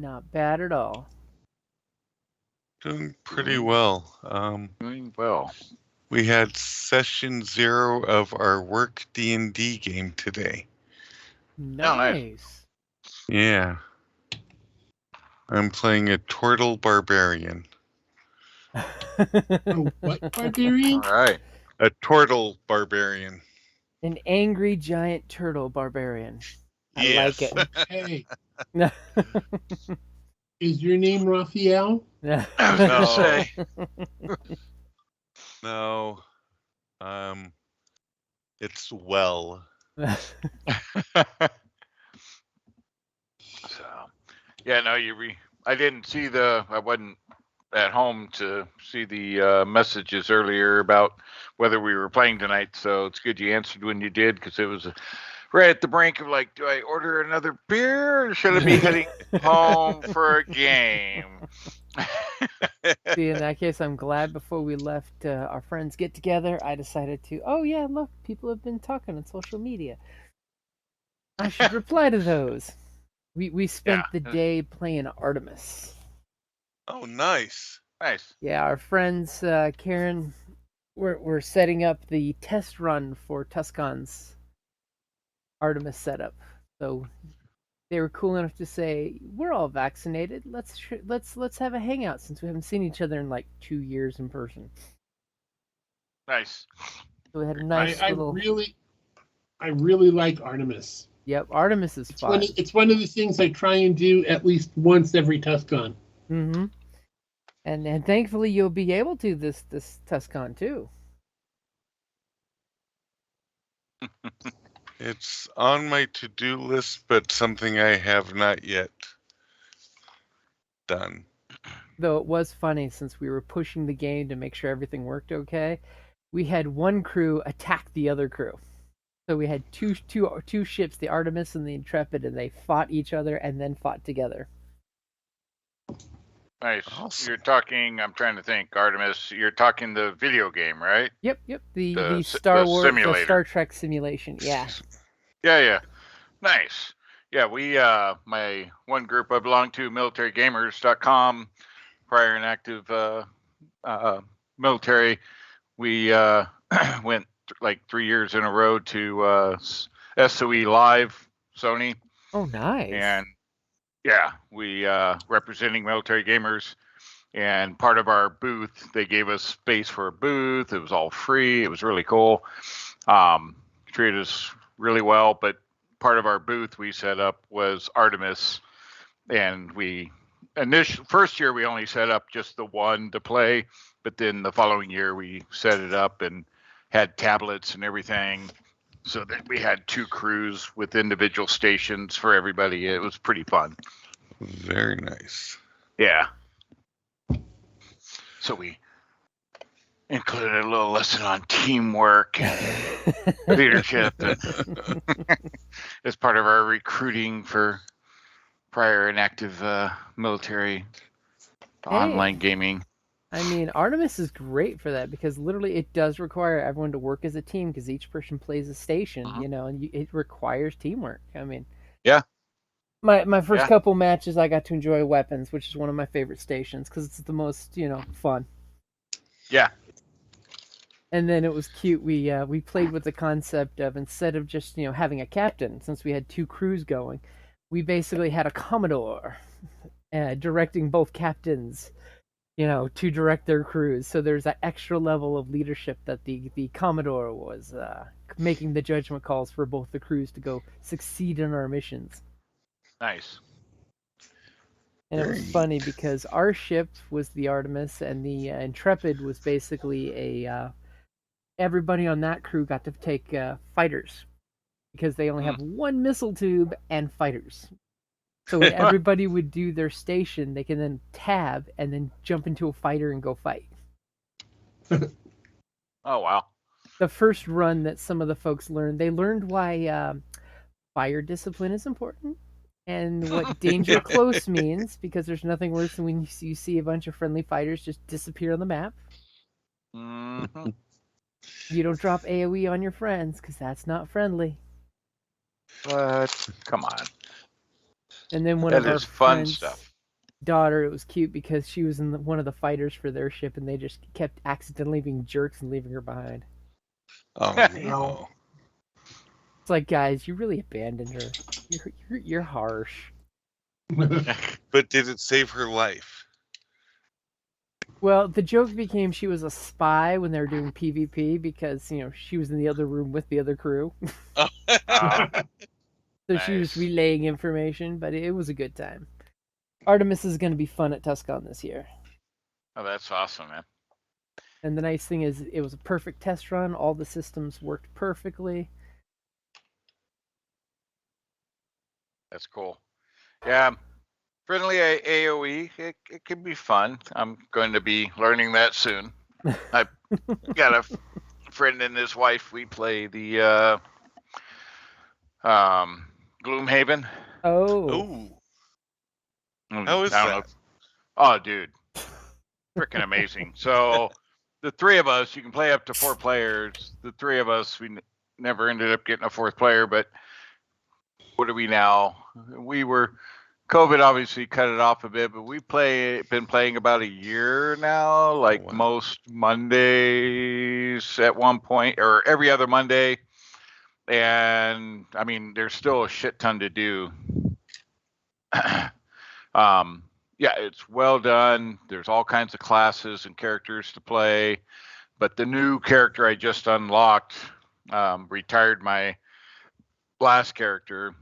Not bad at all. Doing pretty well. Doing well. We had session 0 of our work D&D game today. Nice. Yeah. I'm playing a turtle barbarian. What barbarian? All right. A turtle barbarian. An angry giant turtle barbarian. I like it. Hey, is your name Raphael? I was gonna say. No. It's well. So, yeah, no, I didn't see I wasn't at home to see the messages earlier about whether we were playing tonight. So it's good you answered when you did, because it was right at the brink of like, do I order another beer or should I be heading home for a game? See, in that case, I'm glad before we left our friends get together, I decided to, oh yeah, look, people have been talking on social media. I should reply to those. We spent the day playing Artemis. Oh, nice. Nice. Yeah, our friends, Karen, we're setting up the test run for Tuscan's Artemis setup. So they were cool enough to say, we're all vaccinated. Let's have a hangout since we haven't seen each other in like 2 years in person. Nice. So we had a nice little. I really like Artemis. Yep, Artemis is fun. It's one of the things I try and do at least once every Tuscan. Mm-hmm. And thankfully you'll be able to this Tuscan too. It's on my to-do list, but something I have not yet done. Though it was funny, since we were pushing the game to make sure everything worked okay, we had one crew attack the other crew. So we had two ships, the Artemis and the Intrepid, and they fought each other and then fought together. Nice. Awesome. You're talking, I'm trying to think, Artemis, you're talking the video game, right? Yep. The Star Wars, simulator. the Star Trek simulation, yeah. Yeah. Nice. Yeah, we, my one group I belong to, militarygamers.com, prior and active military, we went like 3 years in a row to SOE Live, Sony. Oh, nice. And yeah, we representing military gamers, and part of our booth, they gave us space for a booth. It was all free. It was really cool. Treated us really well, but part of our booth we set up was Artemis, and first year we only set up just the one to play, but then the following year we set it up and had tablets and everything, so that we had 2 crews with individual stations for everybody. It was pretty fun. Very nice. Yeah. So we included a little lesson on teamwork and leadership as part of our recruiting for prior and active military online gaming. I mean, Artemis is great for that, because literally it does require everyone to work as a team, because each person plays a station, and it requires teamwork. I mean, yeah. My first couple matches, I got to enjoy weapons, which is one of my favorite stations, because it's the most, fun. Yeah. And then it was cute. We played with the concept of, instead of just having a captain, since we had 2 crews going, we basically had a Commodore directing both captains, to direct their crews. So there's that extra level of leadership that the Commodore was making the judgment calls for both the crews to go succeed in our missions. Nice. And it was funny because our ship was the Artemis, and the Intrepid was basically everybody on that crew got to take fighters, because they only have one missile tube and fighters. So when everybody would do their station, they can then tab and then jump into a fighter and go fight. Oh, wow. The first run that some of the folks learned why fire discipline is important, and what danger close means, because there's nothing worse than when you see a bunch of friendly fighters just disappear on the map. Mm-hmm. You don't drop AoE on your friends, because that's not friendly. But come on. And then one that of our is fun friends, stuff. daughter, it was cute because she was in one of the fighters for their ship, and they just kept accidentally being jerks and leaving her behind. Oh, No. It's like, guys, you really abandoned her. You're harsh. but did it save her life? Well, the joke became she was a spy when they were doing PvP because she was in the other room with the other crew, Oh, so she was Nice. relaying information. But it was a good time. Artemis is going to be fun at Tuscon this year. oh, that's awesome, man. And the nice thing is, it was a perfect test run. All the systems worked perfectly. That's cool. Yeah, friendly AOE, it can be fun. I'm going to be learning that soon. I got a friend and his wife. We play the Gloomhaven. Oh, Ooh, how is I don't know. that? Oh, dude, freaking amazing. So the three of us, you can play up to 4 players. The three of us, we never ended up getting a 4th player, but what are we now? We were COVID obviously cut it off a bit, but been playing about a year now, like wow. most Mondays at one point, or every other Monday. And I mean, there's still a shit ton to do. Yeah, it's well done. There's all kinds of classes and characters to play. But the new character I just unlocked, retired my last character.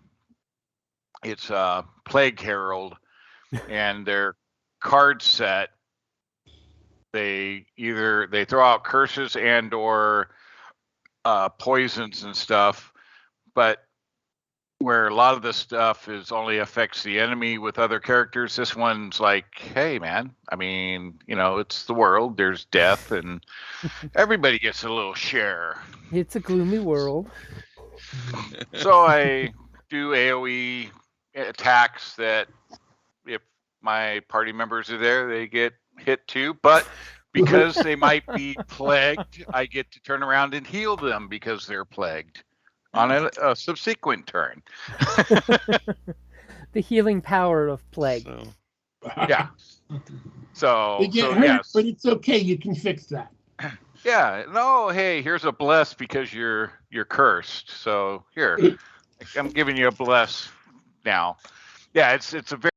It's Plague Herald, and their card set, they throw out curses and or poisons and stuff, but where a lot of this stuff is only affects the enemy with other characters, this one's like, hey man, I mean, it's the world, there's death, and everybody gets a little share. it's a gloomy world. So I do AoE attacks that if my party members are there, they get hit too. But because they might be plagued, I get to turn around and heal them because they're plagued on a subsequent turn. The healing power of plague. So, Yeah. So, They get so hurt, yes. but it's okay. You can fix that. Yeah. No, hey, here's a bless because you're cursed. So here, I'm giving you a bless now. Yeah, it's a very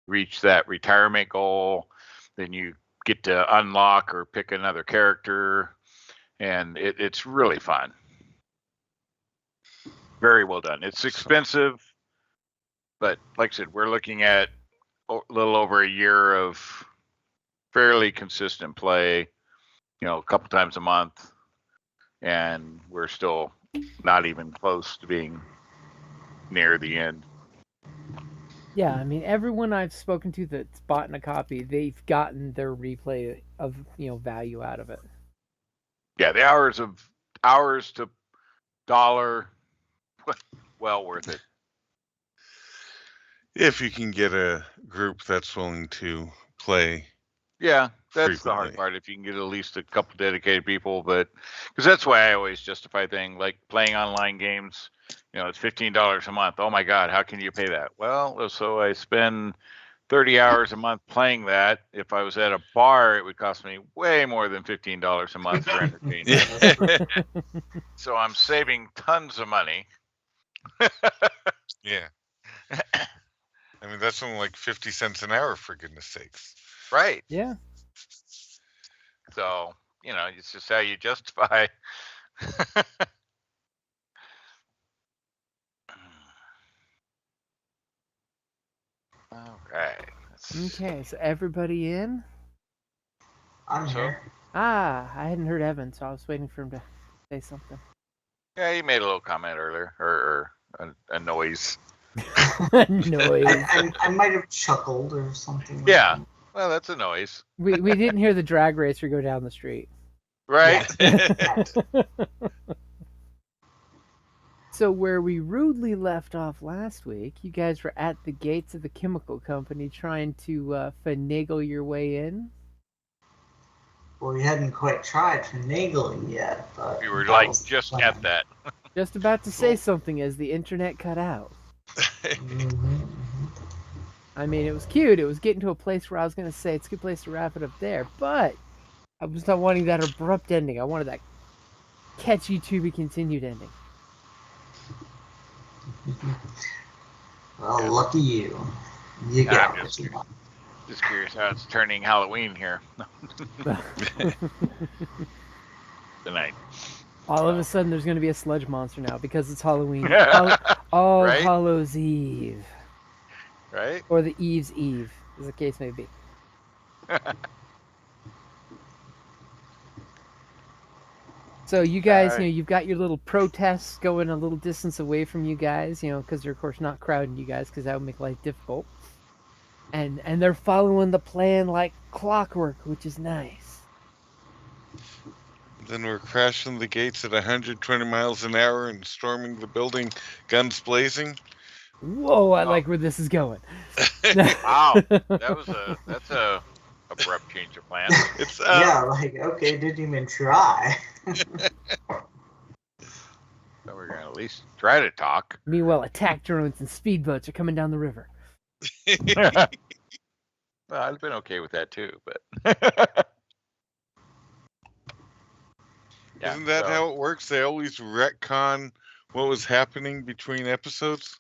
reach that retirement goal, then you get to unlock or pick another character, and it's really fun. Very well done. It's expensive, but like I said, we're looking at a little over a year of fairly consistent play, a couple times a month, and we're still not even close to being near the end. Yeah, I mean, everyone I've spoken to that's bought a copy, they've gotten their replay of value out of it. Yeah, the hours to dollar, well worth it. if you can get a group that's willing to play, Yeah, that's the hard frequently. part. If you can get at least a couple dedicated people, but because that's why I always justify things like playing online games. It's $15 a month. Oh my God, how can you pay that? Well, so I spend 30 hours a month playing that. If I was at a bar, it would cost me way more than $15 a month for entertainment. So I'm saving tons of money. Yeah. I mean, that's only like 50 cents an hour, for goodness sakes. Right. Yeah. So, it's just how you justify. All right. Okay, so everybody in? I'm So- here. Ah, I hadn't heard Evan, so I was waiting for him to say something. Yeah, you made a little comment earlier, or a noise. Noise. I might have chuckled or something. Yeah. Well, that's a noise, We didn't hear the drag racer go down the street. right? So where we rudely left off last week, you guys were at the gates of the chemical company trying to finagle your way in. Well, we hadn't quite tried finagling yet, but We were that like was the just plan. at that. Just about to say Cool. something as the internet cut out. Mhm. I mean, it was cute. It was getting to a place where I was going to say it's a good place to wrap it up there, but I was not wanting that abrupt ending. I wanted that catchy to be continued ending. Well, lucky you. You Nah, got I'm what just you kidding. want. Just curious how it's turning Halloween here tonight. All of a sudden, there's going to be a sludge monster now because it's Halloween. All Right? Hallows Eve. Right? Or the Eve's Eve, as the case may be. So you guys, Alright. you've got your little protests going a little distance away from you guys, because they're of course not crowding you guys because that would make life difficult. And they're following the plan like clockwork, which is nice. Then we're crashing the gates at 120 miles an hour and storming the building, guns blazing. Whoa, I like where this is going. Wow. That's a abrupt change of plan. It's Yeah, like, okay, didn't even try. So we're gonna at least try to talk. Meanwhile, attack drones and speedboats are coming down the river. Well, I've been okay with that too, but yeah, Isn't that so- how it works? They always retcon what was happening between episodes.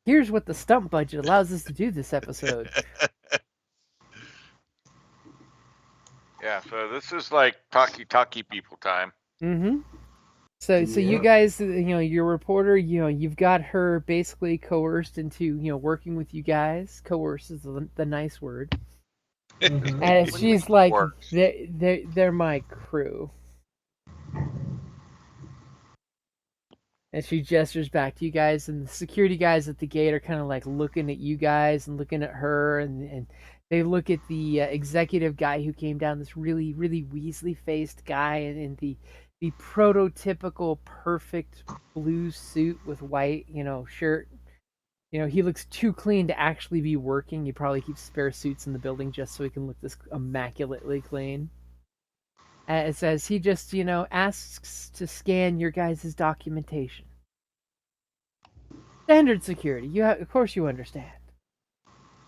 Here's what the stump budget allows us to do this episode. Yeah, so this is like talkie people time. Mm-hmm. So you Yeah. guys, your reporter, you've got her basically coerced into, working with you guys. Coerce is the nice word. Mhm. And she's like, Works. they're my crew. And she gestures back to you guys, and the security guys at the gate are kind of like looking at you guys and looking at her, and they look at the executive guy who came down, this really, really Weasley-faced guy in the prototypical perfect blue suit with white, shirt. He looks too clean to actually be working. He probably keeps spare suits in the building just so he can look this immaculately clean. It says he just, asks to scan your guys' documentation. Standard security. Of course you understand.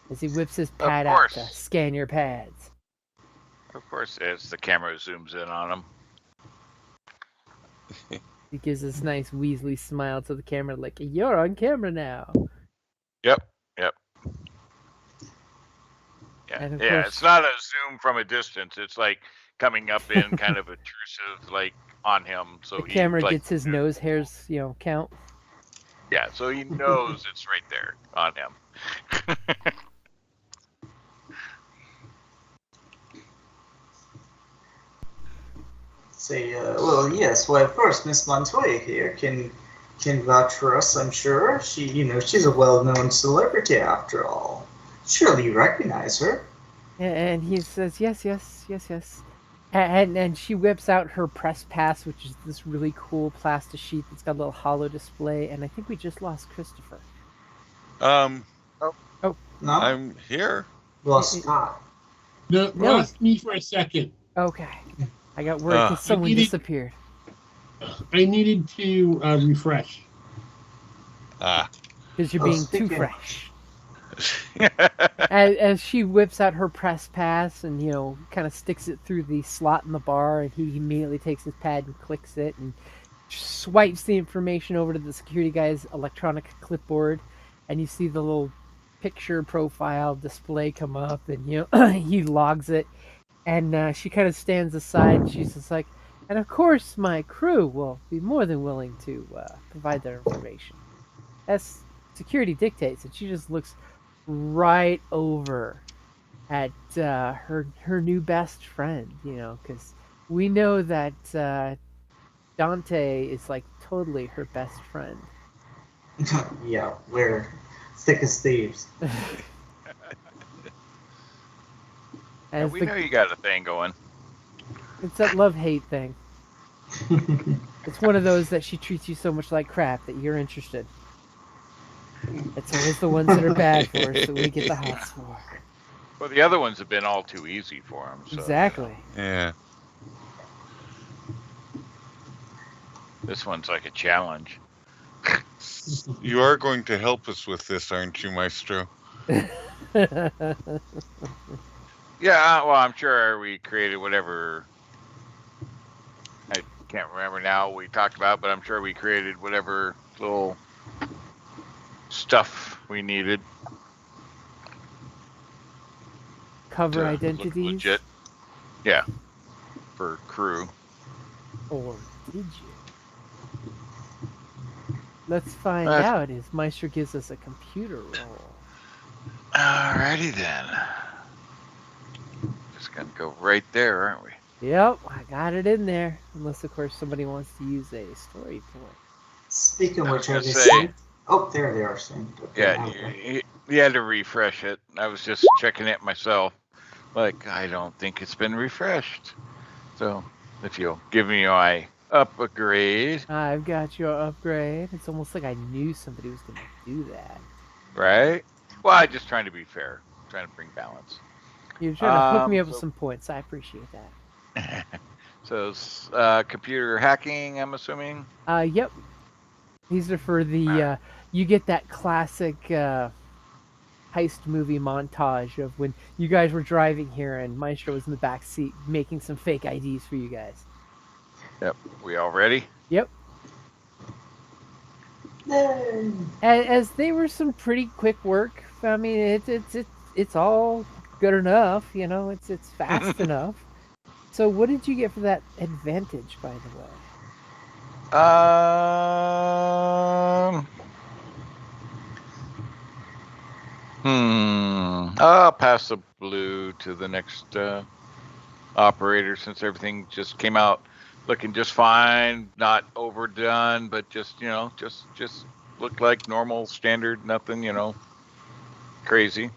As he whips his pad out to course. scan your pads. Of course, as the camera zooms in on him. He gives this nice Weasley smile to the camera like, you're on camera now. Yep. And of Yeah, course- it's not a zoom from a distance. It's like coming up in kind of intrusive, like on him. So The camera like, gets his nose hairs, count. Yeah, so he knows it's right there on him. Say, well, yes. Well, of course, Miss Montoya here can vouch for us. I'm sure she's a well-known celebrity after all. Surely you recognize her. And he says, yes. And she whips out her press pass, which is this really cool plastic sheet that's got a little hollow display. And I think we just lost Christopher. Um, No, I'm here. well, Scott. No, No. lost me for a second. Okay. I got word that someone I needed- disappeared. I needed to refresh. Because you're Oh, being too speaking- fresh. As she whips out her press pass and, kind of sticks it through the slot in the bar, and he immediately takes his pad and clicks it and swipes the information over to the security guy's electronic clipboard, and you see the little picture profile display come up, and, he logs it, and she kind of stands aside, and she's just like, and of course my crew will be more than willing to provide their information. As security dictates, and she just looks right over at her new best friend, because we know that Dante is like totally her best friend. Yeah, we're thick as thieves. Yeah, As we the, know you got a thing going. it's that love-hate thing. It's one of those that she treats you so much like crap that you're interested. It's always the ones that are bad for us that we get the hots for. Well, the other ones have been all too easy for him. So, Exactly. Yeah. This one's like a challenge. You are going to help us with this, aren't you, Maestro? Yeah, well, I'm sure we created whatever. I can't remember now what we talked about, but I'm sure we created whatever little stuff we needed. Cover to look identities? legit. Yeah, for crew. Or did you? Let's find Uh, out as Meister gives us a computer roll. Alrighty then. Just gonna go right there, aren't we? Yep, I got it in there. Unless, of course, somebody wants to use a story point. Speaking of I which, was are gonna they say- synced? Oh, there they are synced. Okay, Yeah, now they're- you had to refresh it. I was just checking it myself. Like, I don't think it's been refreshed. So, if you'll give me my upgrade, I've got your upgrade. It's almost like I knew somebody was going to do that. right? Well, I'm just trying to be fair, trying to bring balance. You're trying to hook me up with so- some points. I appreciate that. So, computer hacking, I'm assuming. Yep. These are for the, you get that classic heist movie montage of when you guys were driving here and Maestro was in the back seat making some fake IDs for you guys. Yep. We all ready? Yep. Yay. As they were some pretty quick work. I mean, it's all good enough, you know. It's fast enough. So, what did you get for that advantage, by the way? I'll pass the blue to the next operator since everything just came out looking just fine, not overdone, but just just looked like normal, standard, nothing, crazy.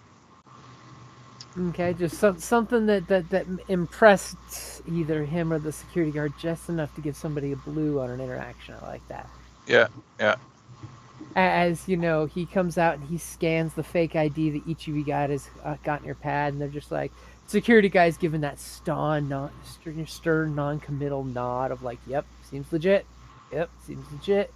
Okay, just something that impressed either him or the security guard just enough to give somebody a blue on an interaction. I like that. Yeah. As you know, he comes out and he scans the fake ID that each of you got in your pad, and they're just like, security guy's giving that stern, non-committal nod of like, yep, seems legit. Yep, seems legit.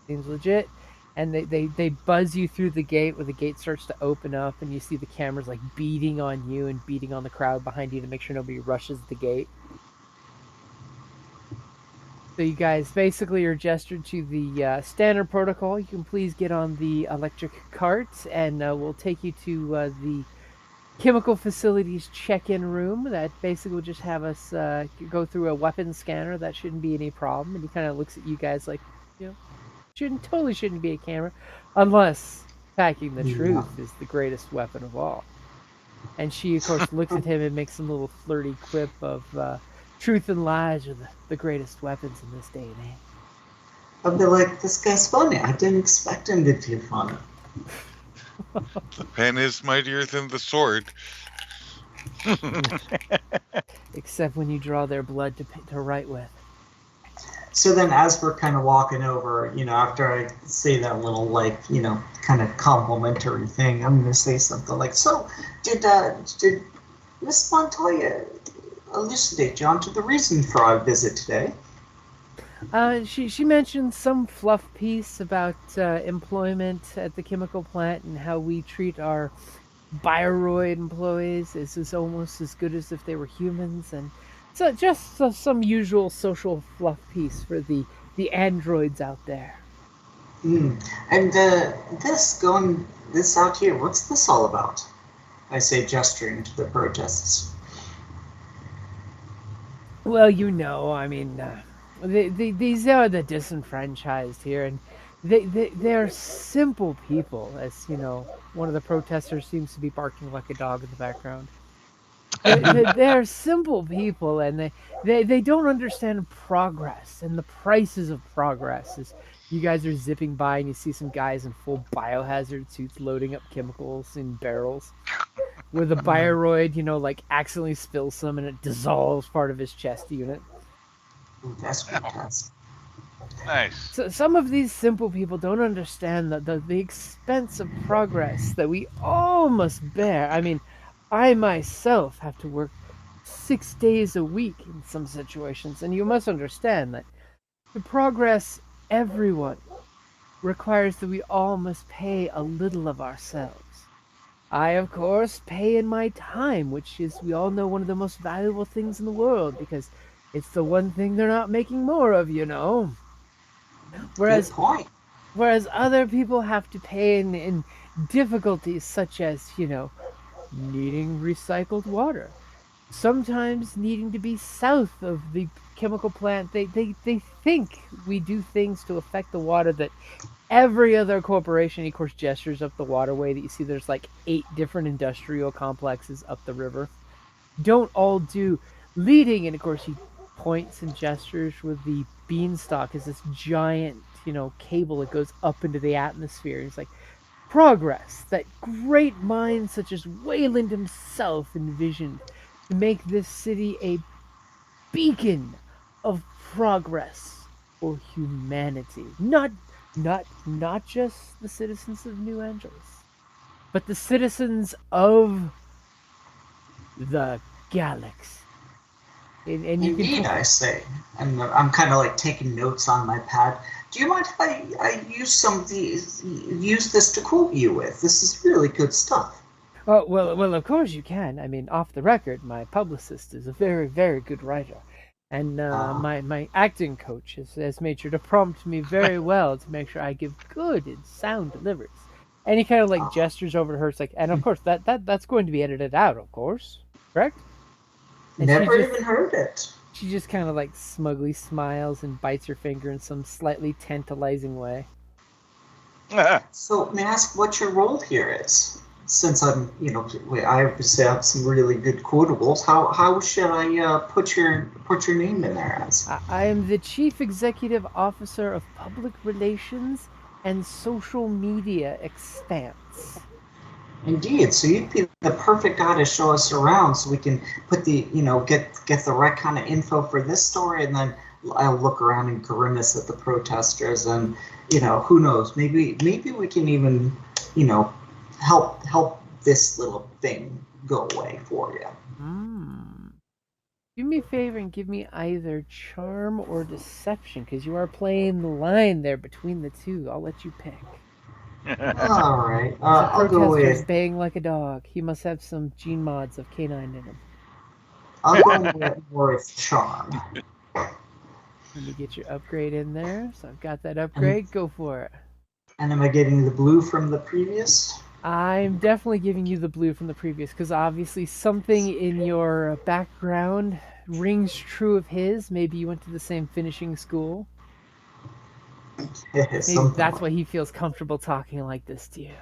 Seems legit. And they buzz you through the gate where the gate starts to open up, and you see the cameras like beating on you and beating on the crowd behind you to make sure nobody rushes the gate. So you guys basically are gestured to the standard protocol. You can please get on the electric cart, and we'll take you to the chemical facilities check-in room. That basically will just have us go through a weapons scanner. That shouldn't be any problem. And he kind of looks at you guys like, totally shouldn't be a camera, unless packing the truth is the greatest weapon of all. And she, of course, looks at him and makes some little flirty quip of truth and lies are the greatest weapons in this day and age. I'll be like, this guy's funny. I didn't expect him to be funny. The pen is mightier than the sword. Except when you draw their blood to write with. So then, as we're kind of walking over, after I say that little, kind of complimentary thing, I'm going to say something like, so, did Miss Montoya elucidate you onto the reason for our visit today? She mentioned some fluff piece about employment at the chemical plant and how we treat our Bioroid employees is almost as good as if they were humans, and so just some usual social fluff piece for the androids out there. And this out here, what's this all about? I say, gesturing to the protests. Well, I mean, these are the disenfranchised here, and they're simple people, as one of the protesters seems to be barking like a dog in the background. They're simple people, and they don't understand progress and the prices of progress. As you guys are zipping by and you see some guys in full biohazard suits loading up chemicals in barrels. where the Bioroid, like accidentally spills some and it dissolves part of his chest unit. Ooh, that's fantastic. Nice. So some of these simple people don't understand the expense of progress that we all must bear. I mean, I myself have to work 6 days a week in some situations, and you must understand that to progress everyone requires that we all must pay a little of ourselves. I, of course, pay in my time, which is, we all know, one of the most valuable things in the world, because it's the one thing they're not making more of, Good point. Whereas other people have to pay in difficulties such as, needing recycled water. Sometimes needing to be south of the chemical plant. They think we do things to affect the water that every other corporation, of course, gestures up the waterway that you see there's like 8 different industrial complexes up the river. Don't all do. Leading, and of course he points and gestures with the beanstalk as this giant, cable that goes up into the atmosphere. He's like, progress that great minds such as Wayland himself envisioned to make this city a beacon of progress for humanity. Not just the citizens of New Angeles, but the citizens of the galaxy. And you Indeed, I say. And I'm kind of like taking notes on my pad. Do you mind if I use this to quote you with? This is really good stuff. Oh, well, of course you can. I mean, off the record, my publicist is a very, very good writer. And my acting coach has made sure to prompt me very well to make sure I give good and sound deliveries. And he kind of like gestures over to her. It's like, and of course that's going to be edited out, of course, correct? And Never even heard it. She just kind of like smugly smiles and bites her finger in some slightly tantalizing way. So may I ask what your role here is? Since I'm, I obviously have some really good quotables. How should I put your name in there as? I am the Chief Executive Officer of Public Relations and Social Media Expanse. Indeed. So you'd be the perfect guy to show us around, so we can put the, get the right kind of info for this story, and then I'll look around and grimace at the protesters, and who knows? Maybe we can even, help this little thing go away for you. Do me a favor and give me either charm or deception, because you are playing the line there between the two. I'll let you pick. All right. The I'll go protester's with. baying like a dog. He must have some gene mods of canine in him. I'll go with charm. Let me get your upgrade in there. So I've got that upgrade. Go for it. And am I getting the blue from the previous? I'm definitely giving you the blue from the previous, because obviously something in your background rings true of his. Maybe you went to the same finishing school. Maybe that's why he feels comfortable talking like this to you.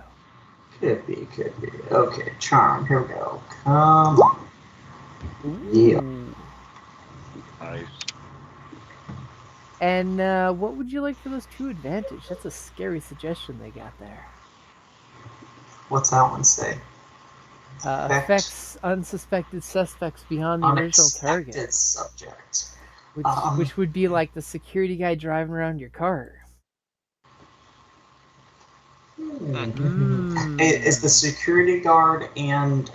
Could be. Okay, charm. Here we go. Come on. Yeah. Nice. And what would you like for those 2 advantage? That's a scary suggestion they got there. What's that one say? Affects unsuspected suspects beyond the original target. Unexpected subject. Which would be like the security guy driving around your car. Is the security guard and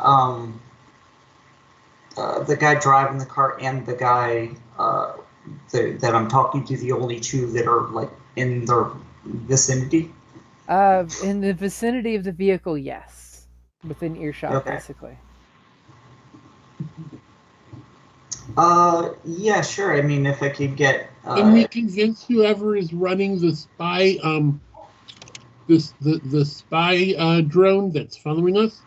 the guy driving the car and the guy that I'm talking to the only 2 that are like in their vicinity? In the vicinity of the vehicle, yes. Within earshot, basically. Yeah, sure. I mean, if I could get. Can we convince whoever is running the spy, the spy drone that's following us?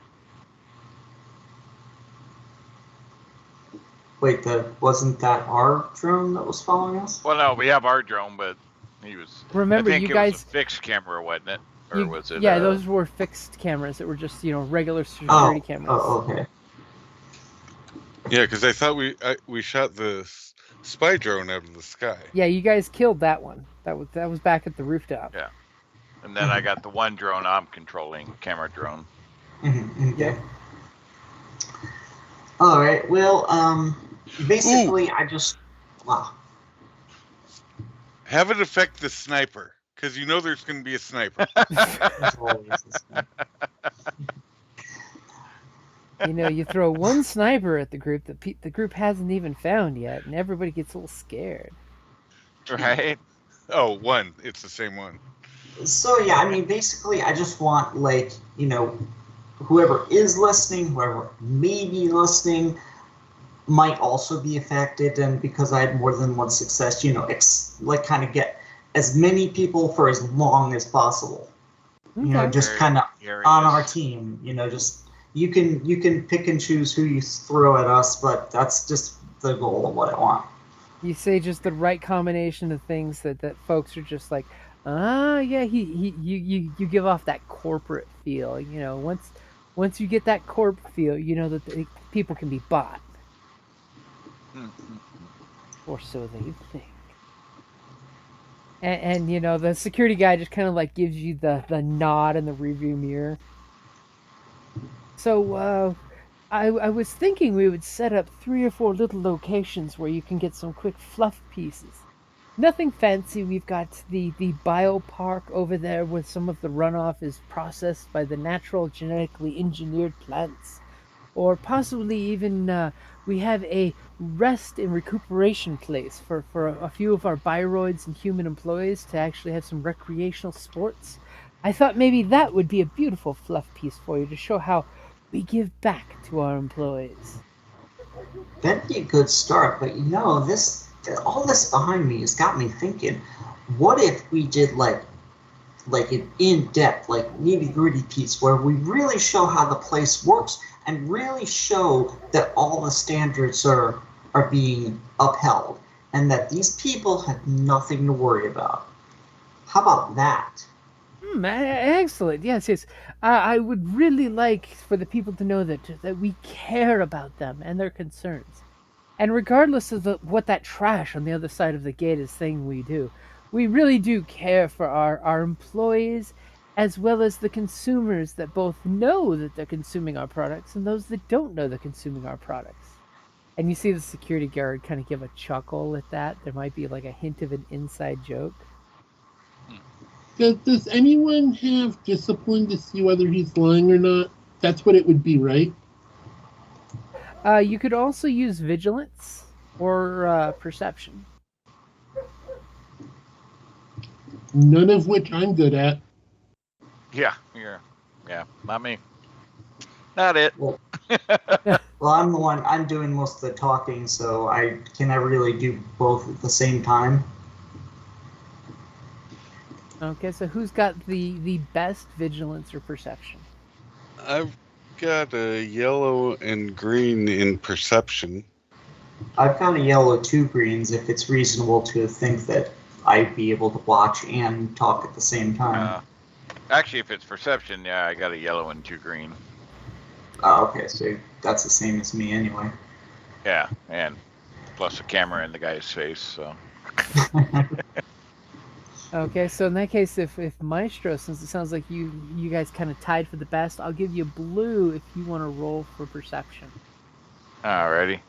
Wait, wasn't that our drone that was following us? Well, no, we have our drone, but he was. Remember, I think you it guys. was a fixed camera, wasn't it? Or was it? Yeah, those were fixed cameras that were just regular security cameras. Oh, okay. Yeah, because I thought we shot the spy drone out of the sky. Yeah, you guys killed that one. That was back at the rooftop. Yeah. And then I got the one drone I'm controlling, camera drone. Okay. All right. Well, basically, I just wow. Have it affect the sniper, because you know there's going to be a sniper. There's always this thing. You know, you throw one sniper at the group that the group hasn't even found yet, and everybody gets a little scared. Right? Oh, one. It's the same one. So yeah, I mean, basically, I just want whoever is listening, whoever may be listening, might also be affected, and because I had more than one success, kind of get as many people for as long as possible. Okay. Just Very kind of curious. on our team. Just you can pick and choose who you throw at us, but that's just the goal of what I want. You say just the right combination of things that folks are just like, yeah, you give off that corporate feel. Once you get that corp feel, you know that people can be bought, or so they think. And the security guy just kind of like gives you the nod in the rearview mirror. So I was thinking we would set up 3 or 4 little locations where you can get some quick fluff pieces. Nothing fancy. We've got the biopark over there where some of the runoff is processed by the natural genetically engineered plants. Or possibly even we have a rest and recuperation place for a few of our bioroids and human employees to actually have some recreational sports. I thought maybe that would be a beautiful fluff piece for you to show how we give back to our employees. That'd be a good start, but all this behind me has got me thinking, what if we did like an in-depth, nitty-gritty piece where we really show how the place works and really show that all the standards are being upheld and that these people have nothing to worry about. How about that? Excellent. Yes. I would really like for the people to know that we care about them and their concerns. And regardless of what that trash on the other side of the gate is saying we do, we really do care for our employees as well as the consumers that both know that they're consuming our products and those that don't know they're consuming our products. And you see the security guard kind of give a chuckle at that. There might be like a hint of an inside joke. Does anyone have discipline to see whether he's lying or not? That's what it would be, right? You could also use vigilance or perception. None of which I'm good at. Yeah, not me. Not it. Well, I'm the one. I'm doing most of the talking, so I really do both at the same time. Okay, so who's got the best vigilance or perception? I've got a yellow and green in perception. I've got a yellow, 2 greens, if it's reasonable to think that I'd be able to watch and talk at the same time. Actually, if it's perception, yeah, I got a yellow and 2 green. Oh, okay, so that's the same as me anyway. Yeah, and plus a camera in the guy's face, so. Okay, so in that case, if Maestro, since it sounds like you guys kind of tied for the best, I'll give you blue if you want to roll for perception. Alrighty.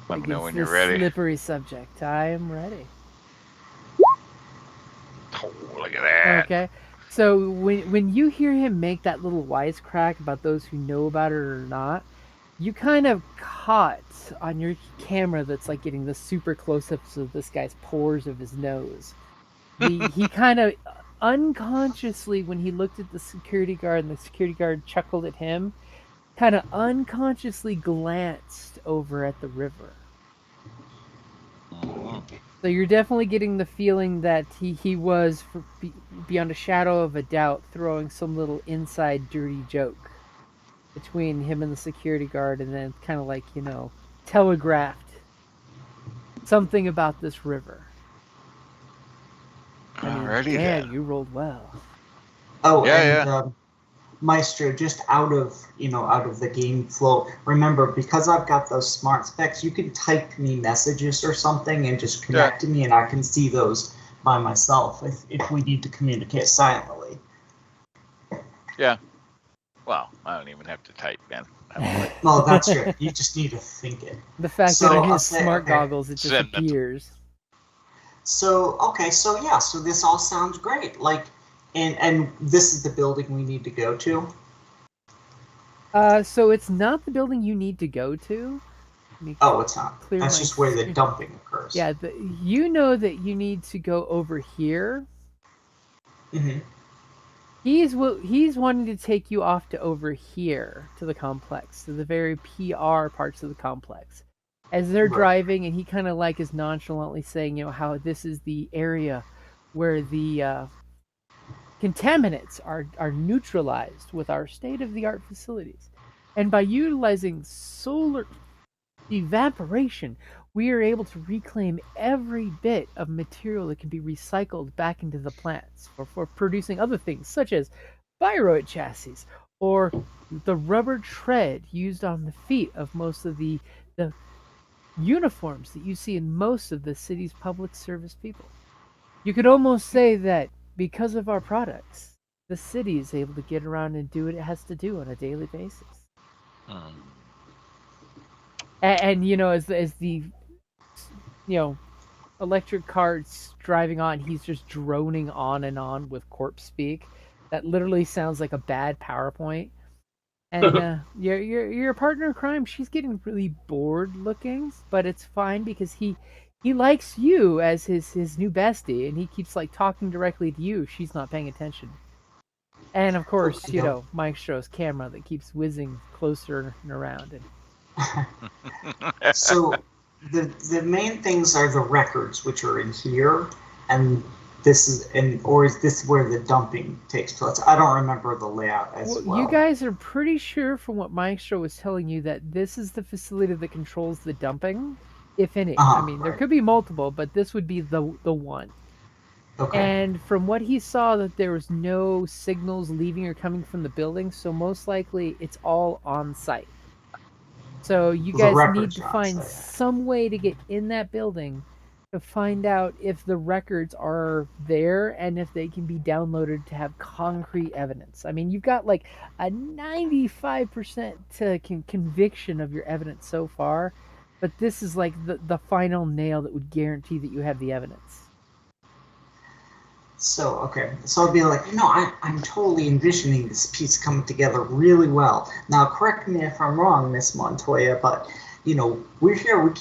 Let me know when you're ready. Slippery subject. I am ready. Oh, look at that. Okay, so when you hear him make that little wisecrack about those who know about it or not, you kind of caught on your camera that's like getting the super close-ups of this guy's pores of his nose. He kind of unconsciously, when he looked at the security guard and the security guard chuckled at him, kind of unconsciously glanced over at the river. So you're definitely getting the feeling that he was, beyond a shadow of a doubt, throwing some little inside dirty joke between him and the security guard, and then kind of like, telegraphed something about this river. Alrighty Dan, then. you rolled well. Oh, Yeah, and Maestro, just out of the game flow, remember, because I've got those smart specs, you can type me messages or something and just connect to me, and I can see those by myself if we need to communicate silently. Yeah. Well, I don't even have to type, man. No, that's true. You just need to think it. The fact So, that in I'll his say, smart okay. goggles it just Send it. appears. So okay, so yeah, so this all sounds great. Like, and this is the building we need to go to. So it's not the building you need to go to. Let me Oh, it's not. clear That's my just where the screen. dumping occurs. Yeah, you know that you need to go over here. Hmm. He's wanting to take you off to over here to the complex, to the very PR parts of the complex. As they're Right. driving, and he kind of like is nonchalantly saying, how this is the area where the contaminants are neutralized with our state-of-the-art facilities. And by utilizing solar evaporation, we are able to reclaim every bit of material that can be recycled back into the plants for producing other things, such as Bioroid chassis or the rubber tread used on the feet of most of the uniforms that you see in most of the city's public service people. You could almost say that because of our products, the city is able to get around and do what it has to do on a daily basis. And as the electric carts driving on, he's just droning on and on with corpse speak. That literally sounds like a bad PowerPoint. And your partner in crime, she's getting really bored looking, but it's fine because he likes you as his new bestie, and he keeps like talking directly to you. She's not paying attention. And of course, Maestro's camera that keeps whizzing closer and around. So the main things are the records, which are in here, and is this where the dumping takes place? I don't remember the layout as well. You guys are pretty sure from what Maestro was telling you that this is the facility that controls the dumping, if any. I mean, there could be multiple, but this would be the one. Okay. And from what he saw, that there was no signals leaving or coming from the building, so most likely it's all on site. So you guys need to find some way to get in that building to find out if the records are there and if they can be downloaded to have concrete evidence. I mean, you've got like a 95% conviction of your evidence so far, but this is like the final nail that would guarantee that you have the evidence. So, okay. So I'll be like, I'm totally envisioning this piece coming together really well. Now, correct me if I'm wrong, Miss Montoya, but, we're here, we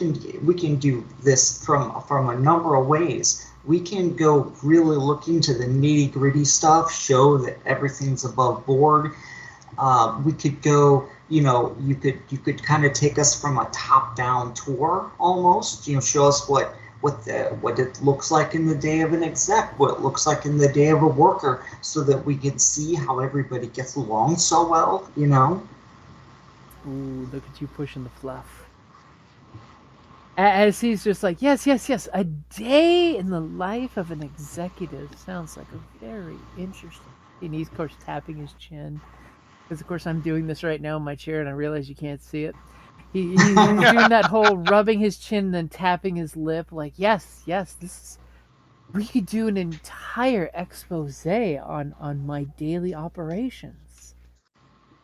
can do this from a number of ways. We can go really look into the nitty-gritty stuff, show that everything's above board. We could go, you could kind of take us from a top-down tour almost, show us what it looks like in the day of an exec, what it looks like in the day of a worker, so that we can see how everybody gets along so well, Ooh, look at you pushing the fluff. As he's just like, yes, a day in the life of an executive sounds like a very interesting. And he's, of course, tapping his chin. Because, of course, I'm doing this right now in my chair, and I realize you can't see it. He's doing that whole rubbing his chin and then tapping his lip, like, yes, we could do an entire expose on my daily operations.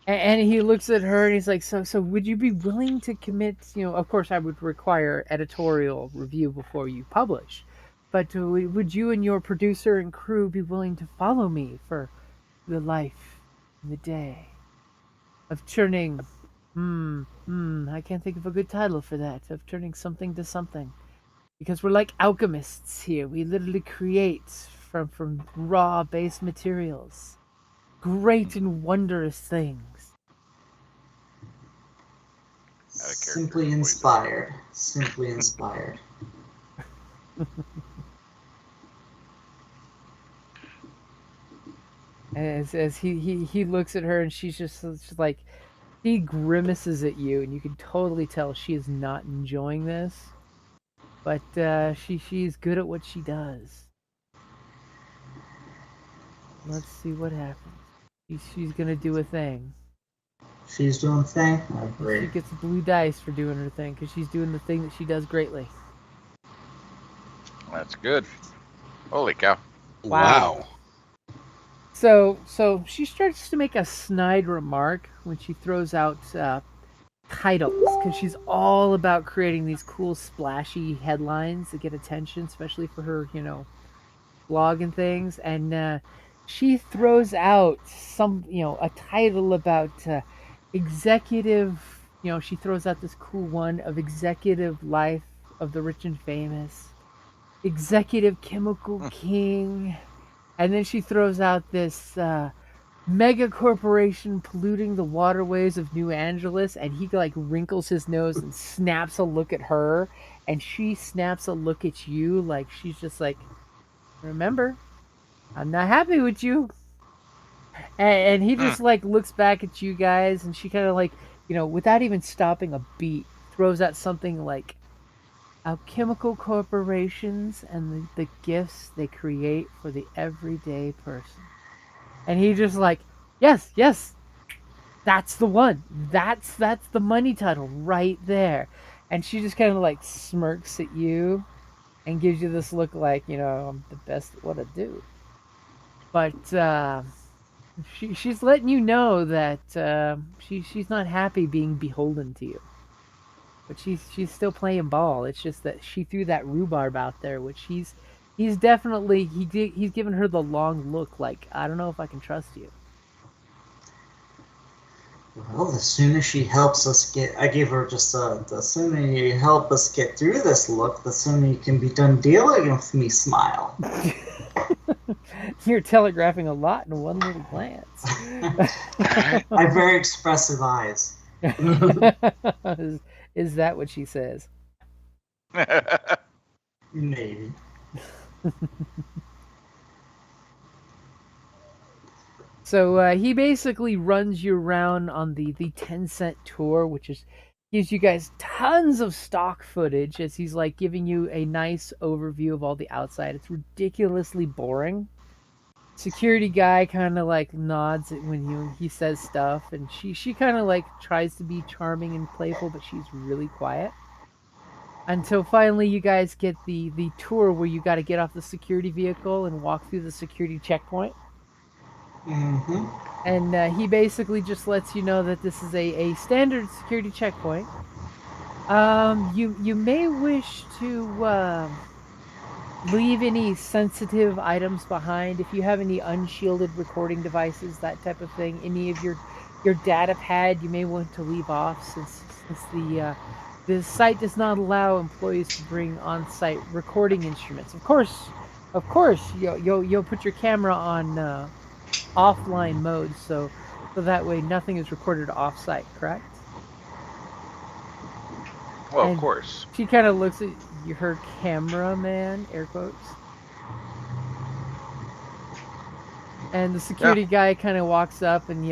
And he looks at her and he's like, so would you be willing to commit, of course I would require editorial review before you publish, but would you and your producer and crew be willing to follow me for the life and the day of turning... I can't think of a good title for that, of turning something to something. Because we're like alchemists here. We literally create from raw base materials great and wondrous things. Simply inspired. As he looks at her and she's just like, he grimaces at you, and you can totally tell she is not enjoying this. But she's good at what she does. Let's see what happens. She's gonna do a thing. She's doing a thing? Oh, great. She gets blue dice for doing her thing, because she's doing the thing that she does greatly. That's good. Holy cow. Wow. So she starts to make a snide remark when she throws out titles, because she's all about creating these cool splashy headlines that get attention, especially for her, blog and things. And she throws out some, a title about executive. She throws out this cool one of executive life of the rich and famous, executive chemical king, and then she throws out this mega corporation polluting the waterways of New Angeles, and he like wrinkles his nose and snaps a look at her, and she snaps a look at you, like she's just like, remember, I'm not happy with you. And he just like looks back at you guys, and she kind of like, without even stopping a beat, throws out something like, alchemical corporations and the gifts they create for the everyday person. And he just like, yes, yes, that's the one. That's the money title right there. And she just kind of like smirks at you and gives you this look like, I'm the best at what I do. But she's letting you know that she's not happy being beholden to you. But she's still playing ball. It's just that she threw that rhubarb out there, which he's definitely he's given her the long look, like, I don't know if I can trust you. Well, the sooner she helps us I gave her just the sooner you help us get through this look, the sooner you can be done dealing with me, smile. You're telegraphing a lot in one little glance. I have very expressive eyes. Is that what she says? Maybe. So he basically runs you around on the 10-cent tour, which gives you guys tons of stock footage as he's like giving you a nice overview of all the outside. It's ridiculously boring. Security guy kind of like nods when he says stuff, and she kind of like tries to be charming and playful, but she's really quiet. Until finally you guys get the tour where you got to get off the security vehicle and walk through the security checkpoint. Mm-hmm. And he basically just lets you know that this is a standard security checkpoint. You may wish to leave any sensitive items behind. If you have any unshielded recording devices, that type of thing, any of your data pad, you may want to leave off, since the site does not allow employees to bring on-site recording instruments. Of course, you'll put your camera on offline mode, so that way nothing is recorded off-site, correct? Well, And of course. she kind of looks at her cameraman, air quotes. And the security guy kind of walks up, and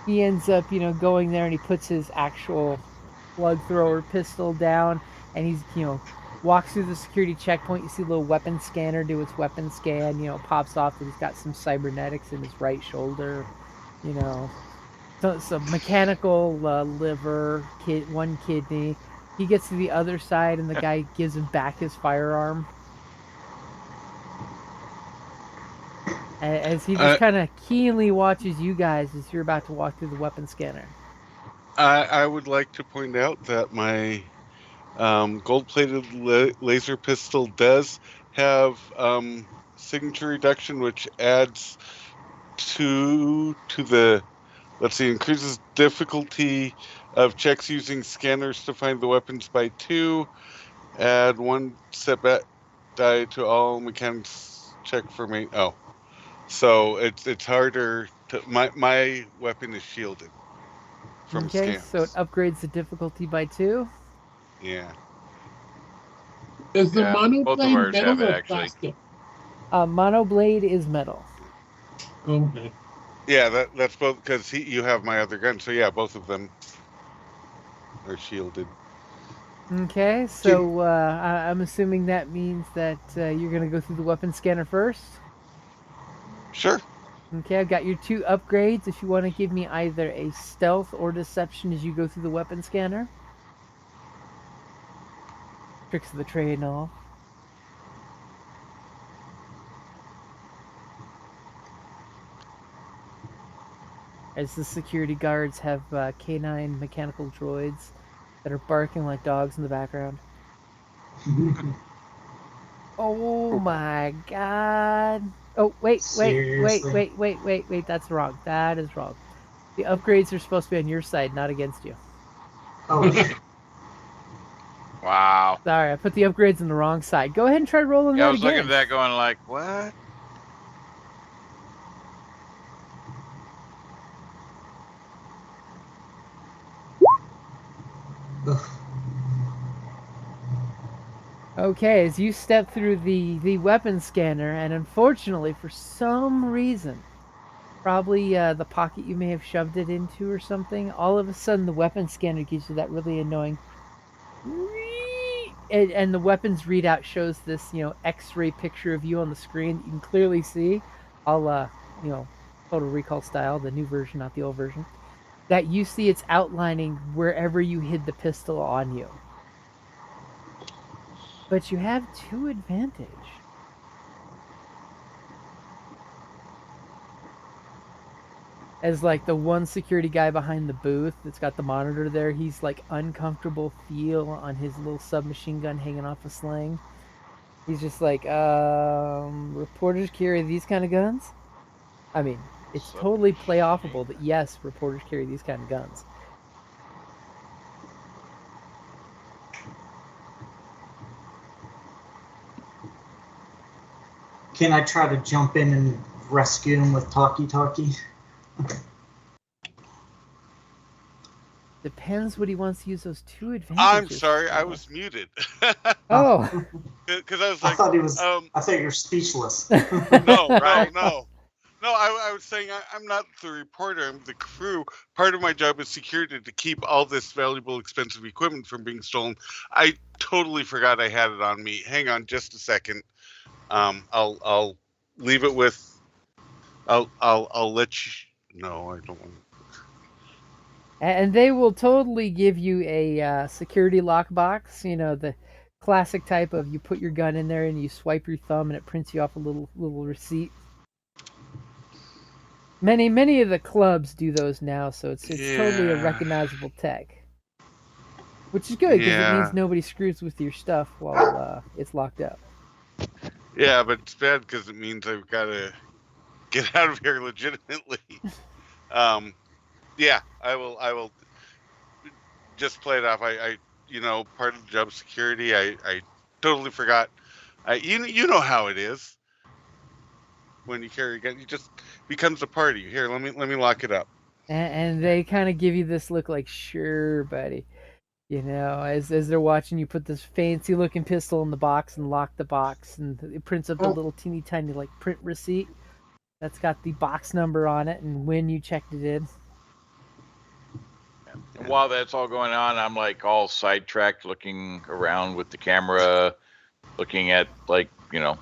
he ends up going there, and he puts his actual plug thrower pistol down, and he's walks through the security checkpoint. You see a little weapon scanner do its weapon scan, pops off that he's got some cybernetics in his right shoulder, some mechanical liver, one kidney. He gets to the other side, and the guy gives him back his firearm. As he just kind of keenly watches you guys as you're about to walk through the weapon scanner. I would like to point out that my gold-plated laser pistol does have signature reduction, which adds to the, let's see, increases difficulty of checks using scanners to find the weapons by 2. Add 1 setback die to all mechanics check for me. Oh, so it's harder to. My weapon is shielded from scans. So it upgrades the difficulty by 2. Yeah. Is the both of monoblade ours have metal it, or actually. plastic? Monoblade is metal. Okay. Yeah, that's both, because you have my other gun, so yeah, both of them are shielded. Okay, so I'm assuming that means that you're gonna go through the weapon scanner first. Sure. Okay, I've got your 2 upgrades. If you want to give me either a stealth or deception as you go through the weapon scanner. Tricks of the trade and all. as the security guards have canine mechanical droids that are barking like dogs in the background. Oh my god. Oh, wait, Seriously? that's wrong. That is wrong. The upgrades are supposed to be on your side, not against you. Oh, Wow. Sorry, I put the upgrades on the wrong side. Go ahead and try rolling Yeah, I that was again. looking at that going like, what? Okay, as you step through the weapon scanner, and unfortunately, for some reason, probably the pocket you may have shoved it into or something, all of a sudden the weapon scanner gives you that really annoying and the weapons readout shows this, X-ray picture of you on the screen that you can clearly see. I'll Total Recall style, the new version, not the old version. That you see it's outlining wherever you hid the pistol on you. But you have 2 advantage. As like the one security guy behind the booth that's got the monitor there, he's like uncomfortable feel on his little submachine gun hanging off a sling. He's just like, reporters carry these kind of guns? I mean, it's totally play offable that yes, reporters carry these kind of guns. can I try to jump in and rescue him with talkie-talkie? Depends what he wants to use those 2 advantages. I'm sorry, I for. was muted. Oh, Because I was I like, thought he was. I thought you were speechless. no, Right. no. No, I was saying I'm not the reporter. I'm the crew. Part of my job is security to keep all this valuable, expensive equipment from being stolen. I totally forgot I had it on me. Hang on, just a second. I'll leave it with. I'll let you. No, I don't want. and they will totally give you a security lockbox. You know, the classic type of you put your gun in there and you swipe your thumb and it prints you off a little receipt. Many of the clubs do those now, so it's totally a Yeah. recognizable tech, which is good because it Yeah. means nobody screws with your stuff while it's locked up. Yeah, but it's bad because it means I've got to get out of here legitimately. Yeah, I will just play it off. I part of the job security. I totally forgot. You know how it is when you carry a gun. It just becomes a party. Here, let me lock it up. And they kind of give you this look like, sure, buddy. You know, as they're watching you put this fancy looking pistol in the box and lock the box, and it prints up the little teeny tiny like print receipt that's got the box number on it and when you checked it in. And while that's all going on, I'm like all sidetracked, looking around with the camera, looking at like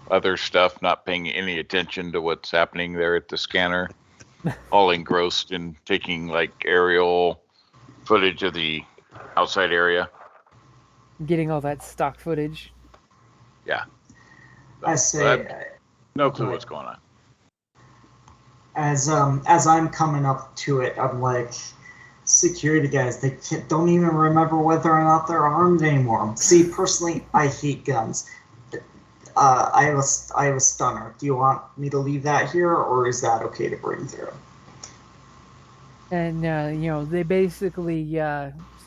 other stuff, not paying any attention to what's happening there at the scanner. All engrossed in taking like aerial footage of the outside area. Getting all that stock footage. Yeah. I say. No clue what's going on. As I'm coming up to it, I'm like, security guys, they don't even remember whether or not they're armed anymore. See, personally, I hate guns. I have a stunner. Do you want me to leave that here, or is that okay to bring through? And they basically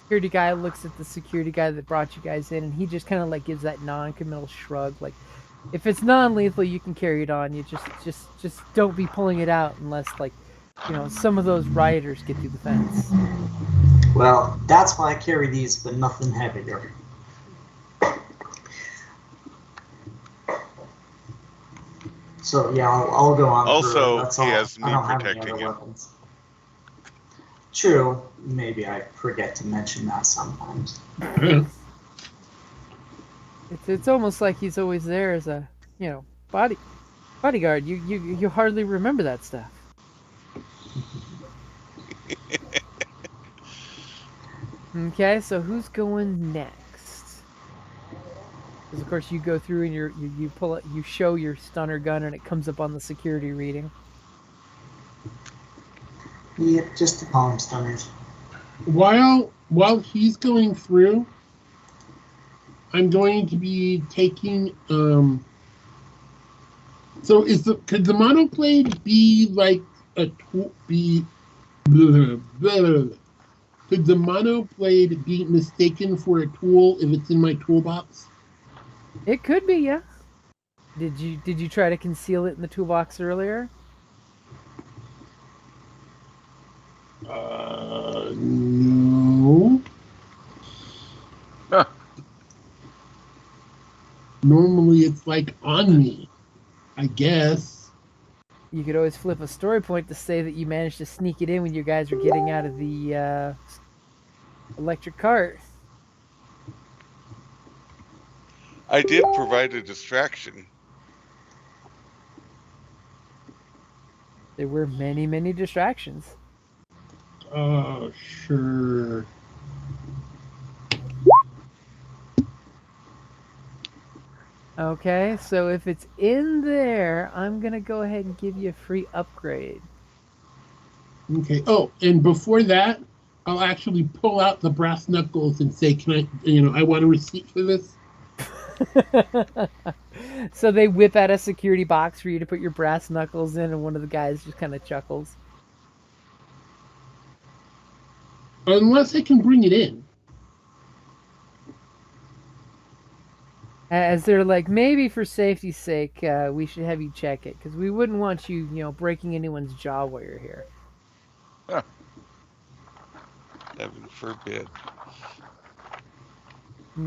security guy looks at the security guy that brought you guys in, and he just kind of like gives that non-committal shrug, like, if it's non-lethal, you can carry it on. You just don't be pulling it out unless like, some of those rioters get through the fence. Well, that's why I carry these, but nothing heavier. So yeah, I'll go on. Also, That's he all. has me I don't have any protecting other him. weapons. True. Maybe I forget to mention that sometimes. It's almost like he's always there as a bodyguard. You hardly remember that stuff. Okay, so who's going next? Because of course you go through and you pull it, you show your stunner gun, and it comes up on the security reading. Yep, just the palm stunners. While he's going through, I'm going to be taking So could the monoblade be like a tool? Blah, blah. Could the monoblade be mistaken for a tool if it's in my toolbox? It could be, yeah. Did you try to conceal it in the toolbox earlier? No. Huh. Normally it's like on me, I guess. You could always flip a story point to say that you managed to sneak it in when you guys were getting out of the electric cart. I did provide a distraction. There were many, many distractions. Oh, sure. Okay, so if it's in there, I'm gonna go ahead and give you a free upgrade. Okay. Oh, and before that, I'll actually pull out the brass knuckles and say, "Can I want a receipt for this." So they whip out a security box for you to put your brass knuckles in, and one of the guys just kind of chuckles. Unless I can bring it in. As they're like, maybe for safety's sake, we should have you check it, because we wouldn't want you, breaking anyone's jaw while you're here. Heaven forbid.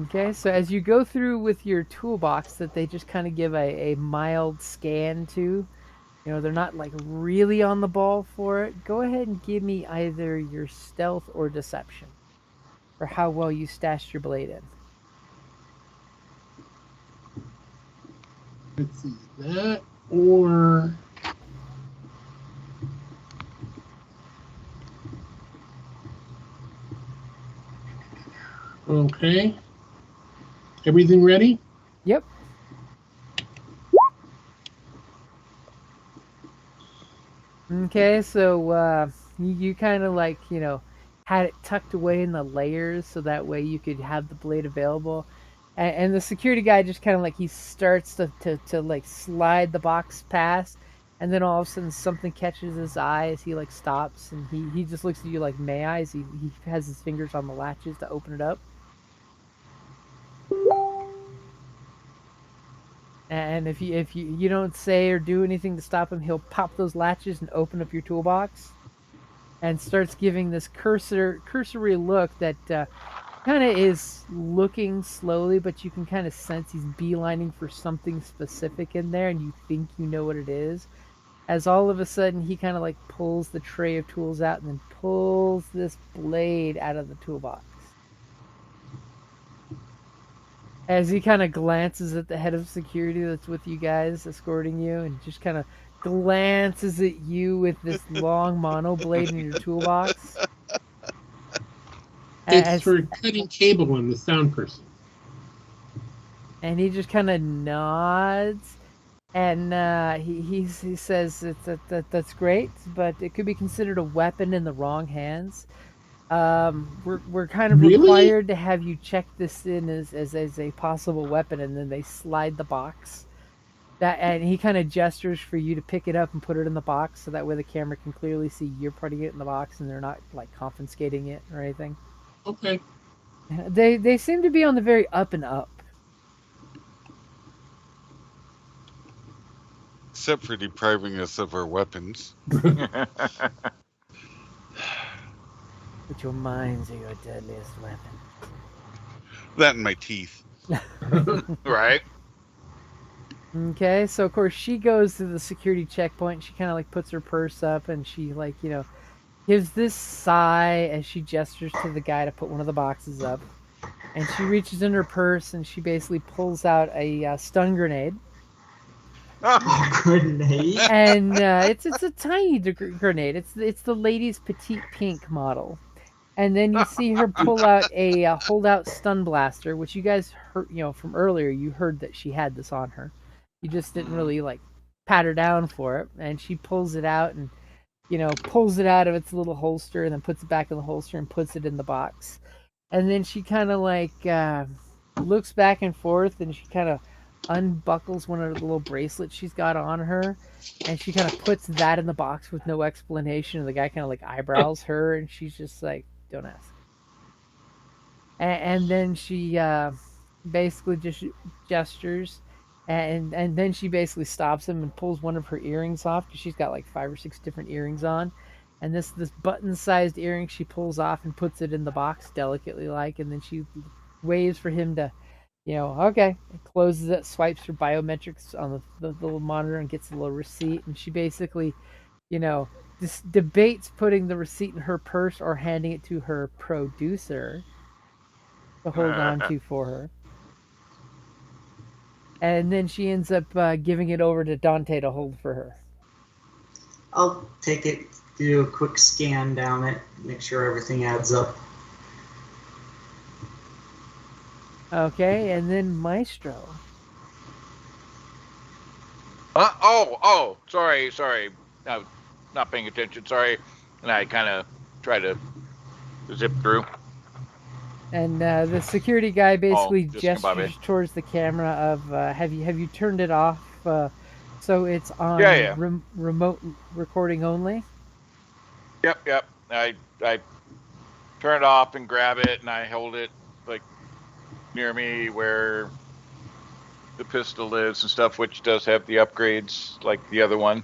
Okay, so as you go through with your toolbox that they just kind of give a mild scan to, they're not like really on the ball for it, go ahead and give me either your stealth or deception for how well you stashed your blade in. Let's see that or. Okay. Everything ready? Yep. Okay, so you kind of like, had it tucked away in the layers so that way you could have the blade available. And the security guy just kind of like, he starts to like slide the box past, and then all of a sudden something catches his eye as he like stops, and he just looks at you like, may I? As he has his fingers on the latches to open it up. And if you don't say or do anything to stop him, he'll pop those latches and open up your toolbox, and starts giving this cursory look that kind of is looking slowly, but you can kind of sense he's beelining for something specific in there, and you think you know what it is. As all of a sudden he kind of like pulls the tray of tools out and then pulls this blade out of the toolbox. As he kind of glances at the head of security that's with you guys, escorting you, and just kind of glances at you with this long mono blade in your toolbox. It's for cutting cable on the sound person. And he just kind of nods, and he says that's great, but it could be considered a weapon in the wrong hands. We're kind of Really? required to have you check this in as a possible weapon, and then they slide the box. And he kind of gestures for you to pick it up and put it in the box, so that way the camera can clearly see you're putting it in the box, and they're not like confiscating it or anything. Okay. They seem to be on the very up and up. Except for depriving us of our weapons. But your minds are your deadliest weapon. That and my teeth. Right. Okay, so of course she goes to the security checkpoint. She kind of like puts her purse up, and she like gives this sigh as she gestures to the guy to put one of the boxes up. And she reaches in her purse and she basically pulls out a stun grenade. Grenade. And it's a tiny grenade. It's the lady's petite pink model. And then you see her pull out a holdout stun blaster, which you guys heard, from earlier. You heard that she had this on her. You just didn't really like pat her down for it. And she pulls it out, and pulls it out of its little holster and then puts it back in the holster and puts it in the box. And then she kind of like looks back and forth, and she kind of unbuckles one of the little bracelets she's got on her, and she kind of puts that in the box with no explanation. And the guy kind of like eyebrows her, and she's just like, "Don't ask." And then she basically just gestures, and then she basically stops him and pulls one of her earrings off, because she's got like 5 or 6 different earrings on, and this button-sized earring she pulls off and puts it in the box delicately, like, and then she waves for him to, okay, and closes it, swipes her biometrics on the little monitor and gets a little receipt, and she basically, this debates putting the receipt in her purse or handing it to her producer to hold on to for her. And then she ends up giving it over to Dante to hold for her. I'll take it, do a quick scan down it, make sure everything adds up. Okay, and then Maestro. Sorry. I was not paying attention. Sorry. And I kind of try to zip through. And the security guy basically just gestures towards the camera of, have you turned it off so it's on Yeah. remote recording only? Yep. I turn it off and grab it, and I hold it like near me where the pistol is and stuff, which does have the upgrades like the other one.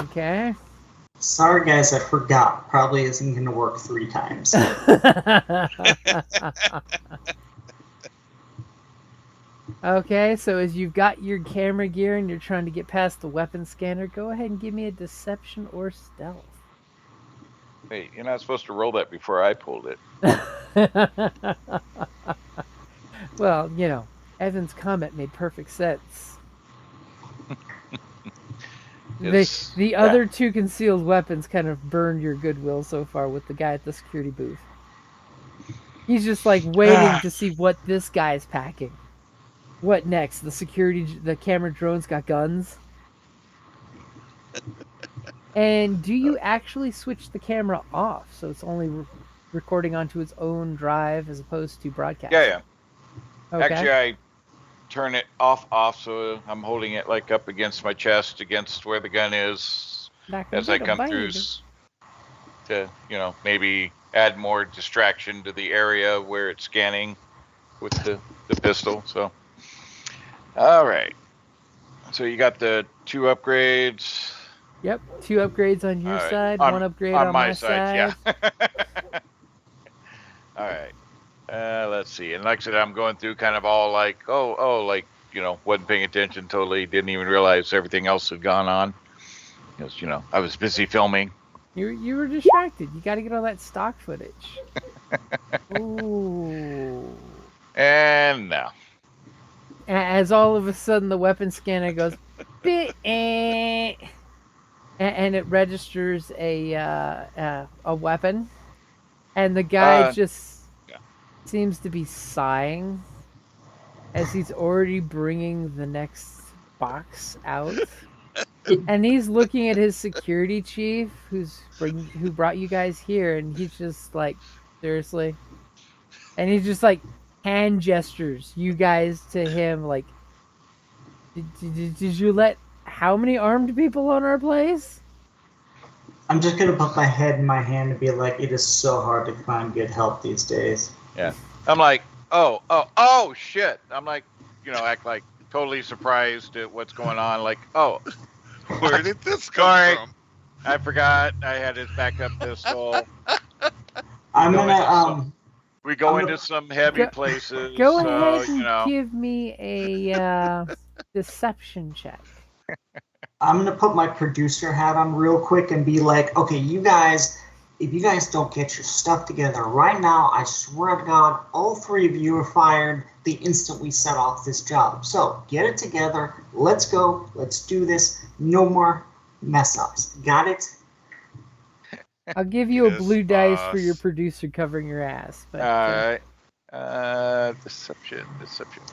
Okay. Sorry guys, I forgot. Probably isn't going to work 3 times. Okay, so as you've got your camera gear and you're trying to get past the weapon scanner, go ahead and give me a deception or stealth. Wait, you're not supposed to roll that before I pulled it. Well, Evan's comment made perfect sense. The other 2 concealed weapons kind of burned your goodwill so far with the guy at the security booth. He's just like waiting to see what this guy's packing. What next? The camera drone's got guns? And do you actually switch the camera off so it's only recording onto its own drive as opposed to broadcast? Yeah. Okay. Actually, I turn it off, so I'm holding it like up against my chest, against where the gun is, as I come through, to maybe add more distraction to the area where it's scanning with the pistol. So, all right. So you got the 2 upgrades. Yep, 2 upgrades on your side, 1 upgrade on my side. Yeah. All right. Let's see. And like I said, I'm going through kind of all like, wasn't paying attention, totally didn't even realize everything else had gone on. Because, I was busy filming. You were distracted. You got to get all that stock footage. Ooh. And now. As all of a sudden the weapon scanner goes, and it registers a weapon, and the guy seems to be sighing as he's already bringing the next box out, and he's looking at his security chief who brought you guys here, and he's just like, seriously, and he's just like hand gestures you guys to him like, did you let how many armed people on our place? I'm just going to put my head in my hand and be like, it is so hard to find good help these days. Yeah. I'm like, oh, shit. I'm like, act like totally surprised at what's going on. Like, oh. Where did this come from? I forgot I had his backup pistol. I'm going to, we go into some heavy places. Go ahead and give me a deception check. I'm going to put my producer hat on real quick and be like, okay, you guys, if you guys don't get your stuff together right now, I swear to God, all 3 of you are fired the instant we set off this job. So get it together. Let's go. Let's do this. No more mess ups. Got it? I'll give you a blue dice for boss. your producer covering your ass. But, All right. Deception. Deception.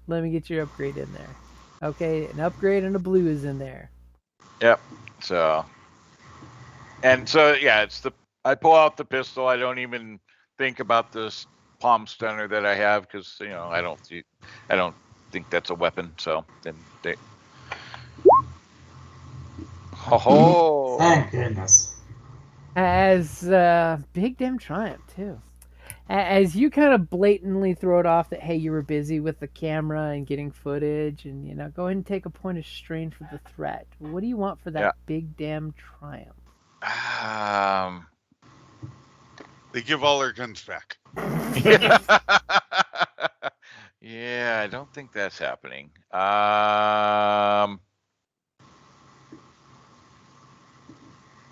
Let me get your upgrade in there. Okay, an upgrade and a blue is in there. Yep. So, yeah, I pull out the pistol. I don't even think about this palm stunner that I have because I don't think that's a weapon. So then they. Oh. Thank goodness. As Big Damn Triumph too. As you kind of blatantly throw it off that hey, you were busy with the camera and getting footage, and go ahead and take a point of strain for the threat. What do you want for that Yeah. Big Damn Triumph? They give all their guns back. Yeah, I don't think that's happening.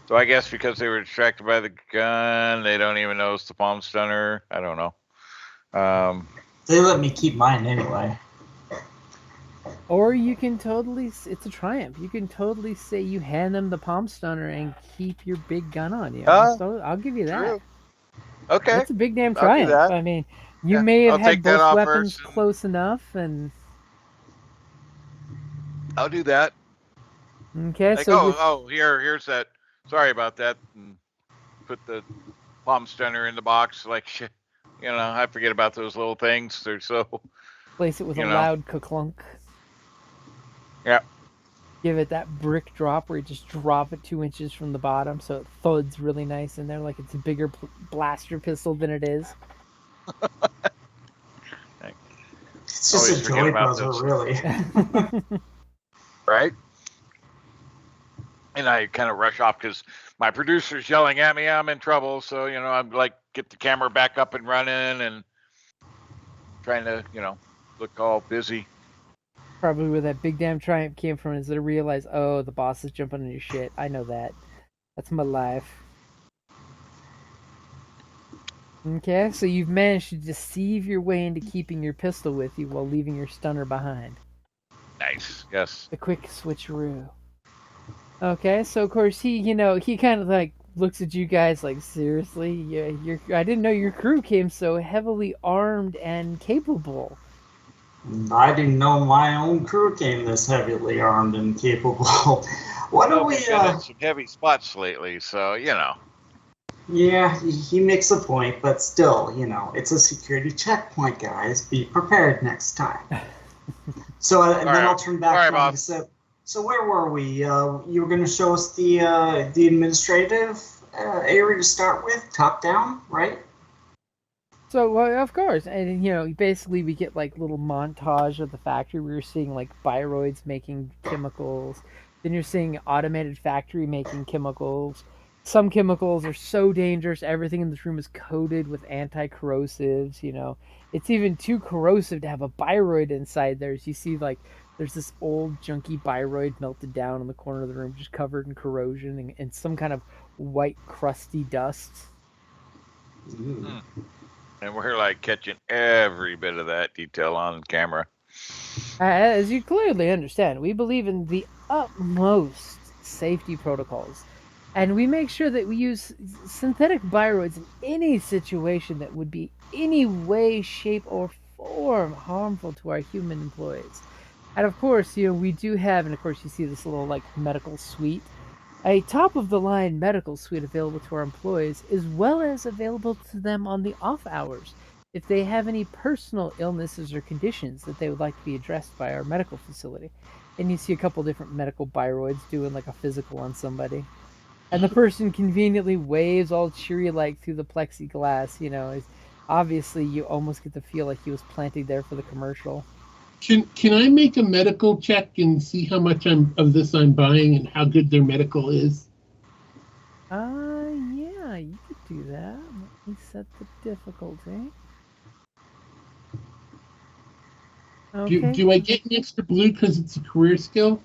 So I guess because they were distracted by the gun, they don't even know it's the palm stunner. I don't know. They let me keep mine anyway. Or you can totally, it's a Triumph. You can totally say you hand them the palm stunner and keep your big gun on you. I'll give you that. True. Okay. That's a Big Damn I'll do Triumph. that. I mean, you Yeah, may have I'll had take that both off weapons first and- close enough, and I'll do that. okay, Like, so here's that. Sorry about that. And put the palm stunner in the box. Like, shit, I forget about those little things. They're so. place it with a you know. loud clunk. Yeah. Give it that brick drop where you just drop it 2 inches from the bottom, so it thuds really nice in there, like it's a bigger blaster pistol than it is. It's just Always a forget joy about puzzle, this. really. Right? And I kind of rush off because my producer's yelling at me. I'm in trouble. So, I'm like, get the camera back up and running and trying to, look all busy. Probably where that Big Damn Triumph came from is they realize, oh, the boss is jumping on your shit. I know that. That's my life. Okay, so you've managed to deceive your way into keeping your pistol with you while leaving your stunner behind. Nice. Yes. The quick switcheroo. Okay, so of course he kind of like looks at you guys like, seriously? Yeah, I didn't know your crew came so heavily armed and capable. I didn't know my own crew came this heavily armed and capable. Why don't we, We've been in some heavy spots lately, so, Yeah, he makes a point, but still, it's a security checkpoint, guys. Be prepared next time. So then I'll turn back around to say, so where were we? You were going to show us the administrative area to start with, top down, right? So, well, of course, and basically we get like little montage of the factory. We were seeing like Bioroids making chemicals. Then you're seeing automated factory making chemicals. Some chemicals are so dangerous, everything in this room is coated with anti-corrosives. It's even too corrosive to have a Bioroid inside there. As you see, like there's this old junky Bioroid melted down in the corner of the room, just covered in corrosion and some kind of white crusty dust. Mm. And we're like catching every bit of that detail on camera. As you clearly understand, we believe in the utmost safety protocols. And we make sure that we use synthetic Bioroids in any situation that would be any way, shape, or form harmful to our human employees. And of course, we do have, and of course you see this little like medical suite, a top-of-the-line medical suite available to our employees, as well as available to them on the off hours if they have any personal illnesses or conditions that they would like to be addressed by our medical facility. And you see a couple different medical Bioroids doing like a physical on somebody. And the person conveniently waves all cheery-like through the plexiglass, obviously you almost get the feel like he was planted there for the commercial. Can I make a medical check and see how much of this I'm buying and how good their medical is? Yeah, you could do that. Let me set the difficulty. Okay. Do I get an extra blue because it's a career skill?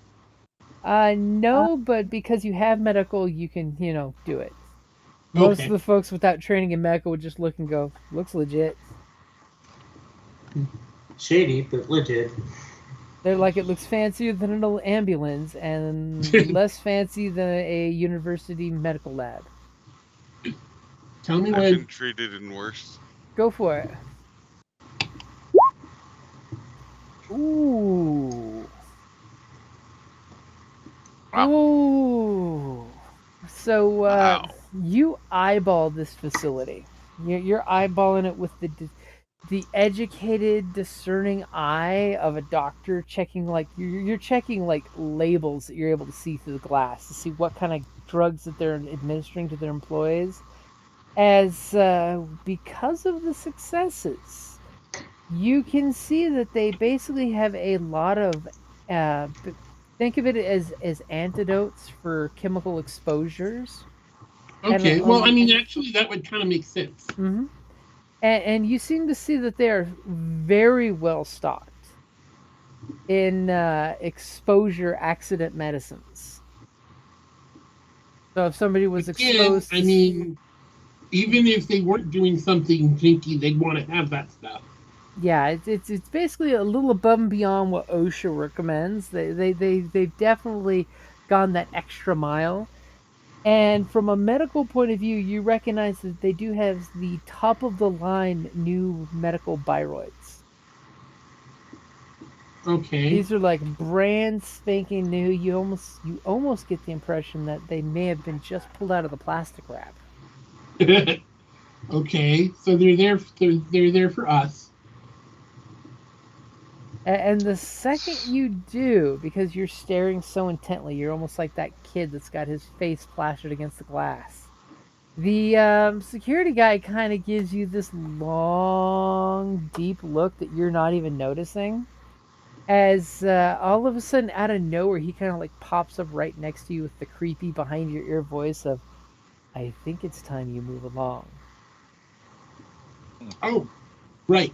No, but because you have medical, you can, do it. Most of the folks without training in medical would just look and go, looks legit. Shady, but legit. They're like, it looks fancier than an old ambulance and less fancy than a university medical lab. Tell me I've when. been treated in worse. Go for it. Ooh. Wow. Ooh. So Wow. you eyeball this facility. You're eyeballing it with the educated, discerning eye of a doctor checking like you're checking like labels that you're able to see through the glass to see what kind of drugs that they're administering to their employees. As because of the successes, you can see that they basically have a lot of think of it as antidotes for chemical exposures. Okay. Well, I mean, actually, that would kind of make sense. Mm-hmm. And you seem to see that they are very well stocked in exposure accident medicines. So if somebody was Again, exposed I to mean, even if they weren't doing something jinky, they'd want to have that stuff. yeah, it's basically a little above and beyond what OSHA recommends. They've definitely gone that extra mile. And from a medical point of view, you recognize that they do have the top of the line new medical biroids. Okay. These are like brand spanking new. You almost get the impression that they may have been just pulled out of the plastic wrap. Okay. So they're there. They're there for us. And the second you do, because you're staring so intently, you're almost like that kid that's got his face plastered against the glass. The security guy kind of gives you this long, deep look that you're not even noticing. As all of a sudden, out of nowhere, he kind of like pops up right next to you with the creepy behind your ear voice of, I think it's time you move along. Oh, right.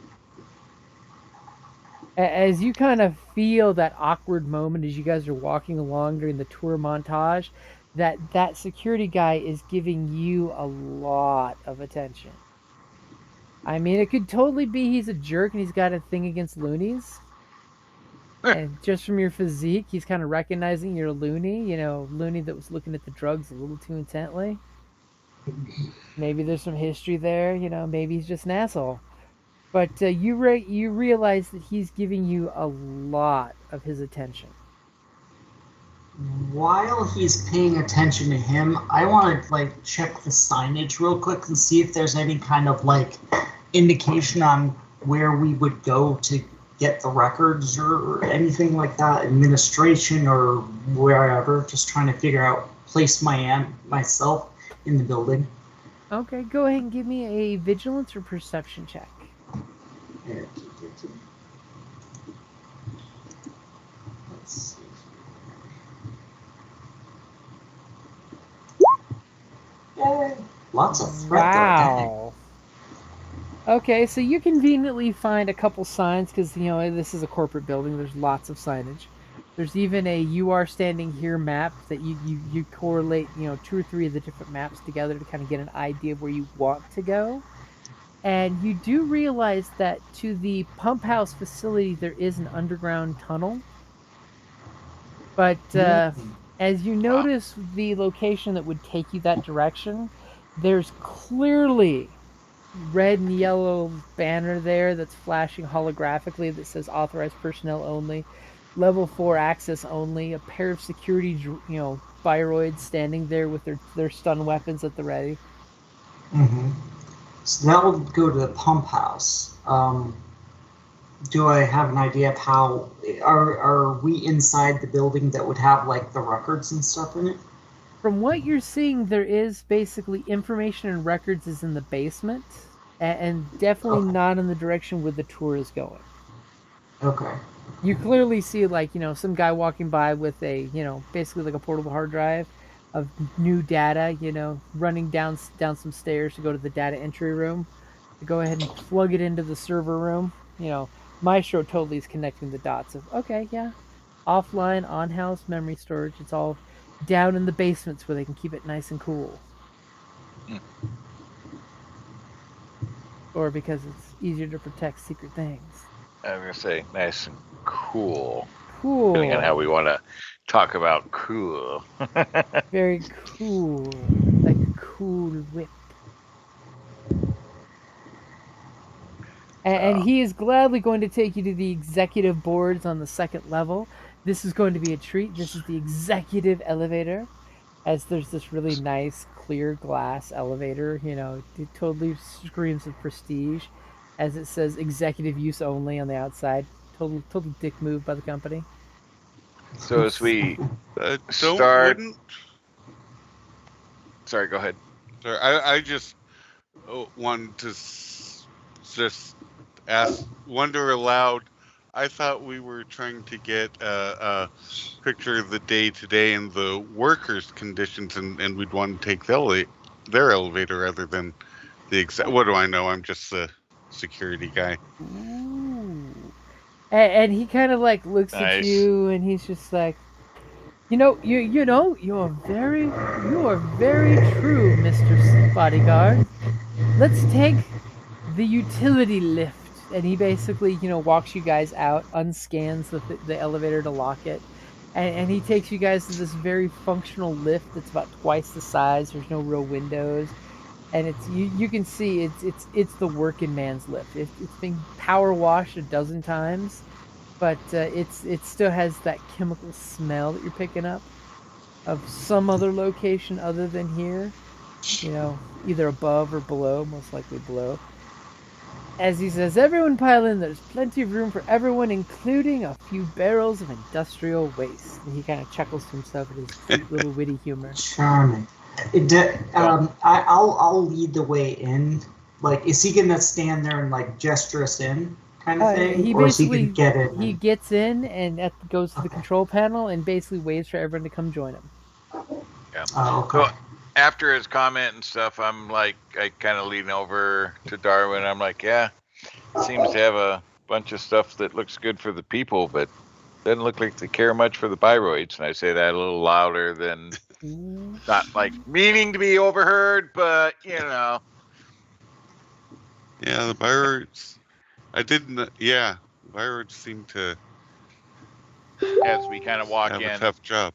As you kind of feel that awkward moment as you guys are walking along during the tour montage, that security guy is giving you a lot of attention. I mean, it could totally be he's a jerk and he's got a thing against loonies. And just from your physique, he's kind of recognizing you're a loony, loony that was looking at the drugs a little too intently. Maybe there's some history there, maybe he's just an asshole. But you realize that he's giving you a lot of his attention. While he's paying attention to him, I want to like check the signage real quick and see if there's any kind of like indication on where we would go to get the records or anything like that, administration or wherever. Just trying to figure out place myself in the building. Okay, go ahead and give me a vigilance or perception check. Let's see. Yay. Lots of threat there. Wow. Okay, so you conveniently find a couple signs because this is a corporate building. There's lots of signage. There's even a "You are standing here" map that you correlate 2 or 3 of the different maps together to kind of get an idea of where you want to go. And you do realize that to the pump house facility there is an underground tunnel. But as you notice the location that would take you that direction, there's clearly red and yellow banner there that's flashing holographically that says authorized personnel only, level 4 access only, a pair of security biroids standing there with their stun weapons at the ready. Mm-hmm. So that will go to the pump house. Do I have an idea of how are we inside the building that would have like the records and stuff in it? From what you're seeing, there is basically information and records is in the basement, and definitely not in the direction where the tour is going. Okay. You clearly see some guy walking by with a basically like a portable hard drive of new data, running down some stairs to go to the data entry room, to go ahead and plug it into the server room. Maestro totally is connecting the dots of, okay, yeah, offline, on-house memory storage. It's all down in the basements where they can keep it nice and cool. Or because it's easier to protect secret things. I was going to say nice and cool. Cool. Depending on how we want to talk about cool. Very cool. Like a cool whip. And he is gladly going to take you to the executive boards on the second level. This is going to be a treat. This is the executive elevator, as there's this really nice clear glass elevator. It totally screams of prestige, as it says executive use only on the outside. Total dick move by the company. So as we Don't Start- wouldn't. sorry, go ahead. Sorry, I just wanted to just wonder aloud. I thought we were trying to get a picture of the day today and the workers' conditions, and we'd want to take their elevator rather than the exact. What do I know? I'm just the security guy. Ooh. And he kind of like looks at Nice. you, and he's just like, you're very true, Mr. Bodyguard. Let's take the utility lift. And he basically, walks you guys out, unscans the elevator to lock it, and he takes you guys to this very functional lift that's about twice the size. There's no real windows, and it's you can see it's the working man's lift. It's been power washed a dozen times, but it still has that chemical smell that you're picking up of some other location other than here. Either above or below, most likely below. As he says, everyone pile in, there's plenty of room for everyone, including a few barrels of industrial waste. And he kind of chuckles to himself at his cute little witty humor. Charming. I'll lead the way in. Like, is he gonna stand there and like gesture us in, kind of thing, He or is he basically gonna get in? he gets in and goes to the control panel and basically waits for everyone to come join him. Oh, okay. So after his comment and stuff, I'm like, I kind of lean over to Darwin. I'm like, yeah, seems to have a bunch of stuff that looks good for the people, but doesn't look like they care much for the Biroids. And I say that a little louder than, not like meaning to be overheard, but Yeah, the Byroids. I didn't. Yeah, Byroids seem to as we kind of walk have a in. tough job.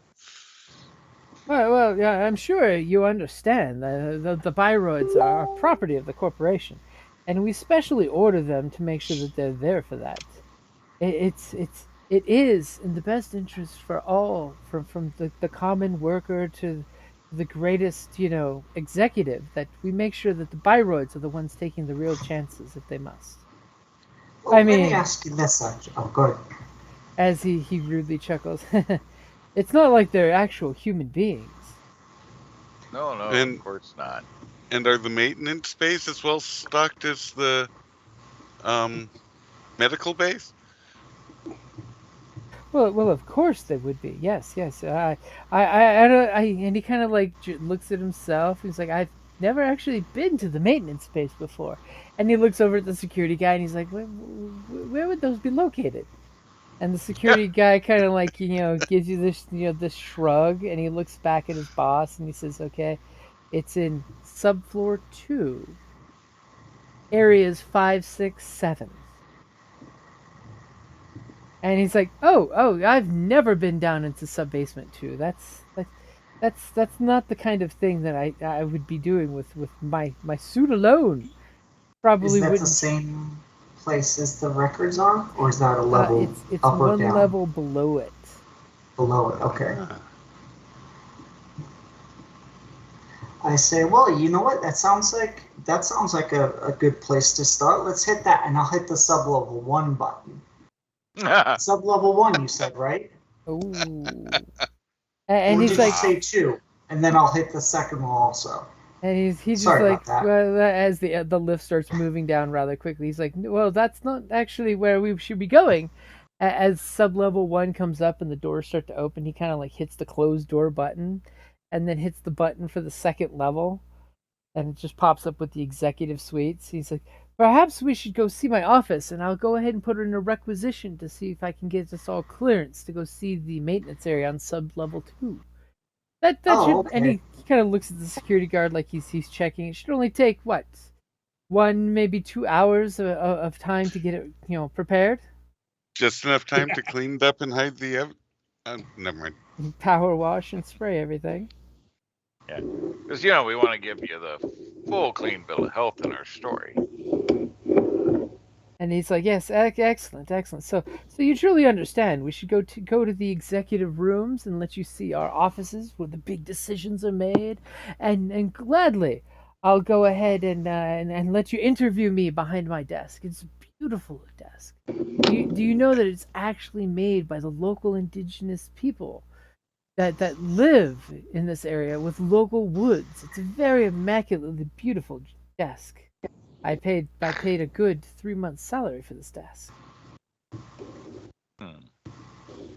Well, yeah, I'm sure you understand that the Biroids are property of the corporation, and we specially order them to make sure that they're there for that. It is in the best interest for all, from the common worker to the greatest, executive, that we make sure that the Biroids are the ones taking the real chances if they must. Well, I let mean- me ask you this, actually. Oh, good. As he rudely chuckles. It's not like they're actual human beings. No, And- of course not. And are the maintenance bays as well stocked as the medical base? Well, of course they would be. Yes. And he kind of like looks at himself. He's like, I've never actually been to the maintenance space before. And he looks over at the security guy and he's like, where would those be located? And the security guy kind of like, gives you this, this shrug, and he looks back at his boss and he says, okay, it's in subfloor 2, areas 5, 6, 7. And he's like, oh, I've never been down into sub-basement 2. That's not the kind of thing that I would be doing with my suit alone. Probably Is that wouldn't. the same place as the records are, or is that a level It's up or one down? level below it. Below it. Okay. I say, well, you know what? That sounds like a good place to start. Let's hit that, and I'll hit the sub level 1 button. Sub level 1, you said, right? Ooh. Or And he's did like, you say 2? And then I'll hit the second one also. and he's just Sorry like, about that. well, as the lift starts moving down rather quickly, he's like, well, that's not actually where we should be going. As sub level 1 comes up and the doors start to open, he kind of like hits the closed door button, and then hits the button for the second level, and it just pops up with the executive suites. He's like, perhaps we should go see my office, and I'll go ahead and put in a requisition to see if I can get us all clearance to go see the maintenance area on sub level 2. That should, okay. and he kind of looks at the security guard like he's checking. It should only take 1, maybe 2 hours of time to get it, prepared. Just enough time to clean it up and hide the never mind. Power wash and spray everything. Because, we want to give you the full clean bill of health in our story. And he's like, yes, excellent, excellent. So you truly understand. We should go to the executive rooms and let you see our offices where the big decisions are made, and gladly, I'll go ahead and let you interview me behind my desk. It's a beautiful desk. Do you know that it's actually made by the local indigenous people that live in this area with local woods? It's a very immaculately beautiful desk. I paid a good 3 months' salary for this desk.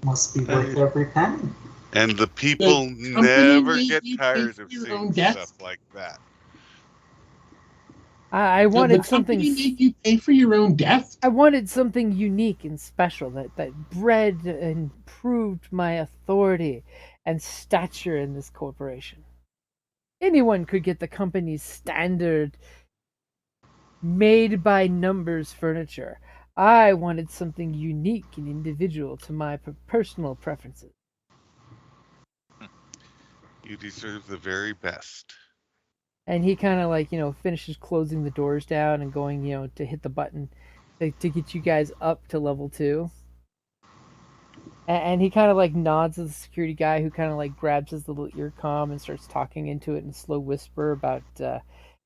Must be worth every penny. And the people company never made get you pay tired for of your seeing own desk? stuff like that. I The wanted company something. made you pay for your own desk? I wanted something unique and special that bred and proved my authority and stature in this corporation. Anyone could get the company's standard made by numbers furniture. I wanted something unique and individual to my personal preferences. You deserve the very best. And he kind of like, finishes closing the doors down and going, to hit the button to get you guys up to level 2. And he kind of like nods at the security guy, who kind of like grabs his little earcom and starts talking into it in a slow whisper about the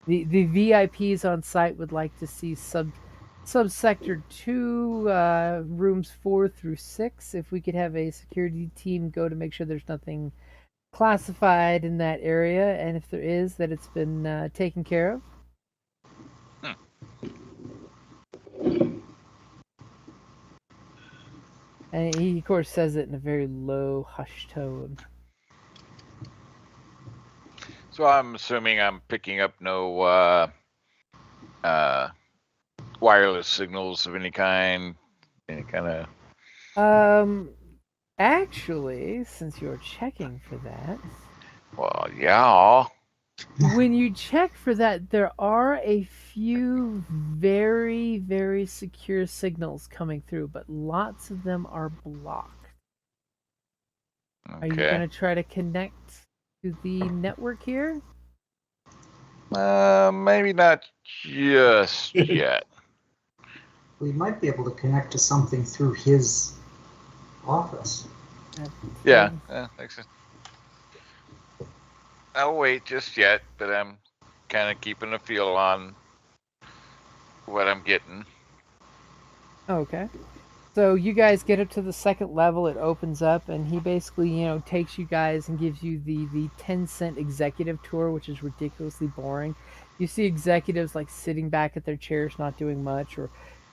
VIPs on site would like to see subsector 2, rooms 4 through 6. If we could have a security team go to make sure there's nothing classified in that area, and if there is, that it's been taken care of. And he, of course, says it in a very low, hushed tone. So I'm assuming I'm picking up no wireless signals of any kind of. Actually, since you're checking for that, Well, yeah. when you check for that, there are a few very, very secure signals coming through, but lots of them are blocked. Are you Okay. going to try to connect to the network here? Maybe not just yet. We might be able to connect to something through his office. Yeah, makes sense. I'll wait just yet, but I'm kind of keeping a feel on what I'm getting. Okay. So you guys get up to the second level, it opens up, and he basically, takes you guys and gives you the 10-cent executive tour, which is ridiculously boring. You see executives like sitting back at their chairs not doing much, or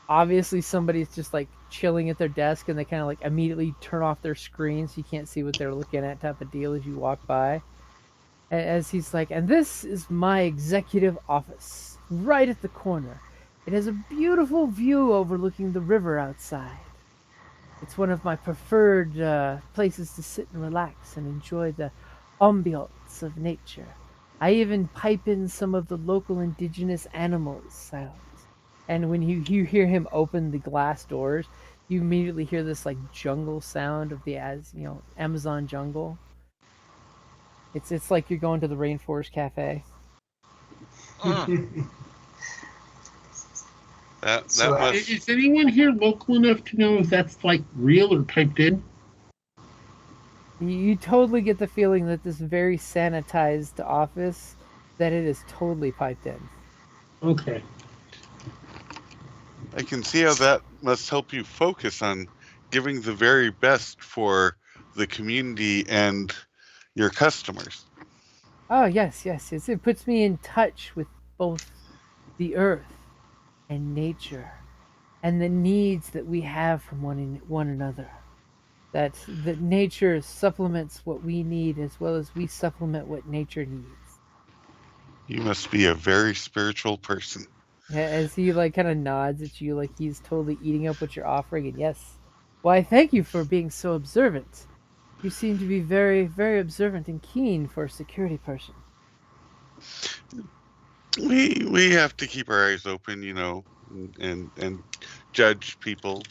obviously somebody's just like chilling at their desk and they kind of like immediately turn off their screen so you can't see what they're looking at, type of deal, as you walk by. As he's like, and this is my executive office, right at the corner. It has a beautiful view overlooking the river outside. It's one of my preferred places to sit and relax and enjoy the ambiance of nature. I even pipe in some of the local indigenous animals sounds. And when you hear him open the glass doors, you immediately hear this like jungle sound of the Amazon jungle. It's like you're going to the Rainforest Cafe. That So, must. Is anyone here local enough to know if that's like real or typed in? You totally get the feeling that this very sanitized office, that it is totally piped in. Okay. I can see how that must help you focus on giving the very best for the community and your customers. Oh, yes. It puts me in touch with both the earth and nature and the needs that we have from one another. That nature supplements what we need as well as we supplement what nature needs. You must be a very spiritual person. As he like kind of nods at you like he's totally eating up what you're offering, and yes, why, thank you for being so observant. You seem to be very, very observant and keen for a security person. We have to keep our eyes open, and judge people.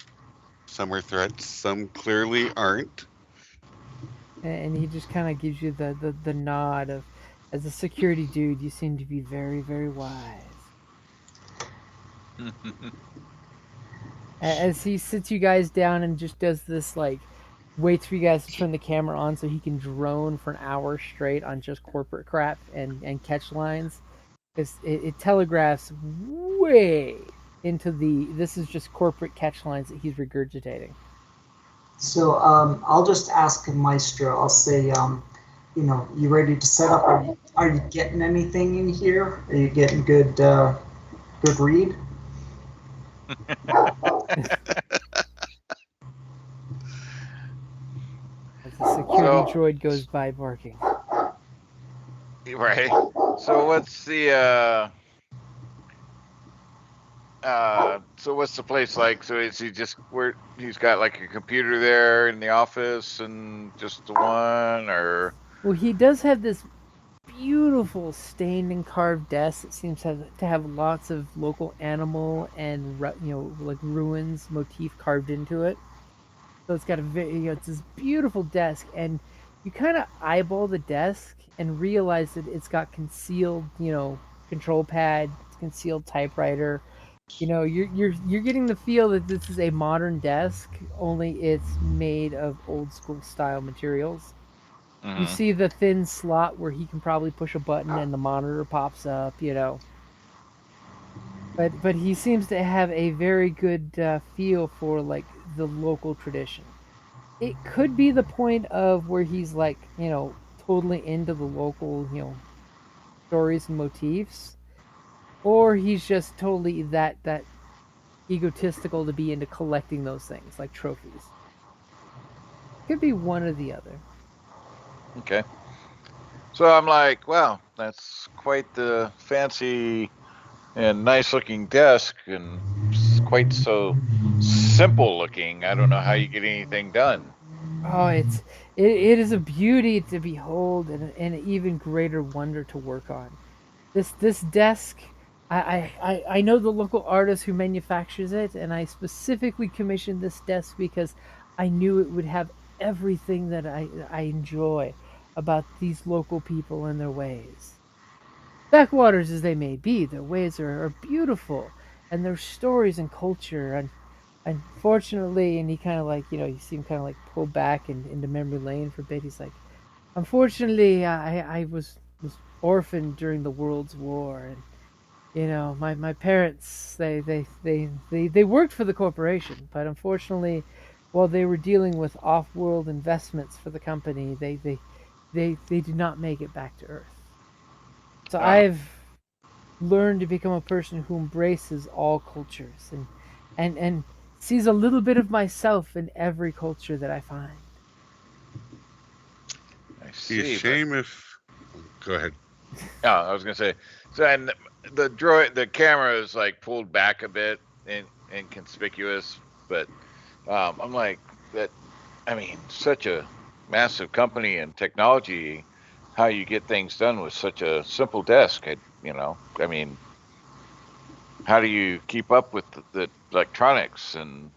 Some are threats, some clearly aren't. And he just kind of gives you the nod of, as a security dude, you seem to be very, very wise. As he sits you guys down and just does this, like, waits for you guys to turn the camera on so he can drone for an hour straight on just corporate crap and catch lines. Because it telegraphs way into this is just corporate catch lines that he's regurgitating. So I'll just ask Maestro. I'll say, you ready to set up? Are you getting anything in here? Are you getting good read? As the security droid goes by barking. Right. So what's the so what's the place like? So is he just he's got like a computer there in the office and just the one, or? Well, he does have this beautiful stained and carved desk that seems to have lots of local animal and like ruins motif carved into it. So it's got it's this beautiful desk, and you kind of eyeball the desk and realize that it's got concealed, control pad, concealed typewriter. You're getting the feel that this is a modern desk, only it's made of old school style materials. Mm-hmm. You see the thin slot where he can probably push a button and the monitor pops up, But he seems to have a very good feel for like the local tradition. It could be the point of where he's like, totally into the local, stories and motifs, or he's just totally that egotistical to be into collecting those things like trophies. Could be one or the other. Okay. So I'm like, wow, that's quite the fancy and nice looking desk, and it's quite so simple looking. I don't know how you get anything done. Oh, it is a beauty to behold and an even greater wonder to work on. This desk, I know the local artist who manufactures it, and I specifically commissioned this desk because I knew it would have everything that I enjoy about these local people and their ways. Backwaters as they may be, their ways are beautiful, and their stories and culture. And unfortunately, and he kind of like, you see him kind of like pull back into memory lane for a bit. He's like, unfortunately, I was orphaned during the World's War, and my parents they worked for the corporation, but unfortunately, while they were dealing with off-world investments for the company, they did not make it back to Earth. So I've learned to become a person who embraces all cultures and sees a little bit of myself in every culture that I find. I see. Be a shame if. Go ahead. Oh, I was gonna say. So, and the camera is like pulled back a bit and inconspicuous, but I'm like that. I mean, such a massive company and technology. How you get things done with such a simple desk? I mean, how do you keep up with the electronics and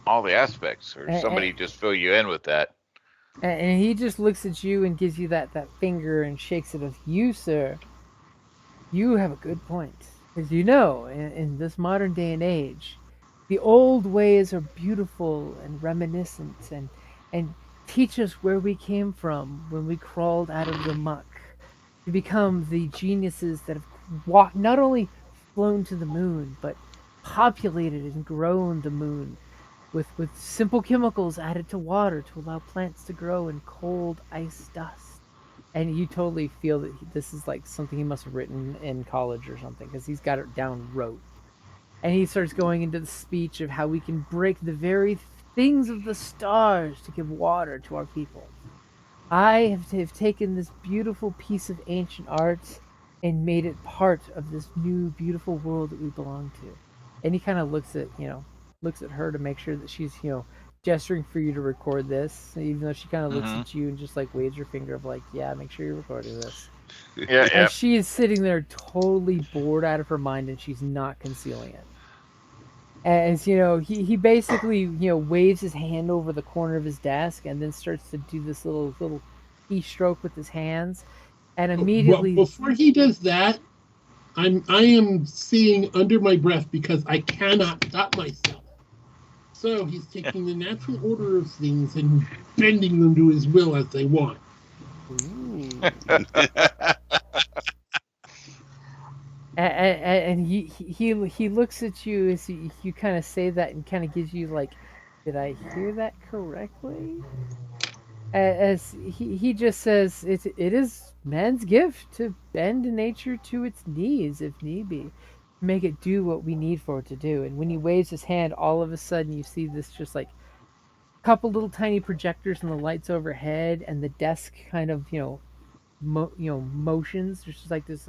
all the aspects, or somebody just fill you in with that? And he just looks at you and gives you that finger and shakes it with you, sir. You have a good point. As you know, in this modern day and age, the old ways are beautiful and reminiscent and teach us where we came from when we crawled out of the muck to become the geniuses that have not only flown to the moon, but populated and grown the moon with simple chemicals added to water to allow plants to grow in cold ice dust. And you totally feel that this is like something he must have written in college or something, because he's got it down rote. And he starts going into the speech of how we can break the very things of the stars to give water to our people. I have taken this beautiful piece of ancient art and made it part of this new beautiful world that we belong to. And he kind of looks at her to make sure that she's, gesturing for you to record this, even though she kind of looks at you and just like waves her finger of like, yeah, make sure you're recording this. Yeah. And she is sitting there totally bored out of her mind, and she's not concealing it. As he basically waves his hand over the corner of his desk and then starts to do this little keystroke with his hands, and immediately before he does that, I am saying under my breath, because I cannot stop myself. So he's taking the natural order of things and bending them to his will as they want. Ooh. And he looks at you as you kind of say that and kind of gives you like, did I hear that correctly? As he just says, it is man's gift to bend nature to its knees if need be, make it do what we need for it to do. And when he waves his hand, all of a sudden you see this just like couple little tiny projectors and the lights overhead, and the desk kind of motions. There's just like this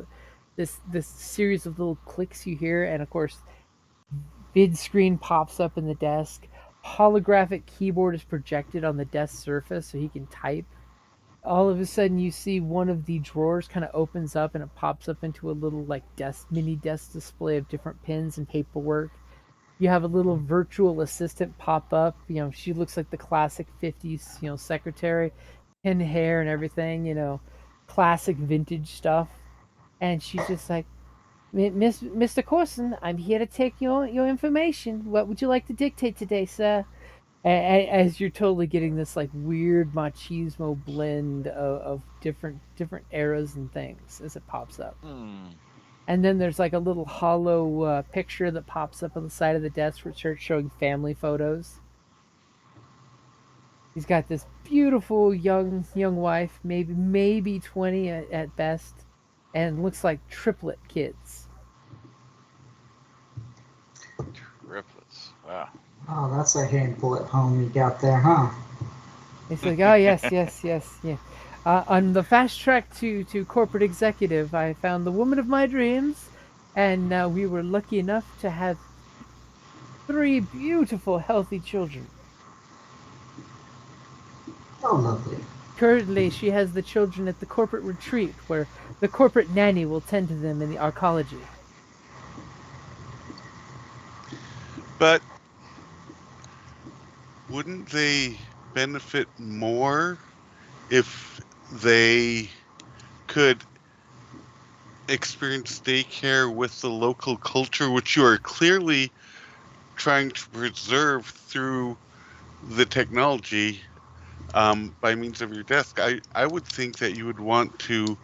series of little clicks you hear, and of course, vid screen pops up in the desk. Holographic keyboard is projected on the desk surface so he can type. All of a sudden, you see one of the drawers kind of opens up and it pops up into a little like mini desk display of different pens and paperwork. You have a little virtual assistant pop up. She looks like the classic 50s, secretary, pin hair and everything, classic vintage stuff. And she's just like, Mr. Corson, I'm here to take your information. What would you like to dictate today, sir? As you're totally getting this like weird machismo blend of different eras and things as it pops up. And then there's like a little hollow picture that pops up on the side of the desk where it starts showing family photos. He's got this beautiful young wife, maybe 20 at best, and looks like triplet kids. Triplets. Wow. Oh, that's a handful at home you got there, huh? It's like, oh yes, yeah. On the fast track to corporate executive, I found the woman of my dreams, and we were lucky enough to have 3 beautiful, healthy children. Oh, lovely. Currently, she has the children at the corporate retreat, where the corporate nanny will tend to them in the arcology. But wouldn't they benefit more if they could experience daycare with the local culture, which you are clearly trying to preserve through the technology by means of your desk? I would think that you would want to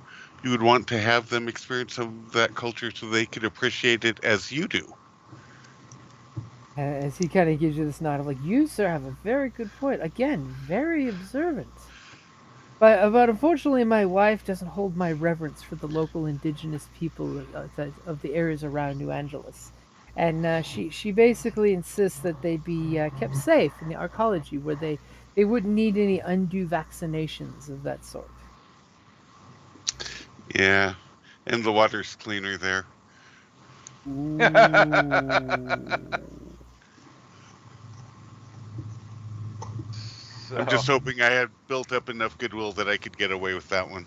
have them experience some of that culture so they could appreciate it as you do. As he kind of gives you this nod of like, you, sir, have a very good point. Again, very observant. But unfortunately, my wife doesn't hold my reverence for the local indigenous people of the areas around New Angeles. And she basically insists that they be kept safe in the arcology, where they wouldn't need any undue vaccinations of that sort. Yeah, and the water's cleaner there. Ooh. I'm just hoping I had built up enough goodwill that I could get away with that one.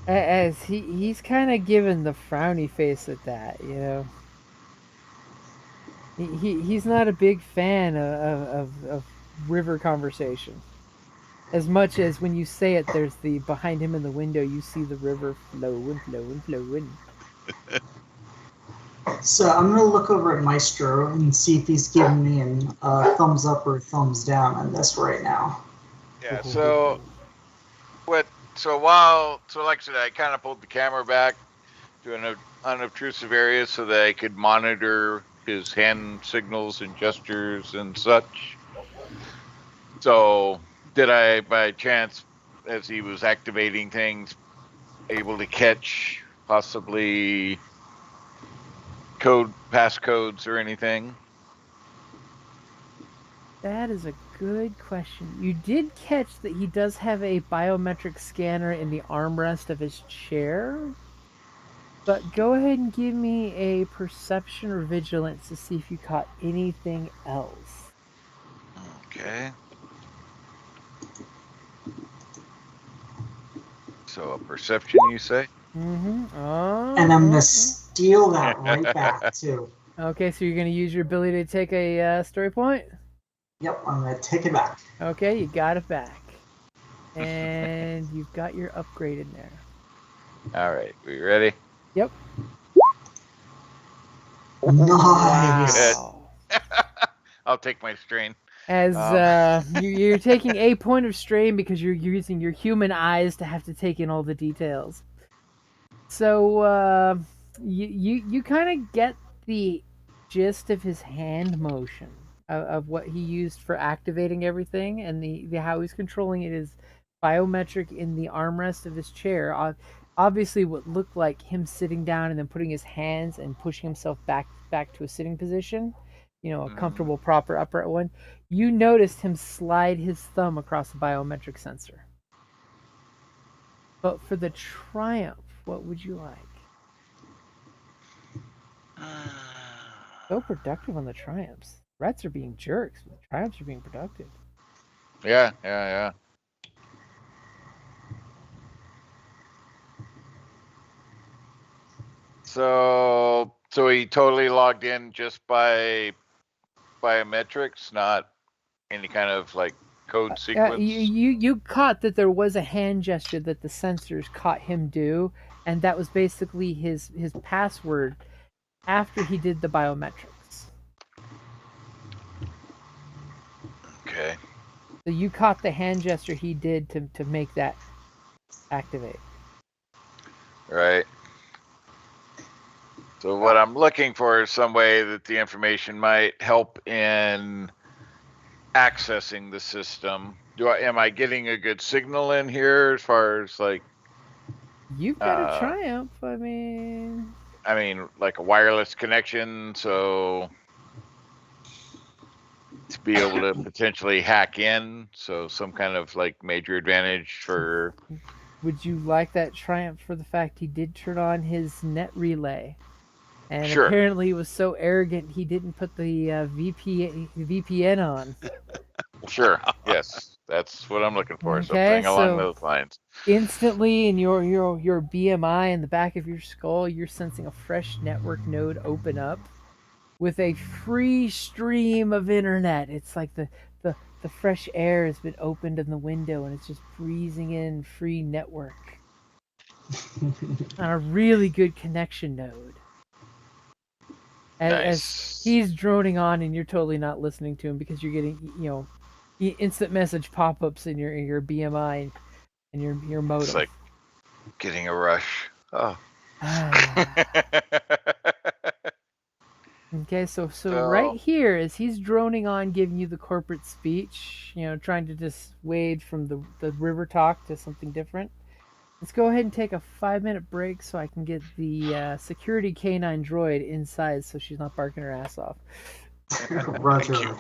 As he's kind of given the frowny face at that, He's not a big fan of river conversation. As much as when you say it, there's behind him in the window, you see the river flowing. So I'm gonna look over at Maestro and see if he's giving me a thumbs up or thumbs down on this right now. Yeah. So like I said, I kind of pulled the camera back to an unobtrusive area so that I could monitor his hand signals and gestures and such. So did I, by chance, as he was activating things, able to catch possibly passcodes or anything? That is a good question. You did catch that he does have a biometric scanner in the armrest of his chair. But go ahead and give me a perception or vigilance to see if you caught anything else. Okay. So a perception, you say? Mm-hmm. Oh. And I'm gonna steal that right back too. Okay, so you're gonna use your ability to take a story point? Yep, I'm gonna take it back. Okay, you got it back. And you've got your upgrade in there. All right, we ready? Yep. Nice. Wow. I'll take my strain. As you're taking a point of strain because you're using your human eyes to have to take in all the details. So you kind of get the gist of his hand motion of what he used for activating everything, and the how he's controlling it is biometric in the armrest of his chair. Obviously, what looked like him sitting down and then putting his hands and pushing himself back to a sitting position, a comfortable, proper upright one. You noticed him slide his thumb across the biometric sensor. But for the Triumph, what would you like? So productive on the Triumphs. Rats are being jerks, but the Triumphs are being productive. Yeah. So he totally logged in just by biometrics, not any kind of like code sequence. You caught that there was a hand gesture that the sensors caught him do, and that was basically his password after he did the biometrics. Okay. So you caught the hand gesture he did to make that activate. Right. So what I'm looking for is some way that the information might help in accessing the system. Am I getting a good signal in here as far as like? You've got a Triumph. I mean, like a wireless connection, so to be able to potentially hack in, so some kind of like major advantage for. Would you like that Triumph for the fact he did turn on his net relay? And Sure. Apparently he was so arrogant he didn't put the VPN on. Sure. Yes, that's what I'm looking for. Okay, Something along those lines. Instantly in your BMI in the back of your skull, you're sensing a fresh network node open up with a free stream of internet. It's like the fresh air has been opened in the window and it's just breezing in free network on a really good connection node. As he's droning on and you're totally not listening to him because you're getting instant message pop-ups in your BMI and your modem. It's like getting a rush. Oh. Okay, so right here, as he's droning on, giving you the corporate speech, trying to dissuade from the river talk to something different. Let's go ahead and take a 5-minute break so I can get the security canine droid inside so she's not barking her ass off. Roger.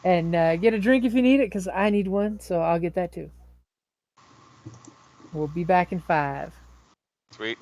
And get a drink if you need it, because I need one, so I'll get that too. We'll be back in 5. Sweet.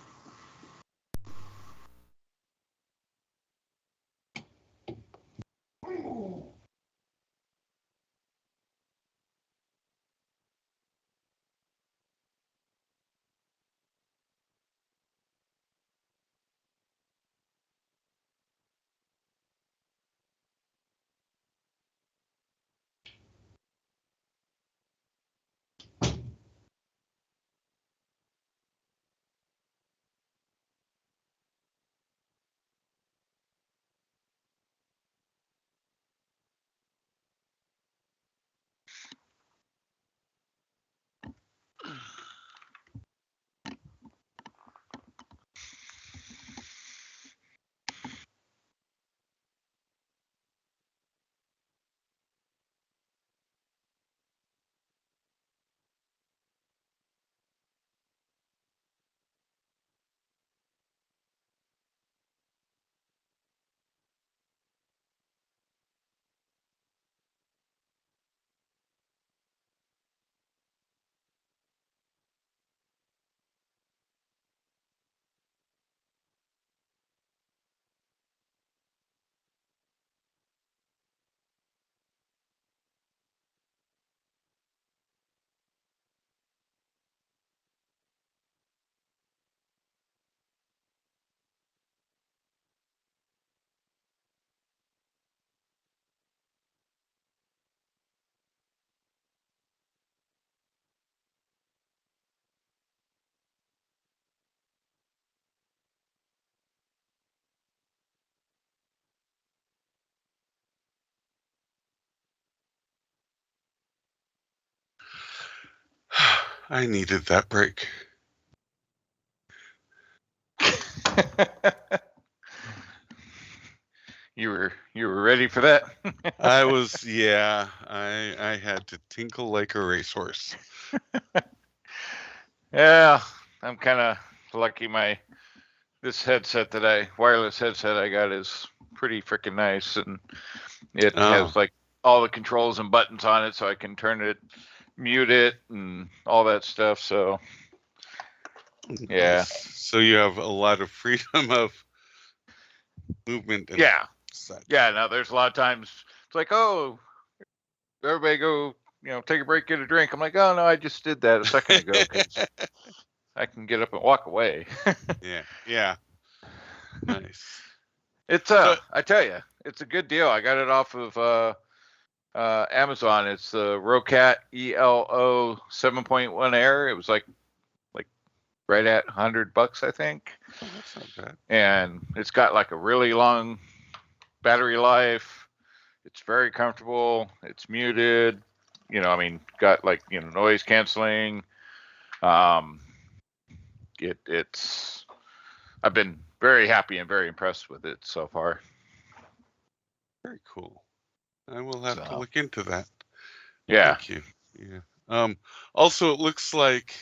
I needed that break. You were ready for that? I was, yeah. I had to tinkle like a racehorse. Yeah, I'm kind of lucky. This wireless headset I got is pretty freaking nice, and it Oh. has like all the controls and buttons on it, so I can turn it, mute it, and all that stuff. So yeah, So you have a lot of freedom of movement and yeah, such. yeah. Now there's a lot of times it's like, oh, everybody go, take a break, get a drink. I'm like, oh no, I just did that a second ago because I can get up and walk away. Yeah. Nice. It's So- I tell you, it's a good deal. I got it off of Amazon. It's the Rocat ELO 7.1 Air. It was like right at $100, I think. Oh, that's not bad. And it's got like a really long battery life. It's very comfortable. It's muted. Got like noise canceling. It's I've been very happy and very impressed with it so far. Very cool. I will have to So. look into that. Yeah. Thank you. Yeah. Also, it looks like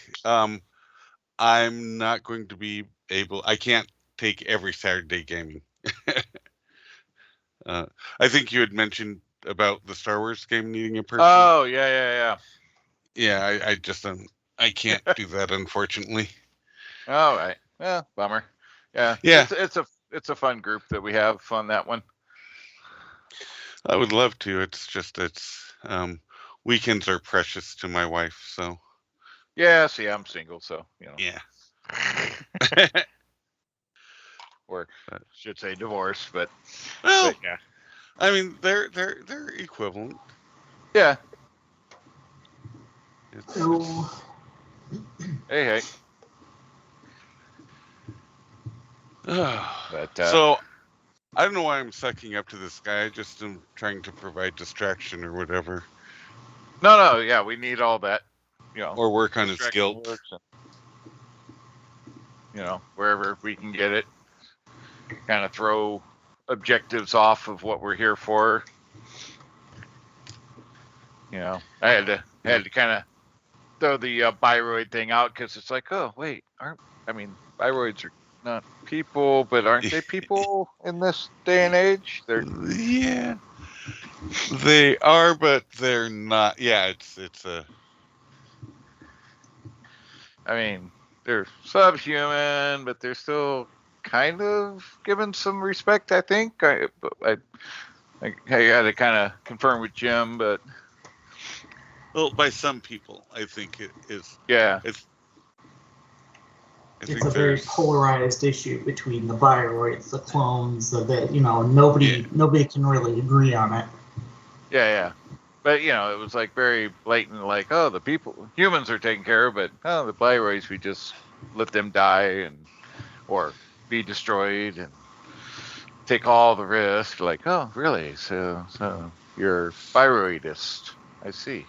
I'm not going to be able. I can't take every Saturday gaming. I think you had mentioned about the Star Wars game needing a person. Oh yeah. Yeah, I just I can't do that, unfortunately. All right. Well, bummer. Yeah. Yeah. It's a fun group that we have on that one. I would love to. It's just weekends are precious to my wife, so. Yeah. See, I'm single, so Yeah. Or should say divorce, but Well, but yeah. I mean, they're equivalent. Yeah. So, Hey. But But so I don't know why I'm sucking up to this guy. I just am trying to provide distraction or whatever, no, yeah, we need all that, or work on his distraction guilt. works and, wherever we can get it, kind of throw objectives off of what we're here for. I had to kind of throw the Biroid thing out because it's like, oh wait, Biroids are not people, but aren't they people in this day and age? Yeah, they are, but they're not. Yeah, it's a. They're subhuman, but they're still kind of given some respect, I think. I had to kind of confirm with Jim, but Well, by some people, I think it is. yeah, it's a very polarized issue between the Biroids, the clones, nobody can really agree on it. Yeah. But it was like very blatant, like, oh, the humans are taken care of, but the Biroids, we just let them die or be destroyed and take all the risk. Like, oh, really? So you're Biroidist. I see.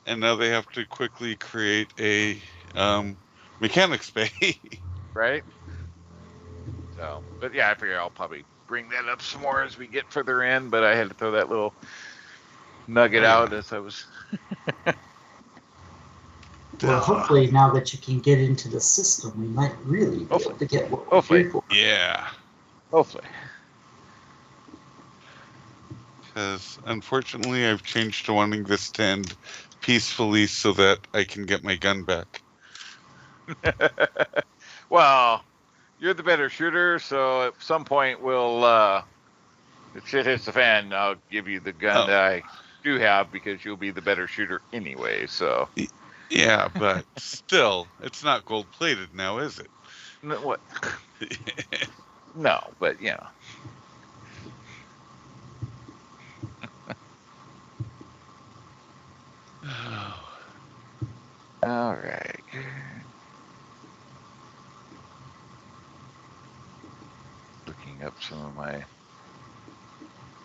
And now they have to quickly create a mechanics bay. Right? So, but yeah, I figure I'll probably bring that up some more as we get further in, but I had to throw that little nugget out as I was. Well, hopefully now that you can get into the system, we might really be able to get what we're here for. Yeah. Hopefully. Because unfortunately, I've changed to wanting this to end peacefully so that I can get my gun back. Well, you're the better shooter, so at some point if shit hits the fan, I'll give you the gun that I do have because you'll be the better shooter anyway. So. Yeah, but still, it's not gold-plated now, is it? No, what? No, but All right. Looking up some of my.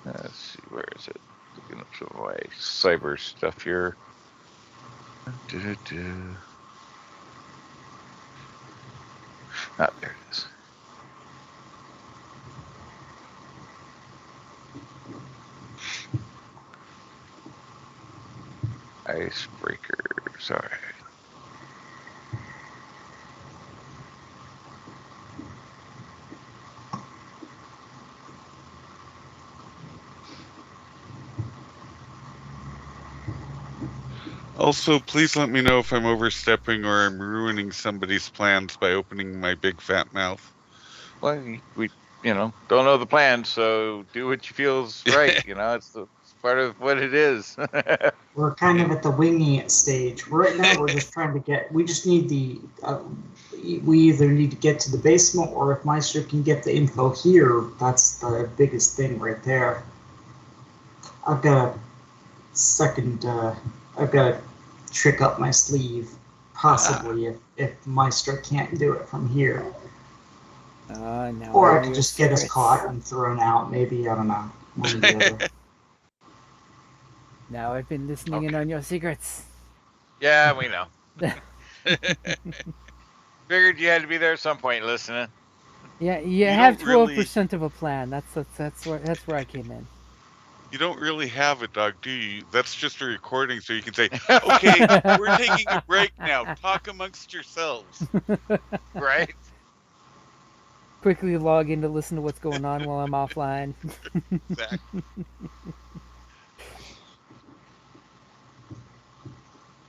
Let's see, where is it? Looking up some of my cyber stuff here. Ah, there it is. Icebreaker. Sorry. Also, please let me know if I'm overstepping or I'm ruining somebody's plans by opening my big fat mouth. Well, we don't know the plan, so do what you feel's right. It's part of what it is. We're kind of at the winging it stage. Right now, we're just trying to get. We just need the. We either need to get to the basement, or if Meister can get the info here, that's the biggest thing right there. I've got a second. I've got a trick up my sleeve, possibly if Meister can't do it from here. Now Or I all could your just get us secrets. caught and thrown out. Maybe, I don't know. One or the other. Now I've been listening in Okay. on your secrets. Yeah, we know. Figured you had to be there at some point listening. Yeah, you You have don't really- 12% of a plan. That's where I came in. You don't really have a dog, do you? That's just a recording, so you can say, "Okay, we're taking a break now. Talk amongst yourselves." Right? Quickly log in to listen to what's going on while I'm offline. Exactly.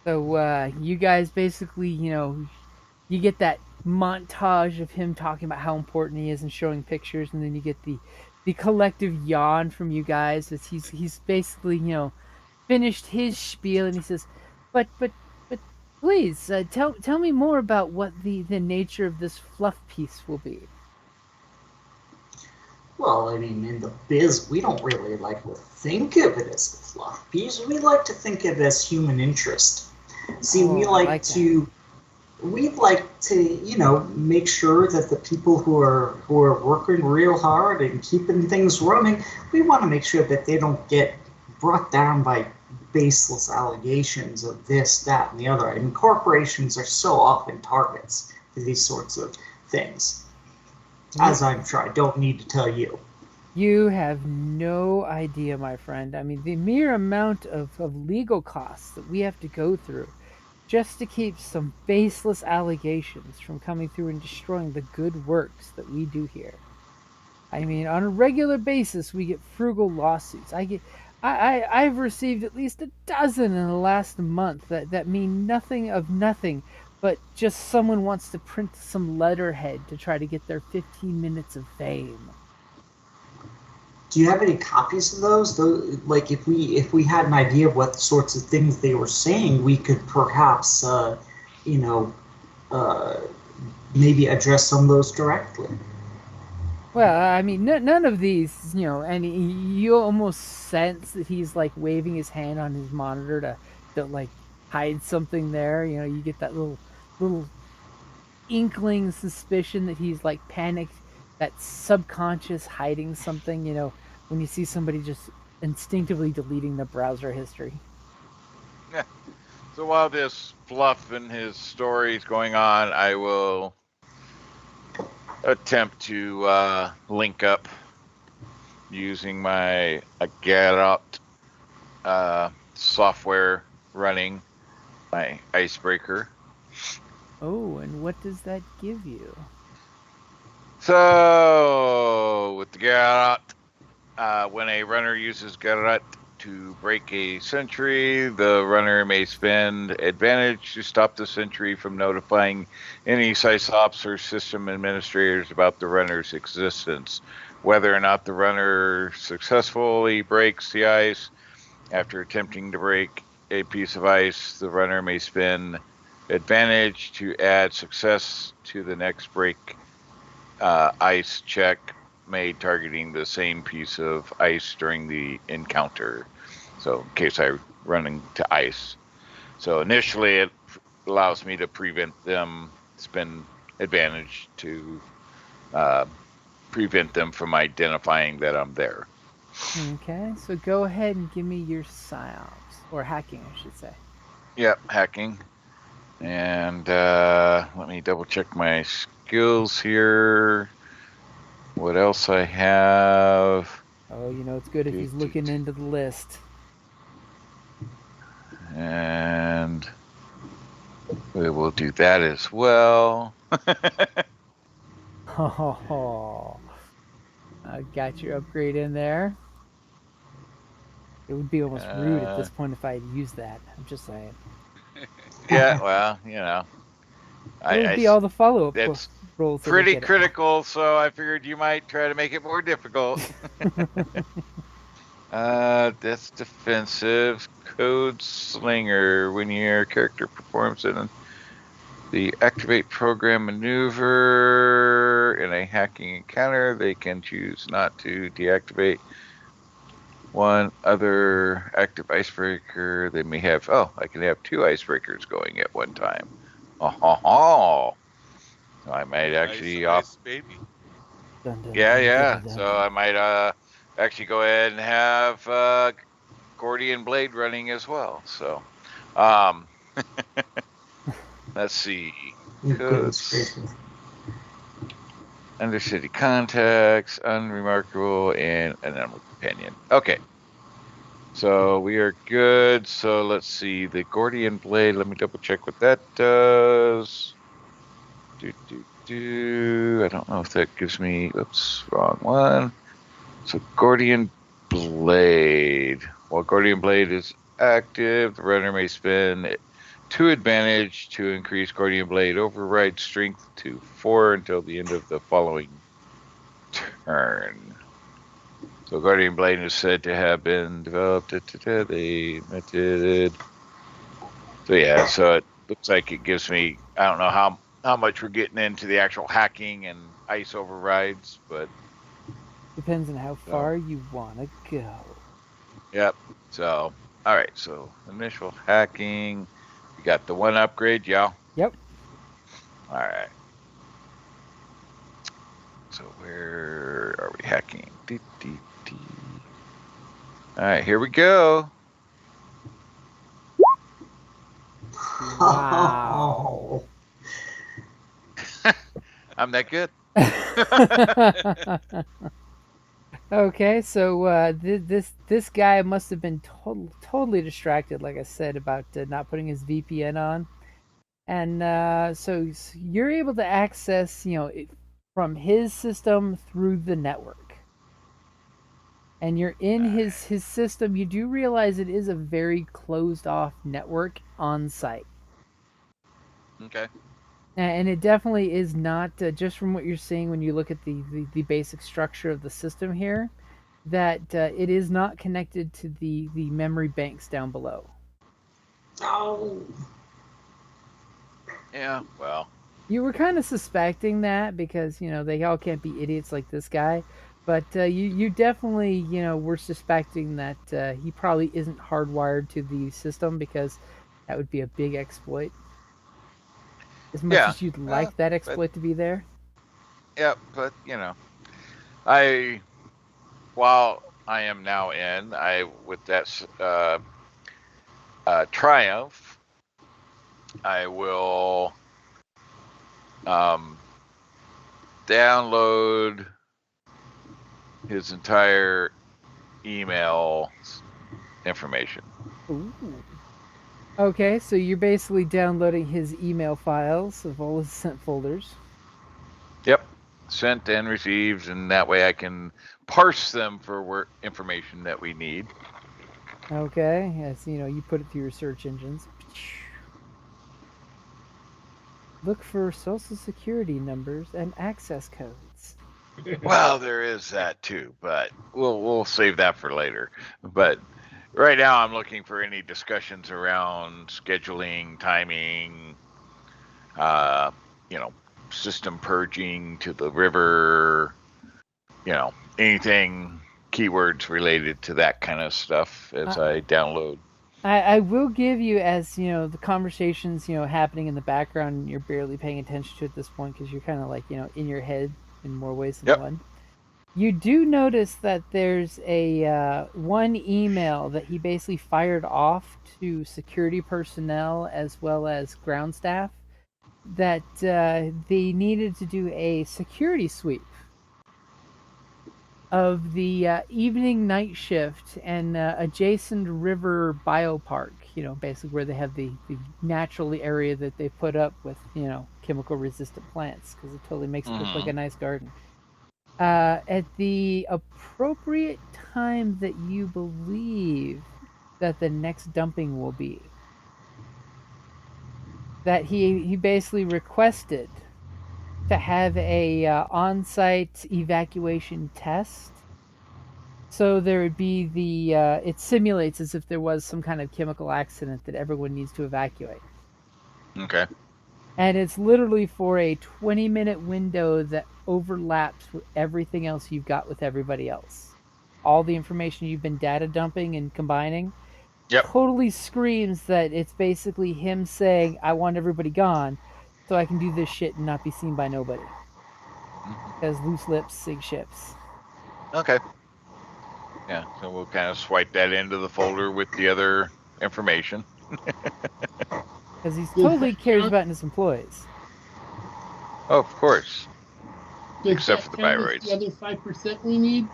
So you guys basically, you get that montage of him talking about how important he is and showing pictures, and then you get the collective yawn from you guys as he's basically, finished his spiel, and he says, but please tell me more about what the nature of this fluff piece will be. Well, I mean, in the biz, we don't really like to think of it as a fluff piece. We like to think of it as human interest. See, Oh, I like we'd like to, make sure that the people who are working real hard and keeping things running, we want to make sure that they don't get brought down by baseless allegations of this, that, and the other. I mean, corporations are so often targets for these sorts of things. As I'm sure I don't need to tell you. You have no idea, my friend. I mean, the mere amount of legal costs that we have to go through just to keep some baseless allegations from coming through and destroying the good works that we do here. I mean, on a regular basis, we get frugal lawsuits. I've received at least a dozen in the last month that mean nothing of nothing, but just someone wants to print some letterhead to try to get their 15 minutes of fame. Do you have any copies of those? Like, if we had an idea of what sorts of things they were saying, we could perhaps, maybe address some of those directly. Well, I mean, none of these, and you almost sense that he's like waving his hand on his monitor to like hide something there. You get that little inkling suspicion that he's like panicked, that subconscious hiding something. When you see somebody just instinctively deleting the browser history. Yeah. So while this fluff and his story is going on, I will attempt to link up using my Geralt software running my icebreaker. Oh, and what does that give you? So with the Geralt, when a runner uses Geralt to break a sentry, the runner may spend advantage to stop the sentry from notifying any Cyclops or system administrators about the runner's existence. Whether or not the runner successfully breaks the ice, after attempting to break a piece of ice, the runner may spend advantage to add success to the next break ice check made targeting the same piece of ice during the encounter. So in case I run into ice. So initially it allows me to prevent them, spend advantage to prevent them from identifying that I'm there. Okay, so go ahead and give me your psyops, or hacking, I should say. Yep, hacking. And let me double check my skills here. What else I have? Oh, it's good if he's looking into the list. And we will do that as well. Oh, I got your upgrade in there. It would be almost rude at this point if I had used that. I'm just saying. Yeah, well, It would be all the follow-up it's rolls. pretty critical, so I figured you might try to make it more difficult. That's defensive. Code Slinger. When your character performs the activate program maneuver in a hacking encounter, they can choose not to deactivate one other active icebreaker. They may have, I can have 2 icebreakers going at one time. Oh. So I might actually Nice baby. Yeah. So I might actually go ahead and have Gordian Blade running as well. So let's see. Codes. Undercity contacts, unremarkable, and an animal companion. Okay. So we are good. So let's see. The Gordian Blade, let me double check what that does. I don't know if that gives me, oops, wrong one. So Gordian Blade. While Gordian Blade is active, the runner may spend 2 advantage to increase Gordian Blade override strength to 4 until the end of the following turn. So Guardian Blade is said to have been developed. They invented. So yeah, so it looks like it gives me, I don't know how much we're getting into the actual hacking and ice overrides, but depends on how far you want to go. Yep. So, all right. So initial hacking. You got the 1 upgrade, yeah? Yep. All right. So where are we hacking? All right, here we go. Wow. I'm that good. Okay, so this guy must have been totally distracted, like I said, about not putting his VPN on, and so you're able to access, from his system through the network, and you're in his system. You do realize it is a very closed off network on site. Okay. And it definitely is not, just from what you're seeing when you look at the basic structure of the system here, that it is not connected to the memory banks down below. Oh. Yeah, well. You were kind of suspecting that because, they all can't be idiots like this guy. But you definitely, were suspecting that he probably isn't hardwired to the system, because that would be a big exploit. As much as you'd like that exploit to be there. Yeah, but while I am now with that Triumph, I will download his entire email information. Ooh. Okay, so you're basically downloading his email files of all his sent folders. Yep, sent and received, and that way I can parse them for information that we need. Okay, yes, you put it through your search engines. Look for social security numbers and access codes. Well, there is that too, but we'll save that for later. But right now, I'm looking for any discussions around scheduling, timing, system purging to the river, anything, keywords related to that kind of stuff as I download. I will give you, as the conversations happening in the background, and you're barely paying attention to at this point because you're kind of like in your head in more ways than one. You do notice that there's a one email that he basically fired off to security personnel as well as ground staff that they needed to do a security sweep of the evening night shift and adjacent river biopark, basically where they have the natural area that they put up with, chemical resistant plants because it totally makes it look like a nice garden. At the appropriate time that you believe that the next dumping will be. That he basically requested to have a on-site evacuation test. So there would be it simulates as if there was some kind of chemical accident that everyone needs to evacuate. Okay. And it's literally for a 20-minute window that overlaps with everything else you've got with everybody else. All the information you've been data dumping and combining totally screams that it's basically him saying, I want everybody gone so I can do this shit and not be seen by nobody. Because loose lips sink ships. Okay. Yeah, so we'll kind of swipe that into the folder with the other information. Because he totally cares about his employees. Oh, of course. Does Except that for the count as bioroids. The other 5% we need.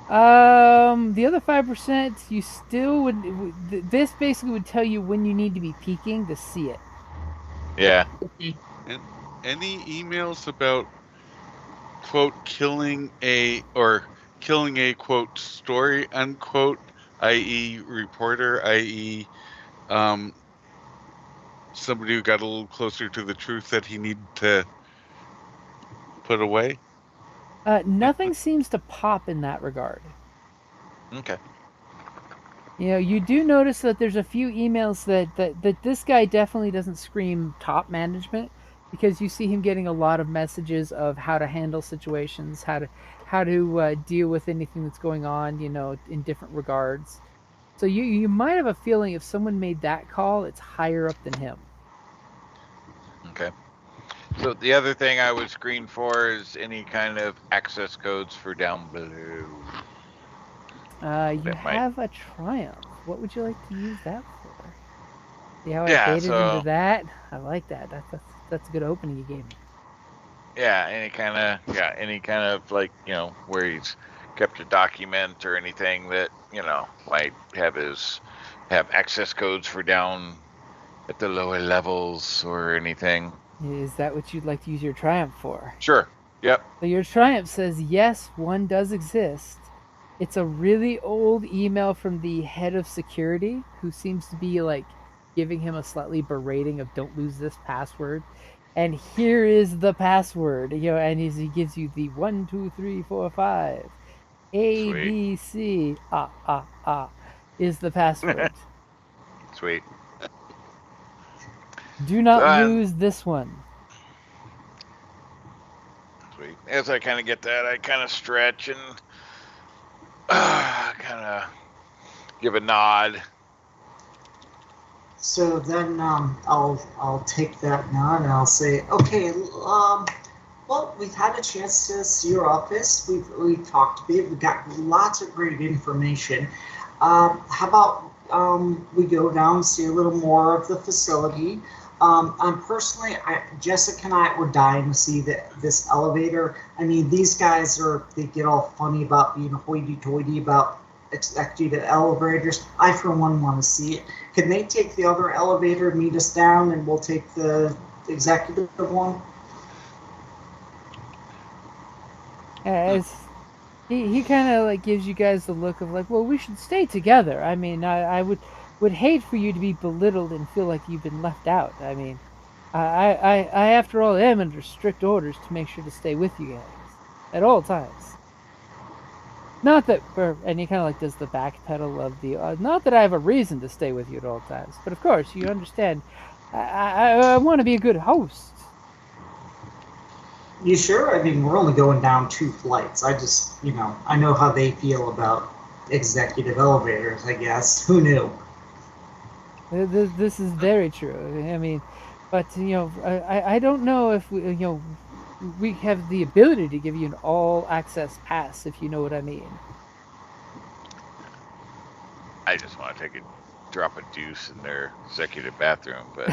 The other 5%, you still would. This basically would tell you when you need to be peeking to see it. Yeah. Okay. And any emails about quote killing a quote story unquote, i.e. reporter, i.e. Somebody who got a little closer to the truth that he needed to put away? Nothing seems to pop in that regard. Okay. You do notice that there's a few emails that this guy definitely doesn't scream top management, because you see him getting a lot of messages of how to handle situations, how to deal with anything that's going on, in different regards. So you might have a feeling if someone made that call, it's higher up than him. Okay. So the other thing I would screen for is any kind of access codes for down below. You have a Triumph. What would you like to use that for? See how I baited into that? I like that. That's a good opening you gave me. Yeah, any kind of like, where he's kept a document or anything that, might have access codes for down at the lower levels or anything. Is that what you'd like to use your Triumph for? Sure. Yep. So your Triumph says, yes, one does exist. It's a really old email from the head of security, who seems to be like giving him a slightly berating of don't lose this password. And here is the password, and he gives you the 1, 2, 3, 4, 5. A, Sweet. B, C, is the password. Sweet. Do not lose this one. Sweet. As I kind of get that, I kind of stretch and kind of give a nod. So then I'll take that nod and I'll say, okay, well, we've had a chance to see your office. We've talked a bit. We've got lots of great information. How about we go down and see a little more of the facility? Personally, Jessica and I were dying to see this elevator. I mean, these guys they get all funny about being hoity-toity about executive elevators. I, for one, want to see it. Can they take the other elevator, meet us down, and we'll take the executive one? As he kind of like gives you guys the look of like, well, we should stay together. I mean, I would hate for you to be belittled and feel like you've been left out. I mean, I after all am under strict orders to make sure to stay with you guys at all times. Not that, and he kind of like does the backpedal of the, not that I have a reason to stay with you at all times, but of course you understand, I want to be a good host. You sure? I mean, we're only going down 2 flights. I just, I know how they feel about executive elevators, I guess. Who knew? This is very true. I mean, but I don't know if we, we have the ability to give you an all-access pass, if you know what I mean. I just want to take a drop a deuce in their executive bathroom, but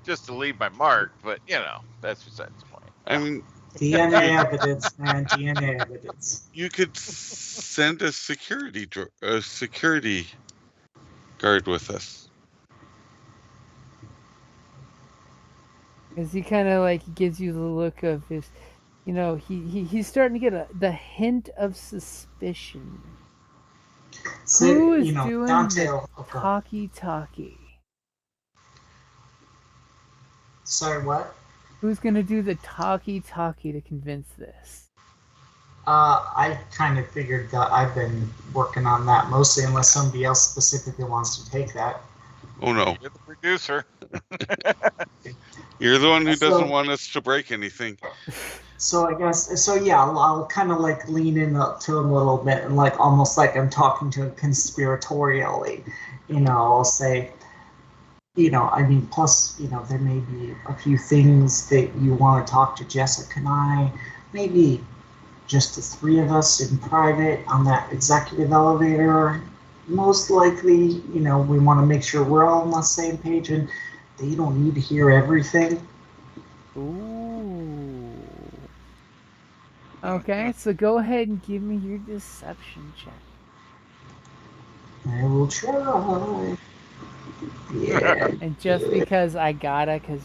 just to leave my mark. But that's besides the point. I mean, DNA evidence, man. DNA evidence. you could send a security guard with us. Because he kind of like gives you the look of his, he's starting to get the hint of suspicion. So, Who is you know, doing Dante. the Okay. talkie-talkie? Sorry, what? Who's gonna do the talkie-talkie to convince this? I kind of figured that I've been working on that mostly, unless somebody else specifically wants to take that. Oh no, You're the producer. you're the one who So- doesn't want us to break anything. So I guess, so yeah, I'll kind of like lean in to him a little bit and like almost like I'm talking to him conspiratorially. I'll say, I mean, plus, there may be a few things that you want to talk to Jessica and I, maybe just the three of us in private on that executive elevator. Most likely, we want to make sure we're all on the same page and they don't need to hear everything. Ooh. Okay, so go ahead and give me your deception check. I will try. Yeah. And just because I gotta, because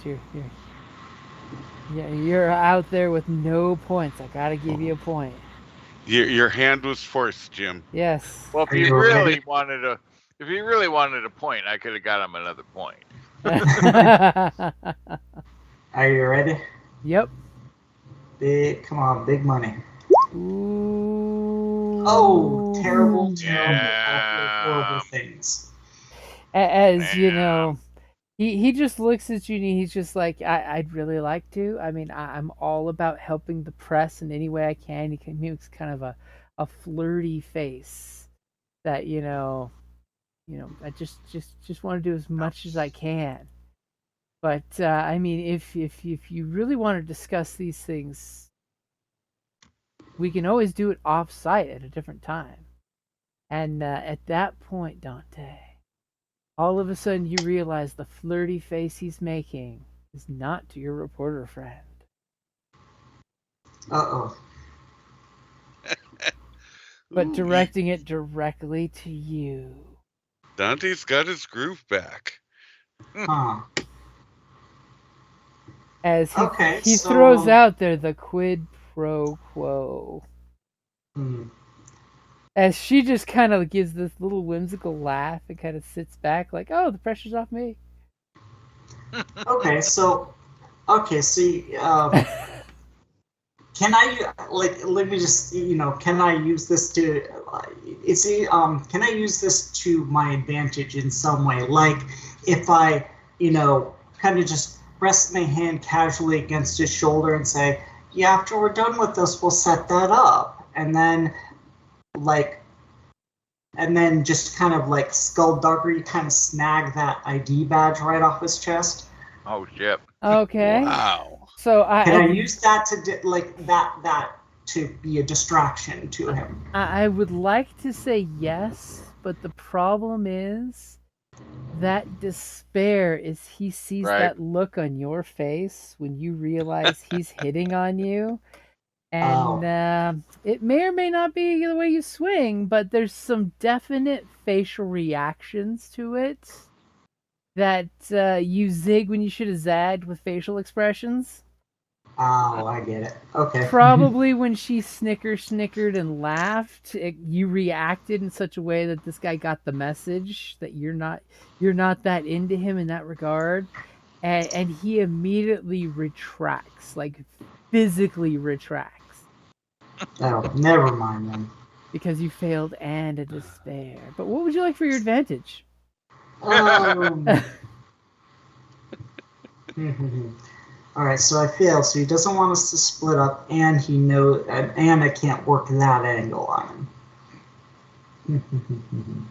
you're out there with no points, I gotta give you a point. Your hand was forced, Jim. Yes. Well, if Are you you really ready? wanted a point, I could have got him another point. Are you ready? Yep. Come on, big money. Ooh. Oh, terrible, Yeah. horrible things. As you Man. know, he just looks at you and he's just like, I'd really like to. I mean, I'm all about helping the press in any way I can. He makes kind of a flirty face that I just want to do as much as I can. But I mean, if you really want to discuss these things, we can always do it off-site at a different time. And at that point, Dante, all of a sudden you realize the flirty face he's making is not to your reporter friend. Uh-oh. But Ooh, directing it directly to you. Dante's got his groove back. Huh. As Okay, he so- throws out there the quid pro quo. As she just kind of gives this little whimsical laugh and kind of sits back like, oh, the pressure's off me. Okay, so can I let me just can I use this to can I use this to my advantage in some way? Like if I kind of just rest my hand casually against his shoulder and say, yeah, after we're done with this, we'll set that up, and then just kind of like skullduggery kind of snag that ID badge right off his chest. Oh shit. Okay. Wow. So Can I use that to that to be a distraction to him? I would like to say yes, but the problem is that despair is he sees Right. that look on your face when you realize he's hitting on you. And it may or may not be the way you swing, but there's some definite facial reactions to it that you zig when you should have zagged with facial expressions. Oh, I get it. Okay. Probably when she snickered and laughed, you reacted in such a way that this guy got the message that you're not that into him in that regard, and he immediately retracts, like physically retracts, Oh, never mind then. because you failed and a despair. But what would you like for your advantage? All right, so I failed. So he doesn't want us to split up, and he knows, and I can't work that angle on him.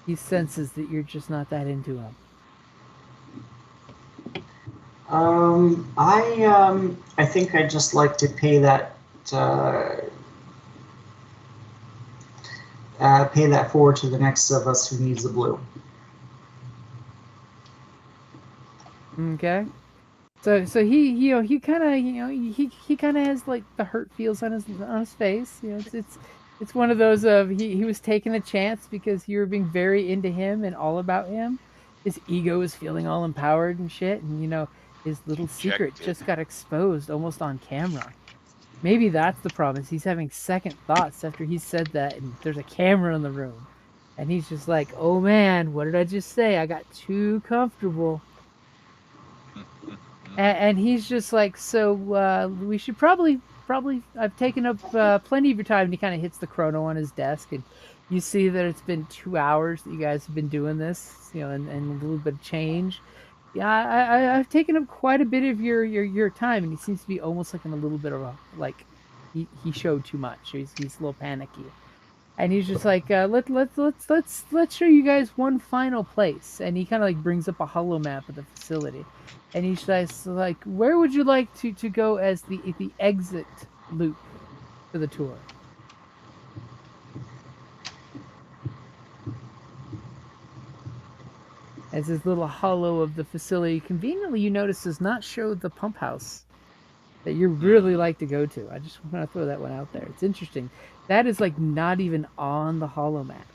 He senses that you're just not that into him. I think I'd just like to pay that forward to the next of us who needs the blue. Okay. So he kind of he kind of has like the hurt feels on his face. It's one of those of he was taking a chance because you were being very into him and all about him. His ego was feeling all empowered and shit, and his little secret Dejected. just got exposed almost on camera. Maybe that's the problem. Is he's having second thoughts after he said that, and there's a camera in the room, and he's just like, "Oh man, what did I just say? I got too comfortable." And he's just like, so we should probably I've taken up plenty of your time. And he kind of hits the chrono on his desk, and you see that it's been 2 hours that you guys have been doing this, and a little bit of change. Yeah, I've taken up quite a bit of your time, and he seems to be almost like in a little bit of a like he showed too much. He's a little panicky. And he's just like, let's show you guys one final place. And he kind of like brings up a hollow map of the facility, and he's just like, where would you like to go as the exit loop for the tour? As this little hollow of the facility conveniently you notice does not show the pump house that you really like to go to. I just want to throw that one out there. It's interesting. That is like not even on the hollow map.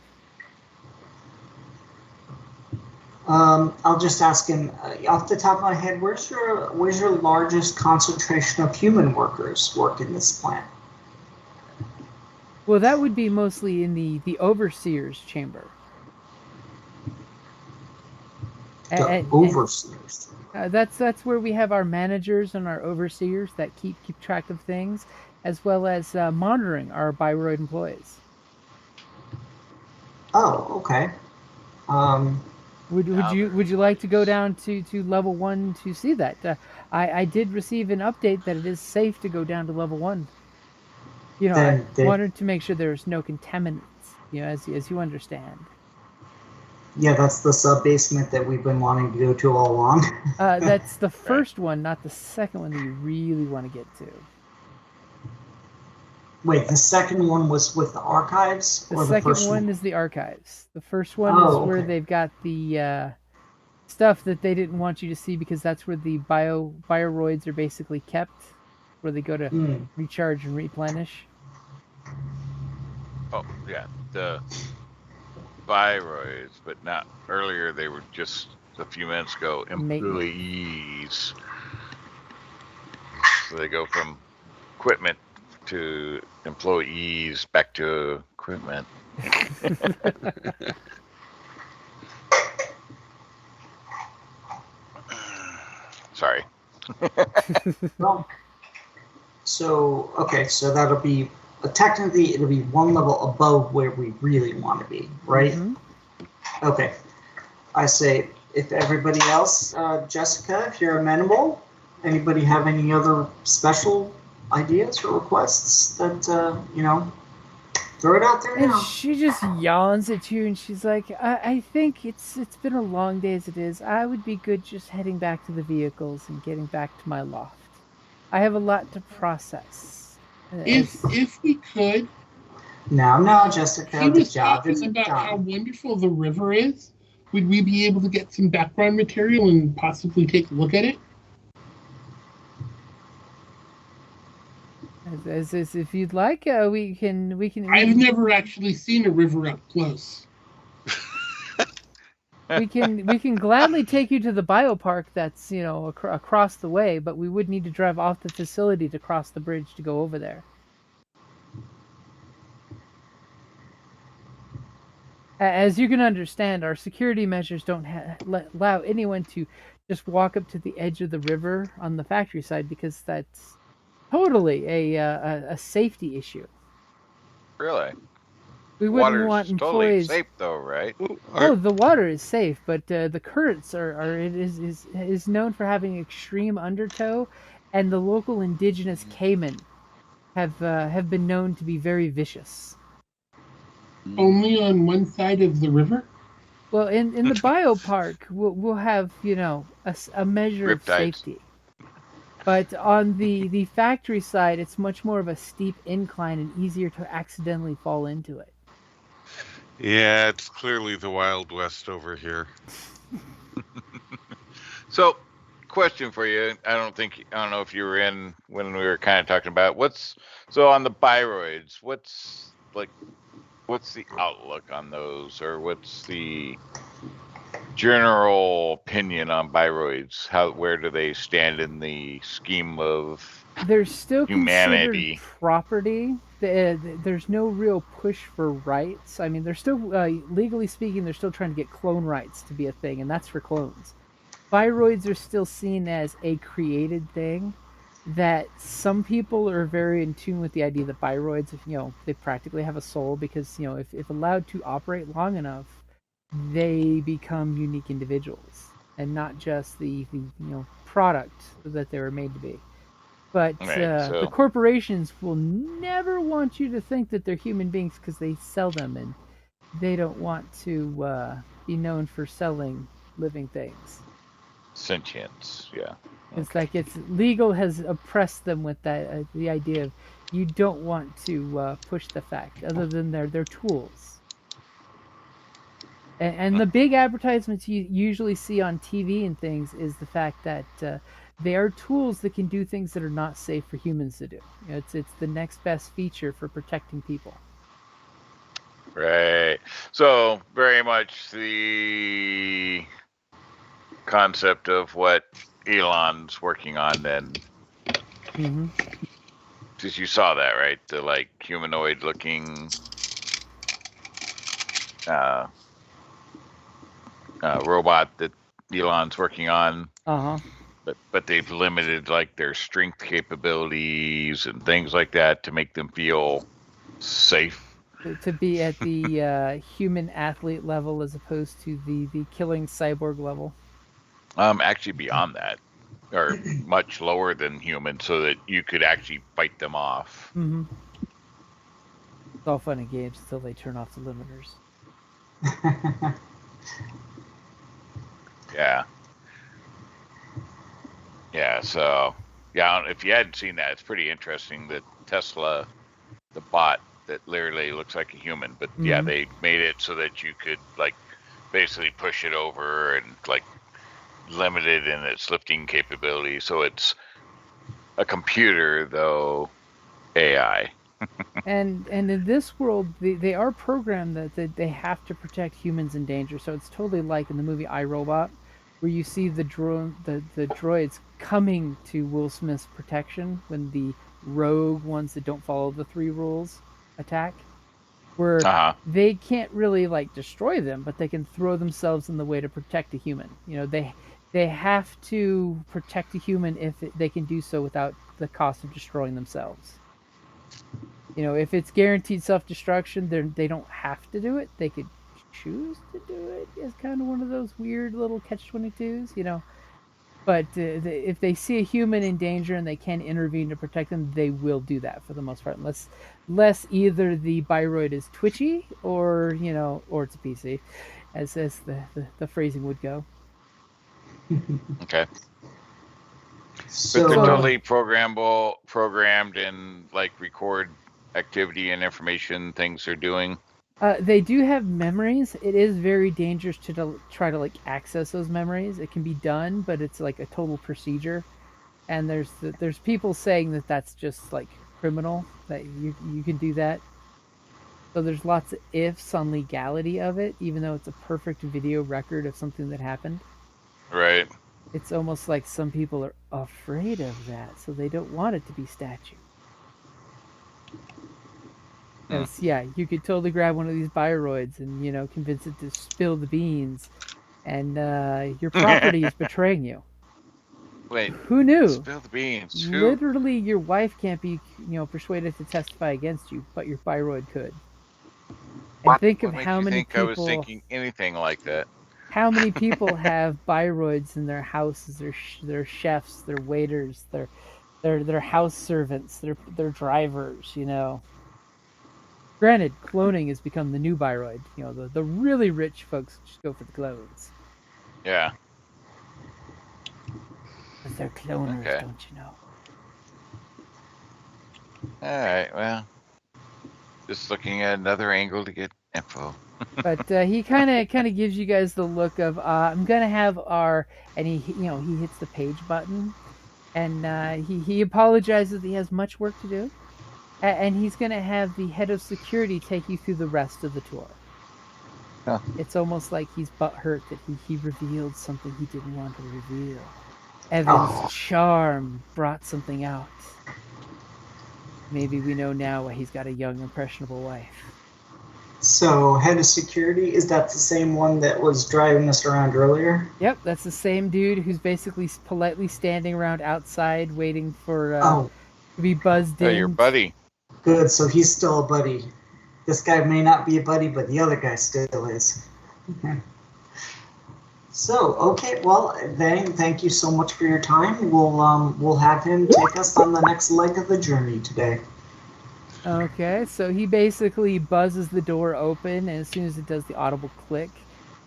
I'll just ask him off the top of my head. Where's your largest concentration of human workers work in this plant? Well, that would be mostly in the overseer's chamber. The overseers. That's where we have our managers and our overseers that keep track of things, as well as monitoring our Bioroid employees. Oh, okay. Would you like to go down to level 1 to see that? I did receive an update that it is safe to go down to level 1. I wanted to make sure there's no contaminants. As you understand. Yeah, that's the sub-basement that we've been wanting to go to all along. That's the first one, not the second one that you really want to get to. Wait, the second one was with the archives? The second one is the archives. The first one is where they've got the stuff that they didn't want you to see because that's where the bioroids are basically kept, where they go to recharge and replenish. Oh, yeah, the Bioroids, but not earlier. They were just a few minutes ago employees. So they go from equipment to employees back to equipment. Sorry. Well, so that'll be technically it'll be one level above where we really want to be, right? Mm-hmm. Okay. I say, if everybody else, Jessica, if you're amenable, anybody have any other special ideas or requests that throw it out there and now. She just yawns at you and she's like, I think it's been a long day as it is. I would be good just heading back to the vehicles and getting back to my loft. I have a lot to process. If we could. No, Jessica. He was talking about how wonderful the river is. Would we be able to get some background material and possibly take a look at it? As if you'd like, we can. I've never actually seen a river up close. We can gladly take you to the biopark that's across the way, but we would need to drive off the facility to cross the bridge to go over there. As you can understand, our security measures don't allow anyone to just walk up to the edge of the river on the factory side because that's totally a safety issue. Really? We wouldn't Water's want totally employees. safe though, right? Oh, the water is safe, but the currents is known for having extreme undertow, and the local indigenous Cayman have been known to be very vicious. Only on one side of the river? Well, in the biopark, we'll have a measure of Riptides. safety. But on the factory side, it's much more of a steep incline and easier to accidentally fall into it. Yeah, it's clearly the Wild West over here. So, question for you. I don't know if you were in when we were kind of talking about so on the biroids. What's the outlook on those, or what's the general opinion on biroids? Where do they stand in the scheme of They're still humanity? considered property. There's no real push for rights. I mean, they're still legally speaking, they're still trying to get clone rights to be a thing, and that's for clones. Biroids are still seen as a created thing. That some people are very in tune with the idea that biroids, they practically have a soul because if allowed to operate long enough, they become unique individuals and not just the product that they were made to be. But Right, the so corporations will never want you to think that they're human beings because they sell them, and they don't want to be known for selling living things. sentience, yeah. It's like it's legal has oppressed them with that the idea of you don't want to push the fact, other than they're tools. And the big advertisements you usually see on TV and things is the fact that they are tools that can do things that are not safe for humans to do. It's the next best feature for protecting people. Right. So very much the concept of what Elon's working on then. Mm-hmm. Because you saw that, right? The humanoid looking robot that Elon's working on. Uh-huh. But they've limited their strength capabilities and things like that to make them feel safe. To be at the human athlete level as opposed to the killing cyborg level. Actually beyond that, or much lower than human, so that you could actually fight them off. Mm-hmm. It's all fun and games until they turn off the limiters. Yeah. Yeah, so if you hadn't seen that, it's pretty interesting that Tesla, the bot that literally looks like a human, but yeah, they made it so that you could basically push it over and limited in its lifting capability. So it's a computer, though AI. And in this world, they are programmed that they have to protect humans in danger. So it's totally like in the movie iRobot, where you see the droids coming to Will Smith's protection when the rogue ones that don't follow the 3 rules attack. Where they can't really destroy them, but they can throw themselves in the way to protect a human. They have to protect a human if they can do so without the cost of destroying themselves. If it's guaranteed self-destruction, they don't have to do it. They could choose to do it. It's kind of one of those weird little catch-22s, But if they see a human in danger and they can intervene to protect them, they will do that for the most part. Unless either the biroid is twitchy or it's a PC, as the phrasing would go. Okay. So, but they're totally programmed and record activity and information things they're doing. They do have memories. It is very dangerous to try to access those memories. It can be done, but it's a total procedure. And there's people saying that that's just criminal, that you can do that. So there's lots of ifs on legality of it, even though it's a perfect video record of something that happened. Right. It's almost like some people are afraid of that, so they don't want it to be statute. Because you could totally grab one of these biroids and convince it to spill the beans, and your property is betraying you. Wait, who knew? Spill the beans. Literally, your wife can't be persuaded to testify against you, but your biroid could. And think of how many people. I was thinking anything like that. How many people have biroids in their houses? Their chefs, their waiters, their house servants, their drivers. Granted, cloning has become the new Biroid. You know, the really rich folks just go for the clones. Yeah. But they're cloners, Okay. don't you know? All right. Well, just looking at another angle to get info. But he kind of gives you guys the look of I'm gonna have our, and he hits the page button, and he apologizes that he has much work to do, and he's gonna have the head of security take you through the rest of the tour. Huh. It's almost like he's butthurt that he revealed something he didn't want to reveal. Evan's charm brought something out. Maybe we know now why he's got a young, impressionable wife. So, head of security, is that the same one that was driving us around earlier? Yep, that's the same dude who's basically politely standing around outside waiting for to be buzzed in. Oh, your buddy. Good, so he's still a buddy. This guy may not be a buddy, but the other guy still is. So, okay, well, thank you so much for your time. We'll have him take us on the next leg of the journey today. Okay, so he basically buzzes the door open, and as soon as it does the audible click,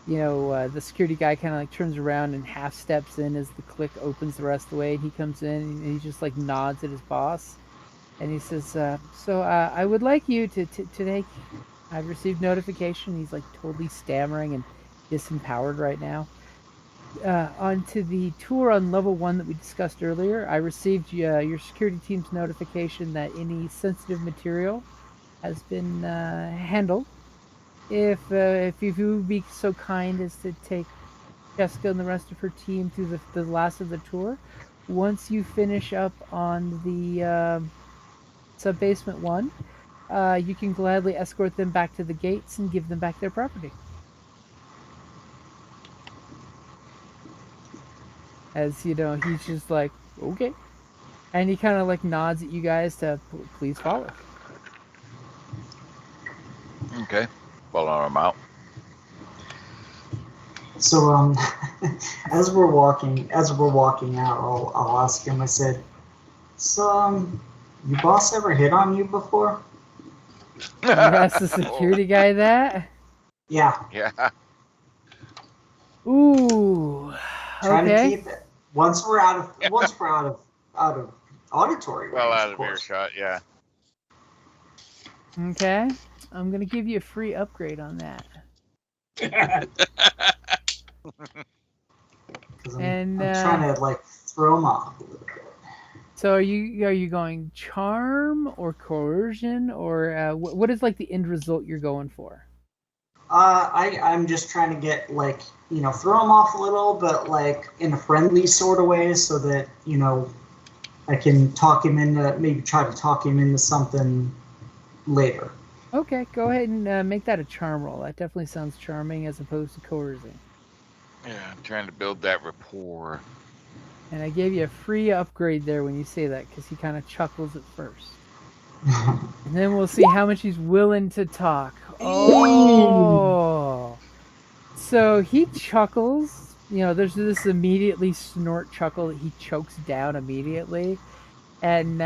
the security guy kind of like turns around and half steps in as the click opens the rest of the way, and he comes in and he just like nods at his boss, and he says, so I would like you to take, I've received notification. He's like totally stammering and disempowered right now. Onto the tour on level 1 that we discussed earlier. I received your security team's notification that any sensitive material has been handled. If you would be so kind as to take Jessica and the rest of her team through the last of the tour, once you finish up on the sub-basement 1, you can gladly escort them back to the gates and give them back their property. As he's just like, okay. And he kind of like nods at you guys to please follow. Okay. Follow him out. So, as we're walking out, I'll ask him. I said, "So, your boss ever hit on you before?" You asked the security guy that? Yeah. Yeah. Ooh. Trying to Okay. keep it. Once we're out of auditory. Well, range, out of course. earshot. Yeah. Okay. I'm gonna give you a free upgrade on that. I'm trying to like throw him off a little bit. So are you going charm or coercion or what is like the end result you're going for? I'm just trying to get like throw him off a little, but like in a friendly sort of way, so that I can try to talk him into something later. Okay, go ahead and make that a charm roll. That definitely sounds charming as opposed to coercing. Yeah. I'm trying to build that rapport. And I gave you a free upgrade there when you say that, because he kind of chuckles at first. And then we'll see how much he's willing to talk. Oh! So he chuckles. There's this immediately snort chuckle that he chokes down immediately. And